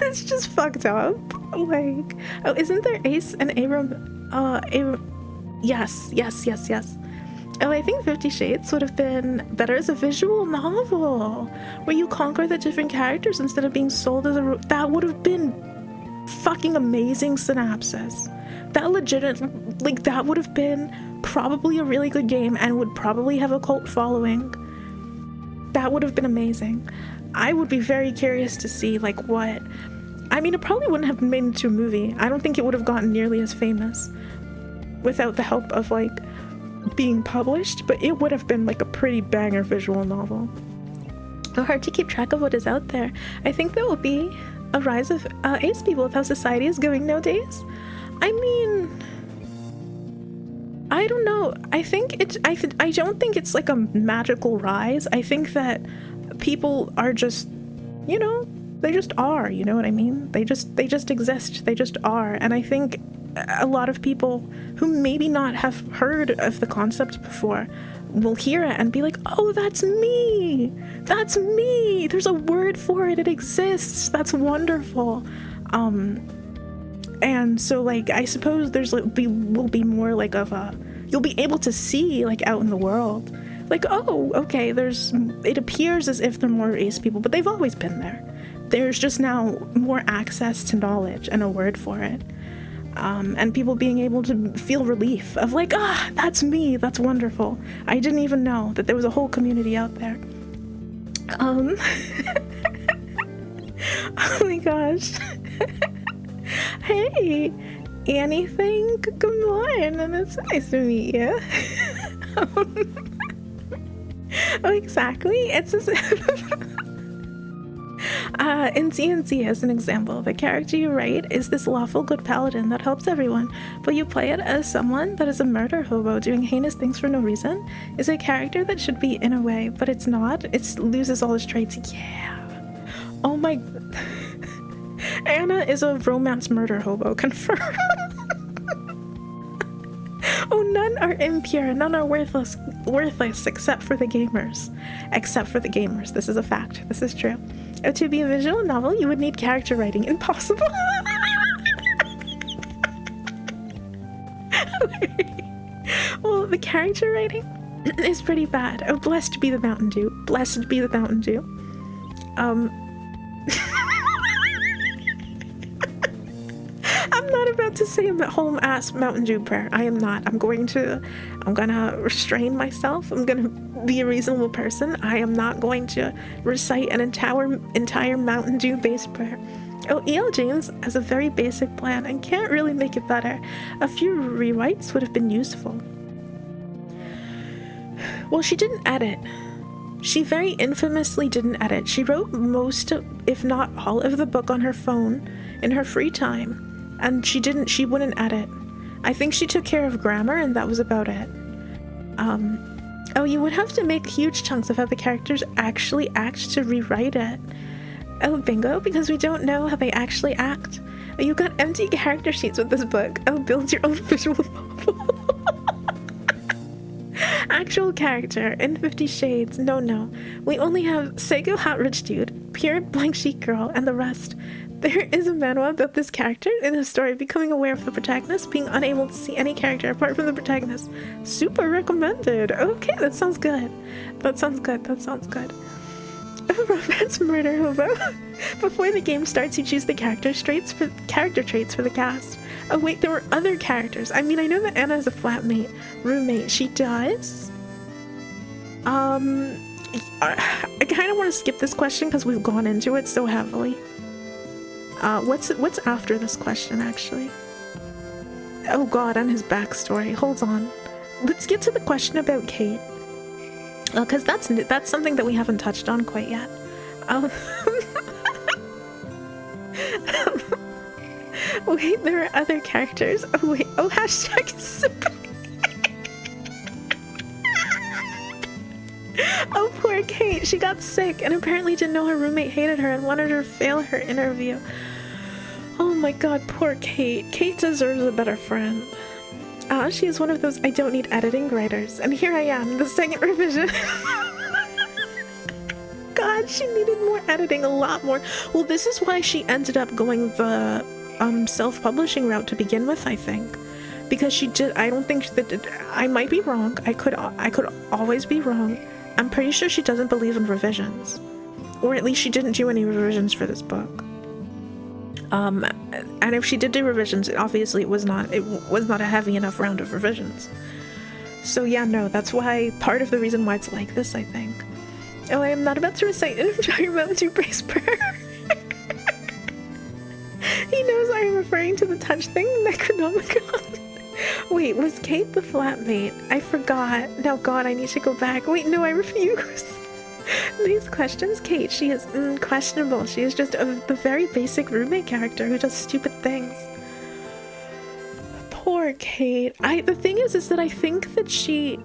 It's just fucked up. Like, oh, isn't there Ace and Abram? Yes. Oh, I think 50 Shades would have been better as a visual novel, where you conquer the different characters instead of being sold as a... That would have been fucking amazing synopsis. That would have been probably a really good game and would probably have a cult following. That would have been amazing. I would be very curious to see like what. I mean, it probably wouldn't have been made into a movie. I don't think it would have gotten nearly as famous without the help of like being published, but it would have been like a pretty banger visual novel. So hard to keep track of what is out there. I think there will be a rise of ace people with how society is going nowadays. I mean, I don't know. I think it's. I don't think it's like a magical rise. I think that people are just, you know, they just are. You know what I mean? They just exist. They just are. And I think a lot of people who maybe not have heard of the concept before will hear it and be like, oh, that's me. That's me. There's a word for it. It exists. That's wonderful. And so like I suppose there's like will be more like of a, you'll be able to see like out in the world like, oh, okay, it appears as if there are more ace people, but they've always been there. There's just now more access to knowledge and a word for it. And people being able to feel relief of like, that's me, that's wonderful. I didn't even know that there was a whole community out there. Oh my gosh. Hey, anything? Good morning, it's nice to meet you. Oh, exactly. It's as in CNC, as an example, the character you write is this lawful good paladin that helps everyone, but you play it as someone that is a murder hobo doing heinous things for no reason, is a character that should be in a way, but it's not. It loses all its traits. Yeah. Oh my... Anna is a romance murder hobo, confirmed. Oh, none are impure, none are worthless except for the gamers. Except for the gamers. This is a fact. This is true. To be a visual novel, you would need character writing. Impossible. Well, the character writing is pretty bad. Oh, blessed be the Mountain Dew. Blessed be the Mountain Dew. I'm not about to say a whole ass Mountain Dew prayer. I am not. I'm gonna restrain myself. I'm gonna be a reasonable person. I am not going to recite an entire Mountain Dew based prayer. Oh, E.L. James has a very basic plan and can't really make it better. A few rewrites would have been useful. Well, she didn't edit. She very infamously didn't edit. She wrote most, if not all, of the book on her phone in her free time. And she wouldn't edit. I think she took care of grammar and that was about it. Oh, you would have to make huge chunks of how the characters actually act to rewrite it. Oh, bingo, because we don't know how they actually act. Oh, you got empty character sheets with this book. Oh, build your own visual novel. Actual character in 50 Shades. No. We only have Sego Hot Rich Dude, Pure Blank Sheet Girl, and the rest. There is a manhwa about this character in the story becoming aware of the protagonist, being unable to see any character apart from the protagonist. Super recommended. Okay, that sounds good. That sounds good. Romance murder hobo. Before the game starts, you choose the character traits for the cast. Oh wait, there were other characters. I mean, I know that Anna is a flatmate, roommate. She does. I kind of want to skip this question because we've gone into it so heavily. What's after this question, actually? Oh god, and his backstory. Hold on. Let's get to the question about Kate. Because that's something that we haven't touched on quite yet. Wait, there are other characters. Oh wait, hashtag sipping. Oh, poor Kate. She got sick and apparently didn't know her roommate hated her and wanted her to fail her interview. Oh my god, poor Kate. Kate deserves a better friend. She is one of those I don't need editing writers. And here I am, the second revision. God, she needed more editing, a lot more. Well, this is why she ended up going the self-publishing route to begin with, I think. Because she did, I don't think that, I might be wrong. I could always be wrong. I'm pretty sure she doesn't believe in revisions. Or at least she didn't do any revisions for this book. And if she did do revisions, it was not a heavy enough round of revisions. So yeah, no, that's why, part of the reason why it's like this, I think. Oh, I am not about to recite an entire Mountain Dew praise prayer. He knows I am referring to the touch thing, Necronomicon. Wait, was Kate the flatmate? I forgot. Now, God, I need to go back. Wait, no, I refuse. These questions, Kate, she is questionable. She is just the very basic roommate character who does stupid things. Poor Kate. The thing is that I think that she,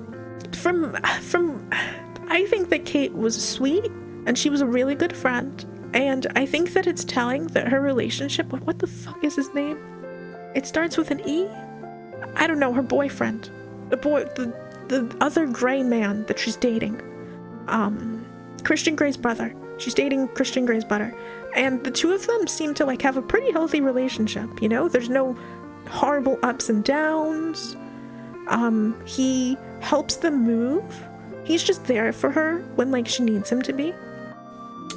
I think that Kate was sweet and she was a really good friend. And I think that it's telling that her relationship with, what the fuck is his name? It starts with an E? I don't know, her boyfriend. The other gray man that she's dating. Christian Grey's brother. She's dating Christian Grey's brother. And the two of them seem to like have a pretty healthy relationship, you know? There's no horrible ups and downs. He helps them move. He's just there for her when like she needs him to be.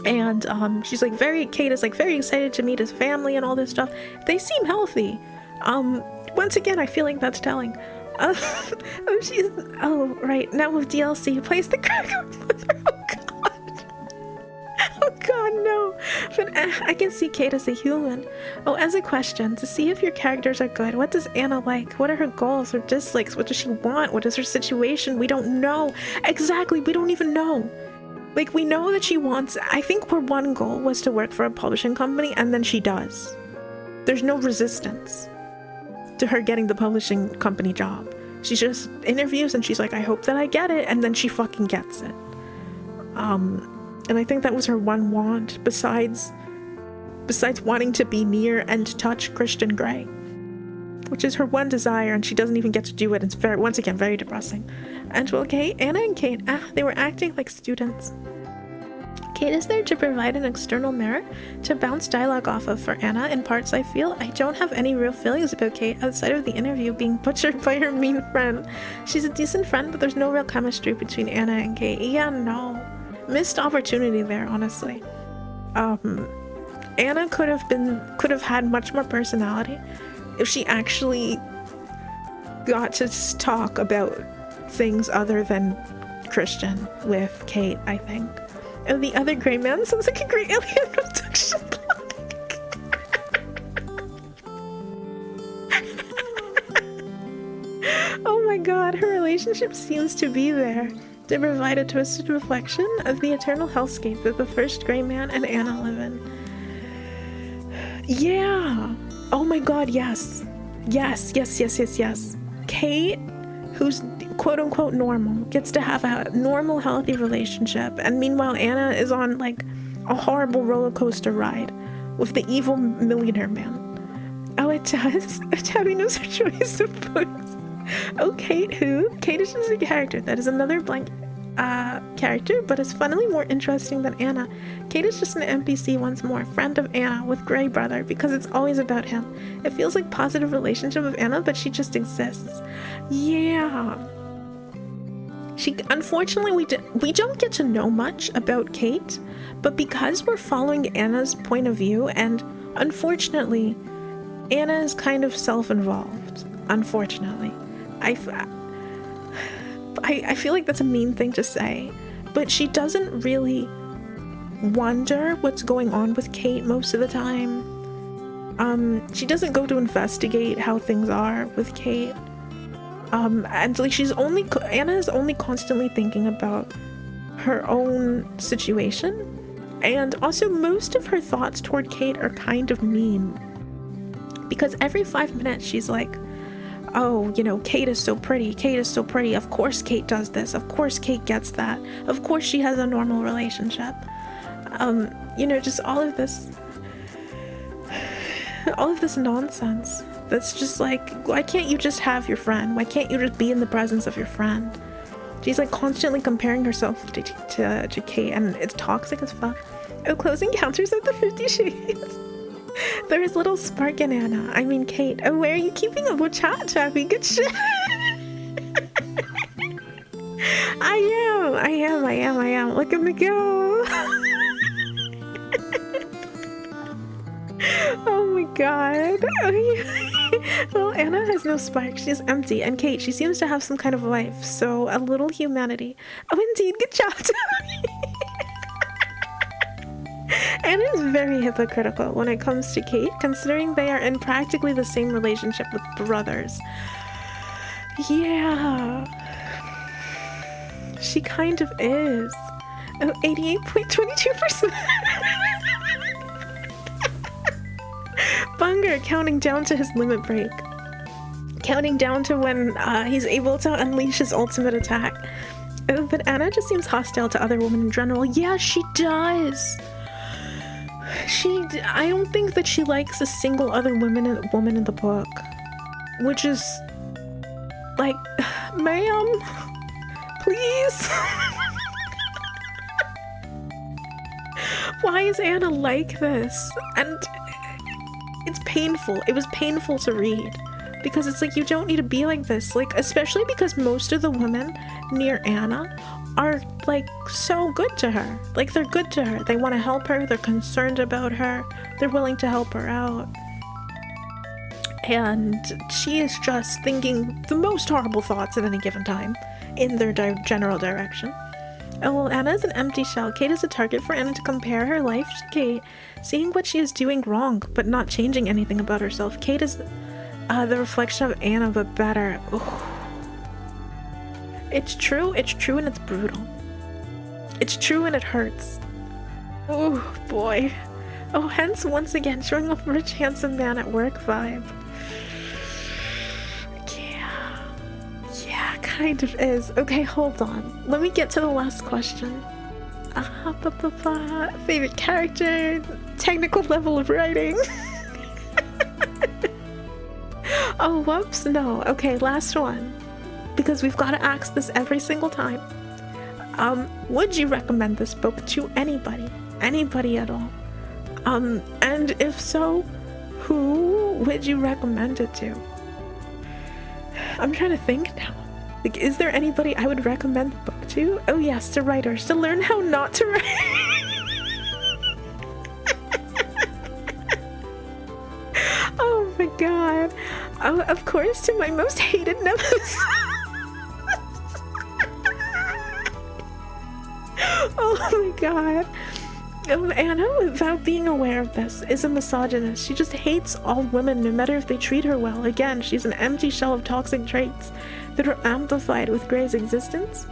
And she's like Kate is like very excited to meet his family and all this stuff. They seem healthy. Once again, I feel like that's telling. Right, now with DLC, plays the cracker mother. Oh god, no. But I can see Kate as a human. Oh, as a question, to see if your characters are good, what does Anna like? What are her goals or dislikes? What does she want? What is her situation? We don't know. Exactly, we don't even know. Like, we know that she wants, I think her one goal was to work for a publishing company, and then she does. There's no resistance to her getting the publishing company job. She just interviews and she's like, I hope that I get it, and then she fucking gets it. And I think that was her one want, besides wanting to be near and touch Christian Grey, which is her one desire, and she doesn't even get to do it. It's very, once again, very depressing. And well, Anna and Kate, they were acting like students. Kate is there to provide an external mirror to bounce dialogue off of for Anna. In parts, I feel I don't have any real feelings about Kate outside of the interview being butchered by her mean friend. She's a decent friend, but there's no real chemistry between Anna and Kate. Yeah, no. Missed opportunity there, honestly. Anna could have had much more personality if she actually got to talk about things other than Christian with Kate, I think. And the other gray man sounds like a great alien abduction plot. Oh my god, her relationship seems to be there to provide a twisted reflection of the eternal hellscape that the first gray man and Anna live in. Yeah! Oh my god, yes. Yes. Kate, who's quote-unquote normal, gets to have a normal, healthy relationship, and meanwhile Anna is on, like, a horrible roller coaster ride with the evil millionaire man. Oh, it does? Tabby knows her choice of books. Oh, Kate who? Kate is just a character that is another blank character, but is funnily more interesting than Anna. Kate is just an NPC once more, friend of Anna with Grey brother, because it's always about him. It feels like positive relationship with Anna, but she just exists. Yeah. Unfortunately, we don't get to know much about Kate, but because we're following Anna's point of view, and unfortunately, Anna is kind of self-involved. Unfortunately. I feel like that's a mean thing to say, but she doesn't really wonder what's going on with Kate most of the time. She doesn't go to investigate how things are with Kate. And like Anna is only constantly thinking about her own situation, and also most of her thoughts toward Kate are kind of mean, because every 5 minutes she's like, oh, you know, Kate is so pretty, of course Kate does this, of course Kate gets that, of course she has a normal relationship. You know, just all of this nonsense that's just like, why can't you just have your friend? Why can't you just be in the presence of your friend? She's like constantly comparing herself to Kate, and it's toxic as fuck. Oh, Close Encounters of the 50 Shades. There is little spark in Anna. I mean, Kate. Oh, where are you keeping up with chat, Chappy? Good shit. I am. Look at me go. Oh my god. Well, Anna has no spark. She's empty. And Kate, she seems to have some kind of life. So, a little humanity. Oh, indeed. Good job, Chappy. Anna is very hypocritical when it comes to Kate, considering they are in practically the same relationship with brothers. Yeah. She kind of is. Oh, 88.22%. Bunger counting down to his limit break. Counting down to when he's able to unleash his ultimate attack. Oh, but Anna just seems hostile to other women in general. Yeah, she does. I don't think that she likes a single other woman in the book. Which is... like, ma'am, please. Why is Anna like this? And it's painful. It was painful to read. Because it's like, you don't need to be like this. Like, especially because most of the women near Anna are, like, so good to her. Like, they're good to her. They want to help her. They're concerned about her. They're willing to help her out. And she is just thinking the most horrible thoughts at any given time in their general direction. Oh, well, Anna is an empty shell. Kate is a target for Anna to compare her life to Kate, seeing what she is doing wrong, but not changing anything about herself. Kate is the reflection of Anna, but better. Ooh. It's true, and it's brutal. It's true, and it hurts. Oh, boy. Oh, hence, once again, showing off rich, handsome man at work vibe. Yeah, kind of is. Okay, hold on. Let me get to the last question. Favorite character, technical level of writing. Oh, whoops, no. Okay, last one. Because we've got to ask this every single time. Would you recommend this book to anybody? Anybody at all? And if so, who would you recommend it to? I'm trying to think now. Like, is there anybody I would recommend the book to? Oh yes, to writers, to learn how not to write. Oh my god. Oh, of course, to my most hated nemesis. Oh my god. Anna, without being aware of this, is a misogynist. She just hates all women, no matter if they treat her well. Again, she's an empty shell of toxic traits that are amplified with Grey's existence.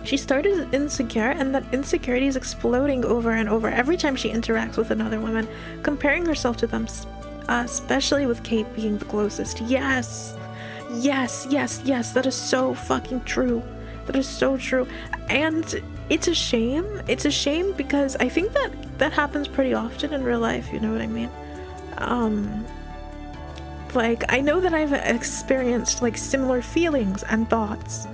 She started insecure, and that insecurity is exploding over and over every time she interacts with another woman, comparing herself to them, especially with Kate being the closest. Yes! Yes, yes, yes, that is so fucking true. That is so true. And it's a shame. It's a shame because I think that happens pretty often in real life, you know what I mean? Like, I know that I've experienced, like, similar feelings and thoughts,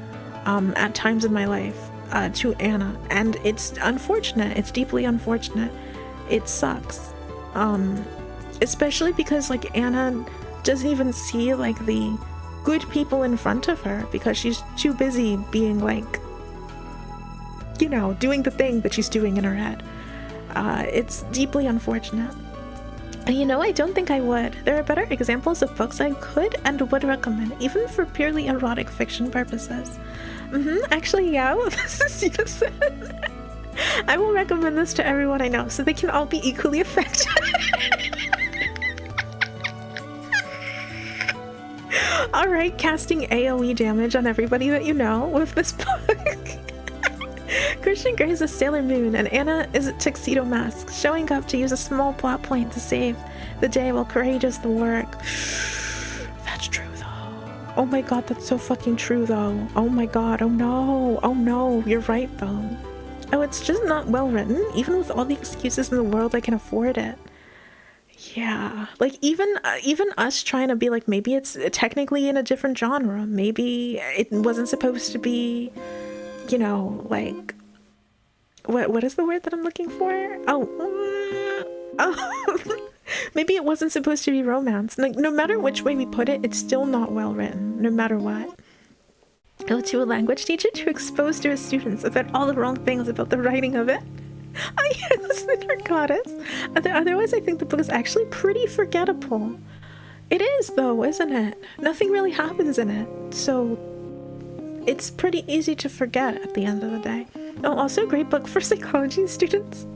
at times in my life, to Anna. And it's unfortunate. It's deeply unfortunate. It sucks. Especially because, like, Anna doesn't even see, like, the good people in front of her because she's too busy being, like, you know, doing the thing that she's doing in her head. It's deeply unfortunate. And you know, I don't think I would. There are better examples of books I could and would recommend, even for purely erotic fiction purposes. Actually, yeah, this is Yusen. I will recommend this to everyone I know so they can all be equally affected. Alright, casting AoE damage on everybody that you know with this book. Christian Grey is a Sailor Moon, and Anna is a Tuxedo Mask, showing up to use a small plot point to save the day while Courageous the work. That's true, though. Oh my god, that's so fucking true, though. Oh my god, oh no, you're right, though. Oh, it's just not well written. Even with all the excuses in the world, I can afford it. Yeah, like even us trying to be like, maybe it's technically in a different genre. Maybe it wasn't supposed to be, you know, like, what is the word that I'm looking for? Oh, maybe it wasn't supposed to be romance. Like, no matter which way we put it, it's still not well written, no matter what. Go to a language teacher to expose to his students about all the wrong things about the writing of it. Oh yes, the goddess. Otherwise, I think the book is actually pretty forgettable. It is, though, isn't it? Nothing really happens in it, so it's pretty easy to forget at the end of the day. Oh, also a great book for psychology students.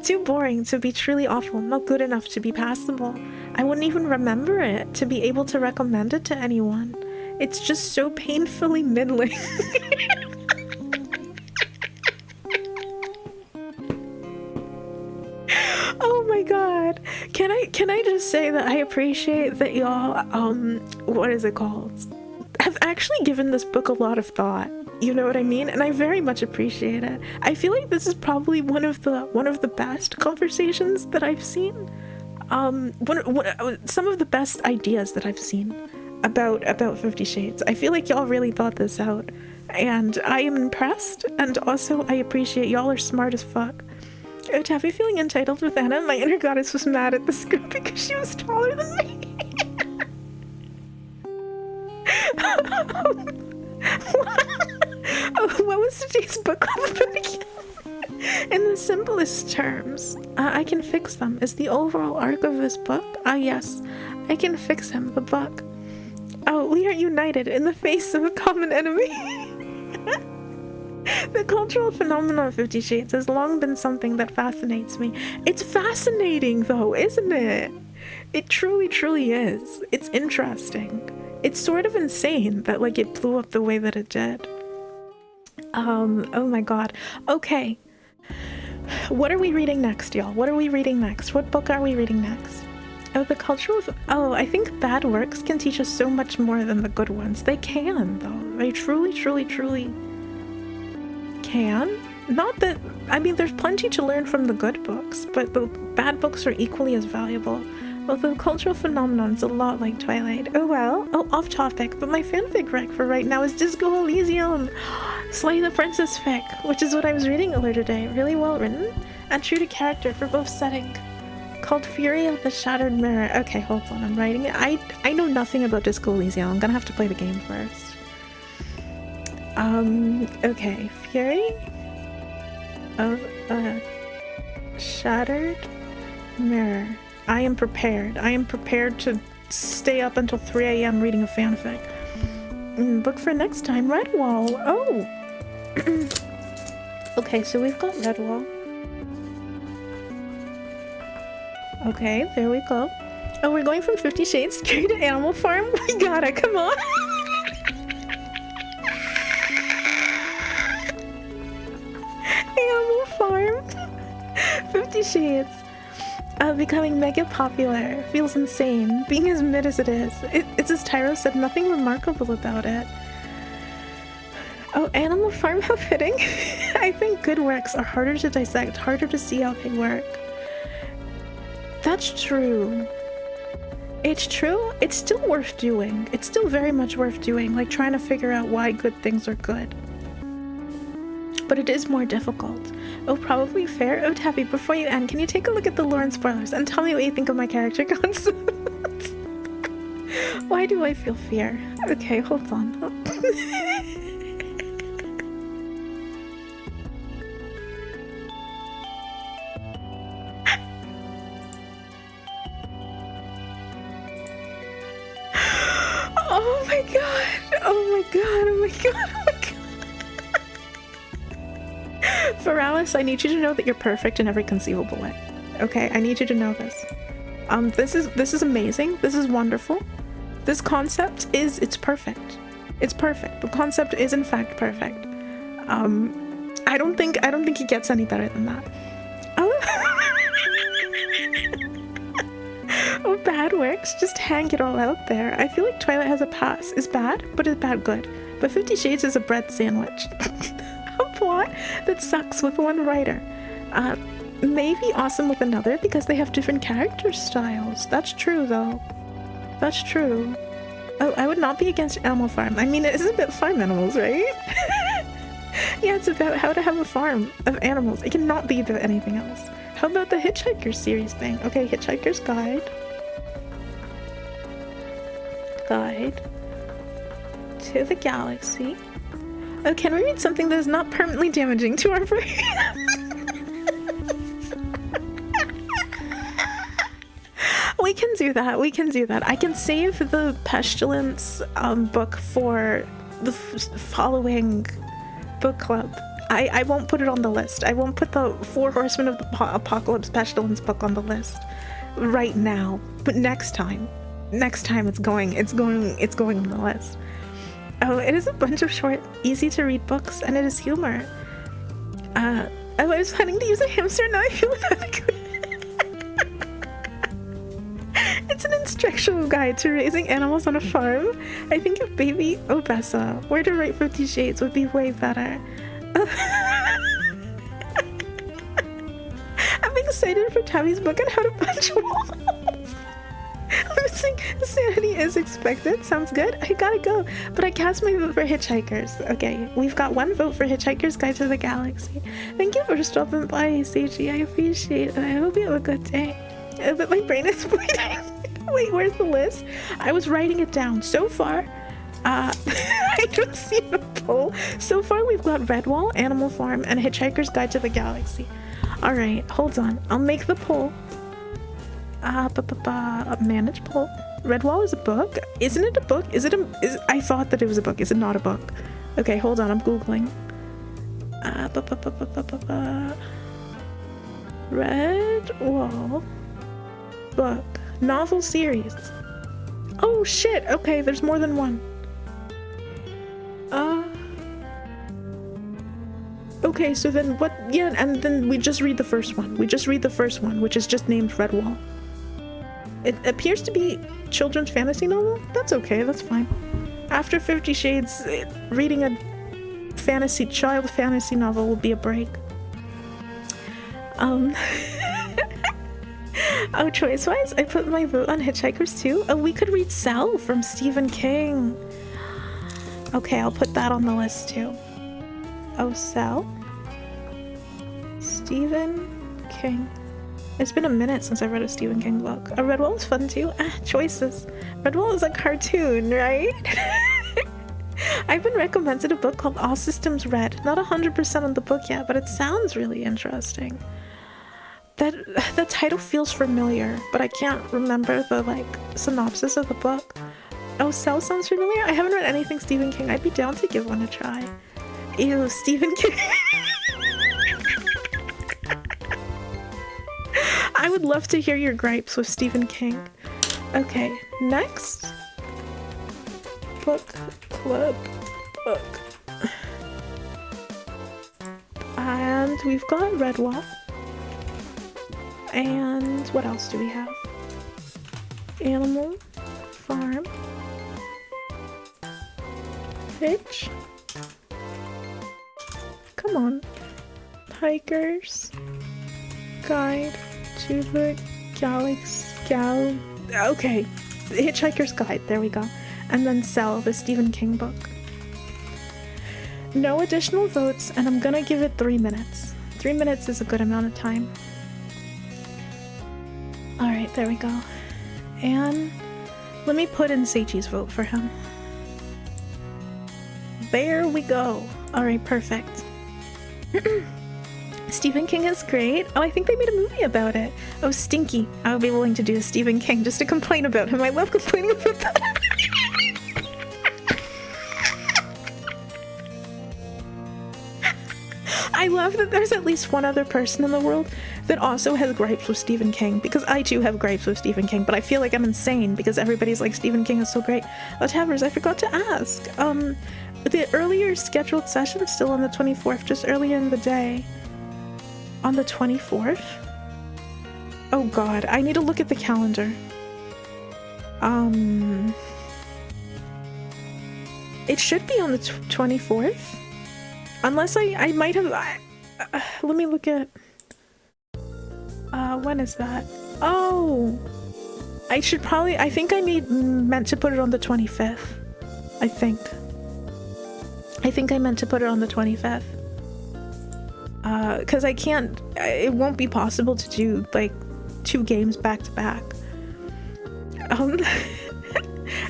Too boring to be truly awful, not good enough to be passable. I wouldn't even remember it to be able to recommend it to anyone. It's just so painfully middling. Oh my god. Can I just say that I appreciate that y'all what is it called? Have actually given this book a lot of thought. You know what I mean? And I very much appreciate it. I feel like this is probably one of the best conversations that I've seen. Some of the best ideas that I've seen about 50 Shades. I feel like y'all really thought this out. And I am impressed, and also I appreciate y'all are smart as fuck. Taffy feeling entitled with Anna. My inner goddess was mad at this girl because she was taller than me. What was today's book club about again? In the simplest terms, I can fix them. Is the overall arc of this book? Yes, I can fix him, the book. Oh, we are united in the face of a common enemy. The cultural phenomenon of 50 Shades has long been something that fascinates me. It's fascinating though, isn't it? It truly, truly is. It's interesting. It's sort of insane that like it blew up the way that it did. Oh my god. Okay. What are we reading next, y'all? What are we reading next? What book are we reading next? Oh, the cultural... I think bad works can teach us so much more than the good ones. They can, though. They truly, truly, truly can. Not that... I mean, there's plenty to learn from the good books, but the bad books are equally as valuable. Although cultural phenomenon's a lot like Twilight. Oh well. Oh, off topic, but my fanfic rec for right now is Disco Elysium! Slay the Princess fic, which is what I was reading earlier today. Really well written, and true to character for both setting. Called Fury of the Shattered Mirror. Okay, hold on, I'm writing it. I know nothing about Disco Elysium. I'm gonna have to play the game first. Okay. Fury of a Shattered Mirror. I am prepared. I am prepared to stay up until 3 a.m. reading a fanfic. Book for next time, Redwall. Oh! Okay, so we've got Redwall. Okay, there we go. Oh, we're going from 50 Shades straight to Animal Farm? We gotta, come on! Animal Farm! 50 Shades. Becoming mega popular. Feels insane. Being as mid as it is. It's as Tyro said, nothing remarkable about it. Oh, Animal Farm, how fitting. I think good works are harder to dissect, harder to see how they work. That's true. It's true. It's still worth doing. It's still very much worth doing, like trying to figure out why good things are good. But it is more difficult. Oh, probably fair. Oh, Tabby, before you end, can you take a look at the lore and spoilers and tell me what you think of my character concept? Why do I feel fear? Okay, hold on. Oh my god! Oh my god! Oh my god! Oh my god! Feralis, I need you to know that you're perfect in every conceivable way. Okay, I need you to know this. This is amazing. This is wonderful. This concept it's perfect. It's perfect. The concept is in fact perfect. I don't think it gets any better than that. Oh, bad works. Just hang it all out there. I feel like Twilight has a pass. Is bad, but is bad good. But 50 Shades is a bread sandwich. A plot that sucks with one writer. Maybe awesome with another because they have different character styles. That's true, though. That's true. Oh, I would not be against Animal Farm. I mean, it is about farm animals, right? Yeah, it's about how to have a farm of animals. It cannot be about anything else. How about the Hitchhiker series thing? Okay, Hitchhiker's Guide. Guide to the Galaxy. Oh, can we read something that is not permanently damaging to our brain? We can do that. We can do that. I can save the Pestilence book for the following book club. I won't put it on the list. I won't put the Four Horsemen of the Apocalypse Pestilence book on the list right now. But next time it's going on the list. Oh, it is a bunch of short, easy to read books, and it is humor. I was planning to use a hamster, now I feel inadequate. It's an instructional guide to raising animals on a farm. I think if baby Obessa were to write 50 Shades would be way better. I'm excited for Tammy's book on how to punch walls. Losing sanity is expected. Sounds good. I gotta go. But I cast my vote for Hitchhikers. Okay, we've got one vote for Hitchhiker's Guide to the Galaxy. Thank you for stopping by, Seiji. I appreciate it. I hope you have a good day. But my brain is bleeding. Wait, where's the list? I was writing it down. So far, I don't see the poll. So far, we've got Redwall, Animal Farm, and Hitchhiker's Guide to the Galaxy. All right, hold on. I'll make the poll. Manage poll. Redwall is a book. Isn't it a book? I thought that it was a book. Is it not a book? Okay, hold on. I'm Googling. Redwall book. Novel series. Oh shit. Okay, there's more than one. Okay, so then what? Yeah, and then we just read the first one. We just read the first one, which is just named Redwall. It appears to be children's fantasy novel. That's okay, that's fine. After 50 Shades, reading a child fantasy novel will be a break. Oh, choice-wise, I put my vote on Hitchhikers too. Oh, we could read Cell from Stephen King. Okay, I'll put that on the list too. Oh, Cell. Stephen King. It's been a minute since I read a Stephen King book. Redwall is fun too. Choices. Redwall is a cartoon, right? I've been recommended a book called All Systems Red. Not 100% on the book yet, but it sounds really interesting. The title feels familiar, but I can't remember the synopsis of the book. Oh, Cell sounds familiar? I haven't read anything Stephen King. I'd be down to give one a try. Ew, Stephen King. I would love to hear your gripes with Stephen King. Okay, next. Book club book. And we've got Redwall. And what else do we have? Animal Farm. Hitch. Come on. Hiker's Guide to the Galaxy. Okay. The Hitchhiker's Guide. There we go. And then Cell, the Stephen King book. No additional votes, and I'm gonna give it 3 minutes. 3 minutes is a good amount of time. Alright, there we go. And let me put in Seiji's vote for him. There we go. Alright, perfect. Stephen King is great. Oh, I think they made a movie about it. Oh, Stinky. I would be willing to do a Stephen King just to complain about him. I love complaining about that. I love that there's at least one other person in the world that also has gripes with Stephen King, because I too have gripes with Stephen King, but I feel like I'm insane because everybody's like, Stephen King is so great. Oh, Tavers, I forgot to ask. The earlier scheduled session still on the 24th, just earlier in the day. On the 24th? Oh god, I need to look at the calendar. It should be on the 24th. Unless I might have... let me look at... when is that? Oh! I should probably... I think I meant to put it on the 25th. I think I meant to put it on the 25th. Because I can't... It won't be possible to do, 2 games back to back.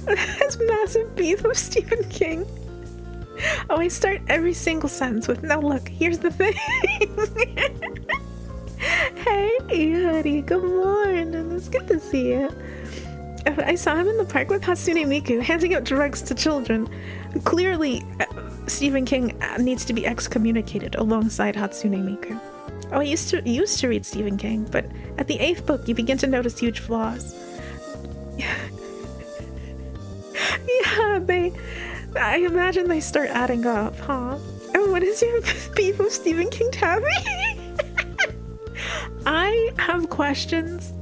That's massive beef with Stephen King. Oh, I start every single sentence with, now look, here's the thing. Hey, honey, good morning. It's good to see you. I saw him in the park with Hatsune Miku, handing out drugs to children. Clearly, Stephen King needs to be excommunicated alongside Hatsune Miku. Oh, I used to read Stephen King, but at the 8th book, you begin to notice huge flaws. Yeah, I imagine they start adding up, huh? Oh, what is your beef with Stephen King, Tabby? I have questions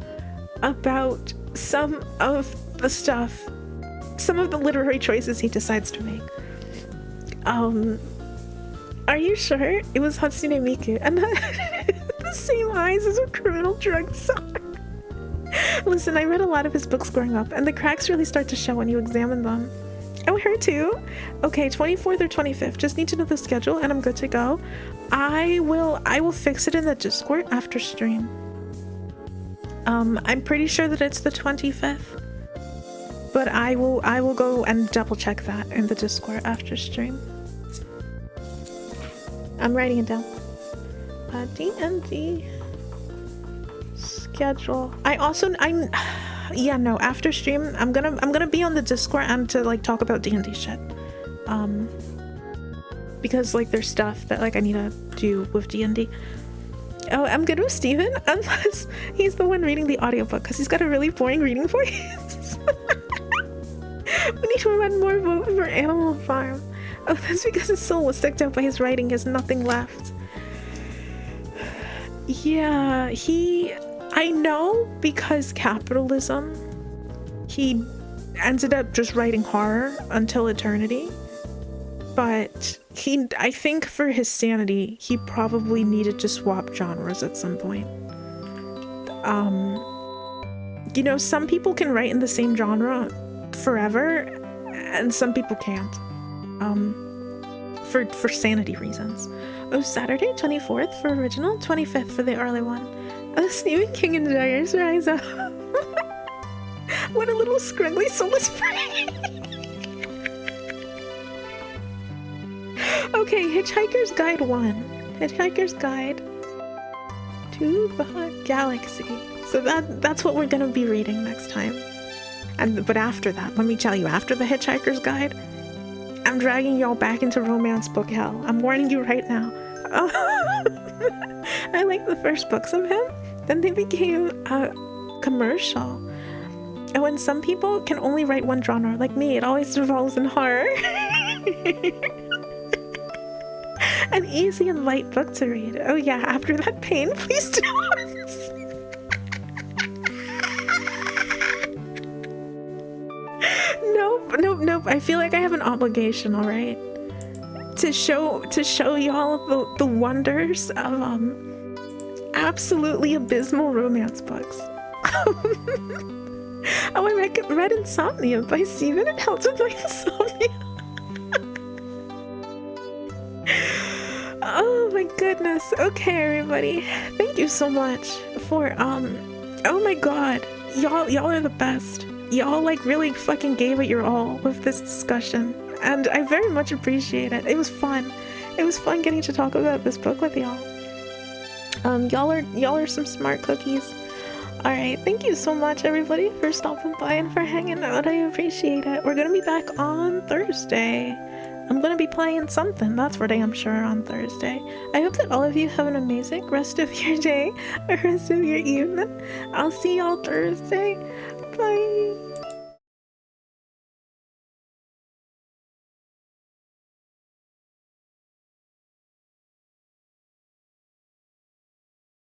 about some of the stuff, some of the literary choices he decides to make. Are you sure it was Hatsune Miku and the same eyes as a criminal drug seller? Listen, I read a lot of his books growing up, and the cracks really start to show when you examine them. Oh, her too? Okay, 24th or 25th. Just need to know the schedule, and I'm good to go. I will fix it in the Discord after stream. I'm pretty sure that it's the 25th, but I will go and double check that in the Discord after stream. I'm writing it down. D&D schedule. Yeah, no, after stream I'm gonna be on the Discord and to like talk about D&D shit. Because like there's stuff that like I need to do with D&D. Oh, I'm good with Steven unless he's the one reading the audiobook because he's got a really boring reading voice. We need to run more vote for Animal Farm. Oh, that's because his soul was sucked out by his writing. He has nothing left. Yeah, I know because capitalism, he ended up just writing horror until eternity. But I think for his sanity, he probably needed to swap genres at some point. You know, some people can write in the same genre forever, and some people can't. For sanity reasons. Oh, Saturday 24th for original, 25th for the early one. Oh, Stephen King and Giants Rise Up. What a little scruggly soulless brain. Okay, Hitchhiker's Guide 1. Hitchhiker's Guide to the Galaxy. So that's what we're gonna be reading next time. But after that, let me tell you, after the Hitchhiker's Guide, I'm dragging y'all back into romance book hell. I'm warning you right now. Oh. I like the first books of him. Then they became commercial. And when some people can only write one genre, like me, it always revolves in horror. An easy and light book to read. Oh yeah, after that pain, please don't. Nope. I feel like I have an obligation, all right, to show y'all the wonders of absolutely abysmal romance books. Oh, I read Insomnia by Steven. It helped with my insomnia. Oh my goodness. Okay, everybody. Thank you so much for oh my god. Y'all are the best. Y'all like really fucking gave it your all with this discussion, and I very much appreciate it. It was fun. It was fun getting to talk about this book with y'all. Y'all are some smart cookies. All right, thank you so much, everybody, for stopping by and for hanging out. I appreciate it. We're gonna be back on Thursday. I'm gonna be playing something, that's for damn sure, on Thursday. I hope that all of you have an amazing rest of your day or rest of your evening. I'll see y'all Thursday. Bye.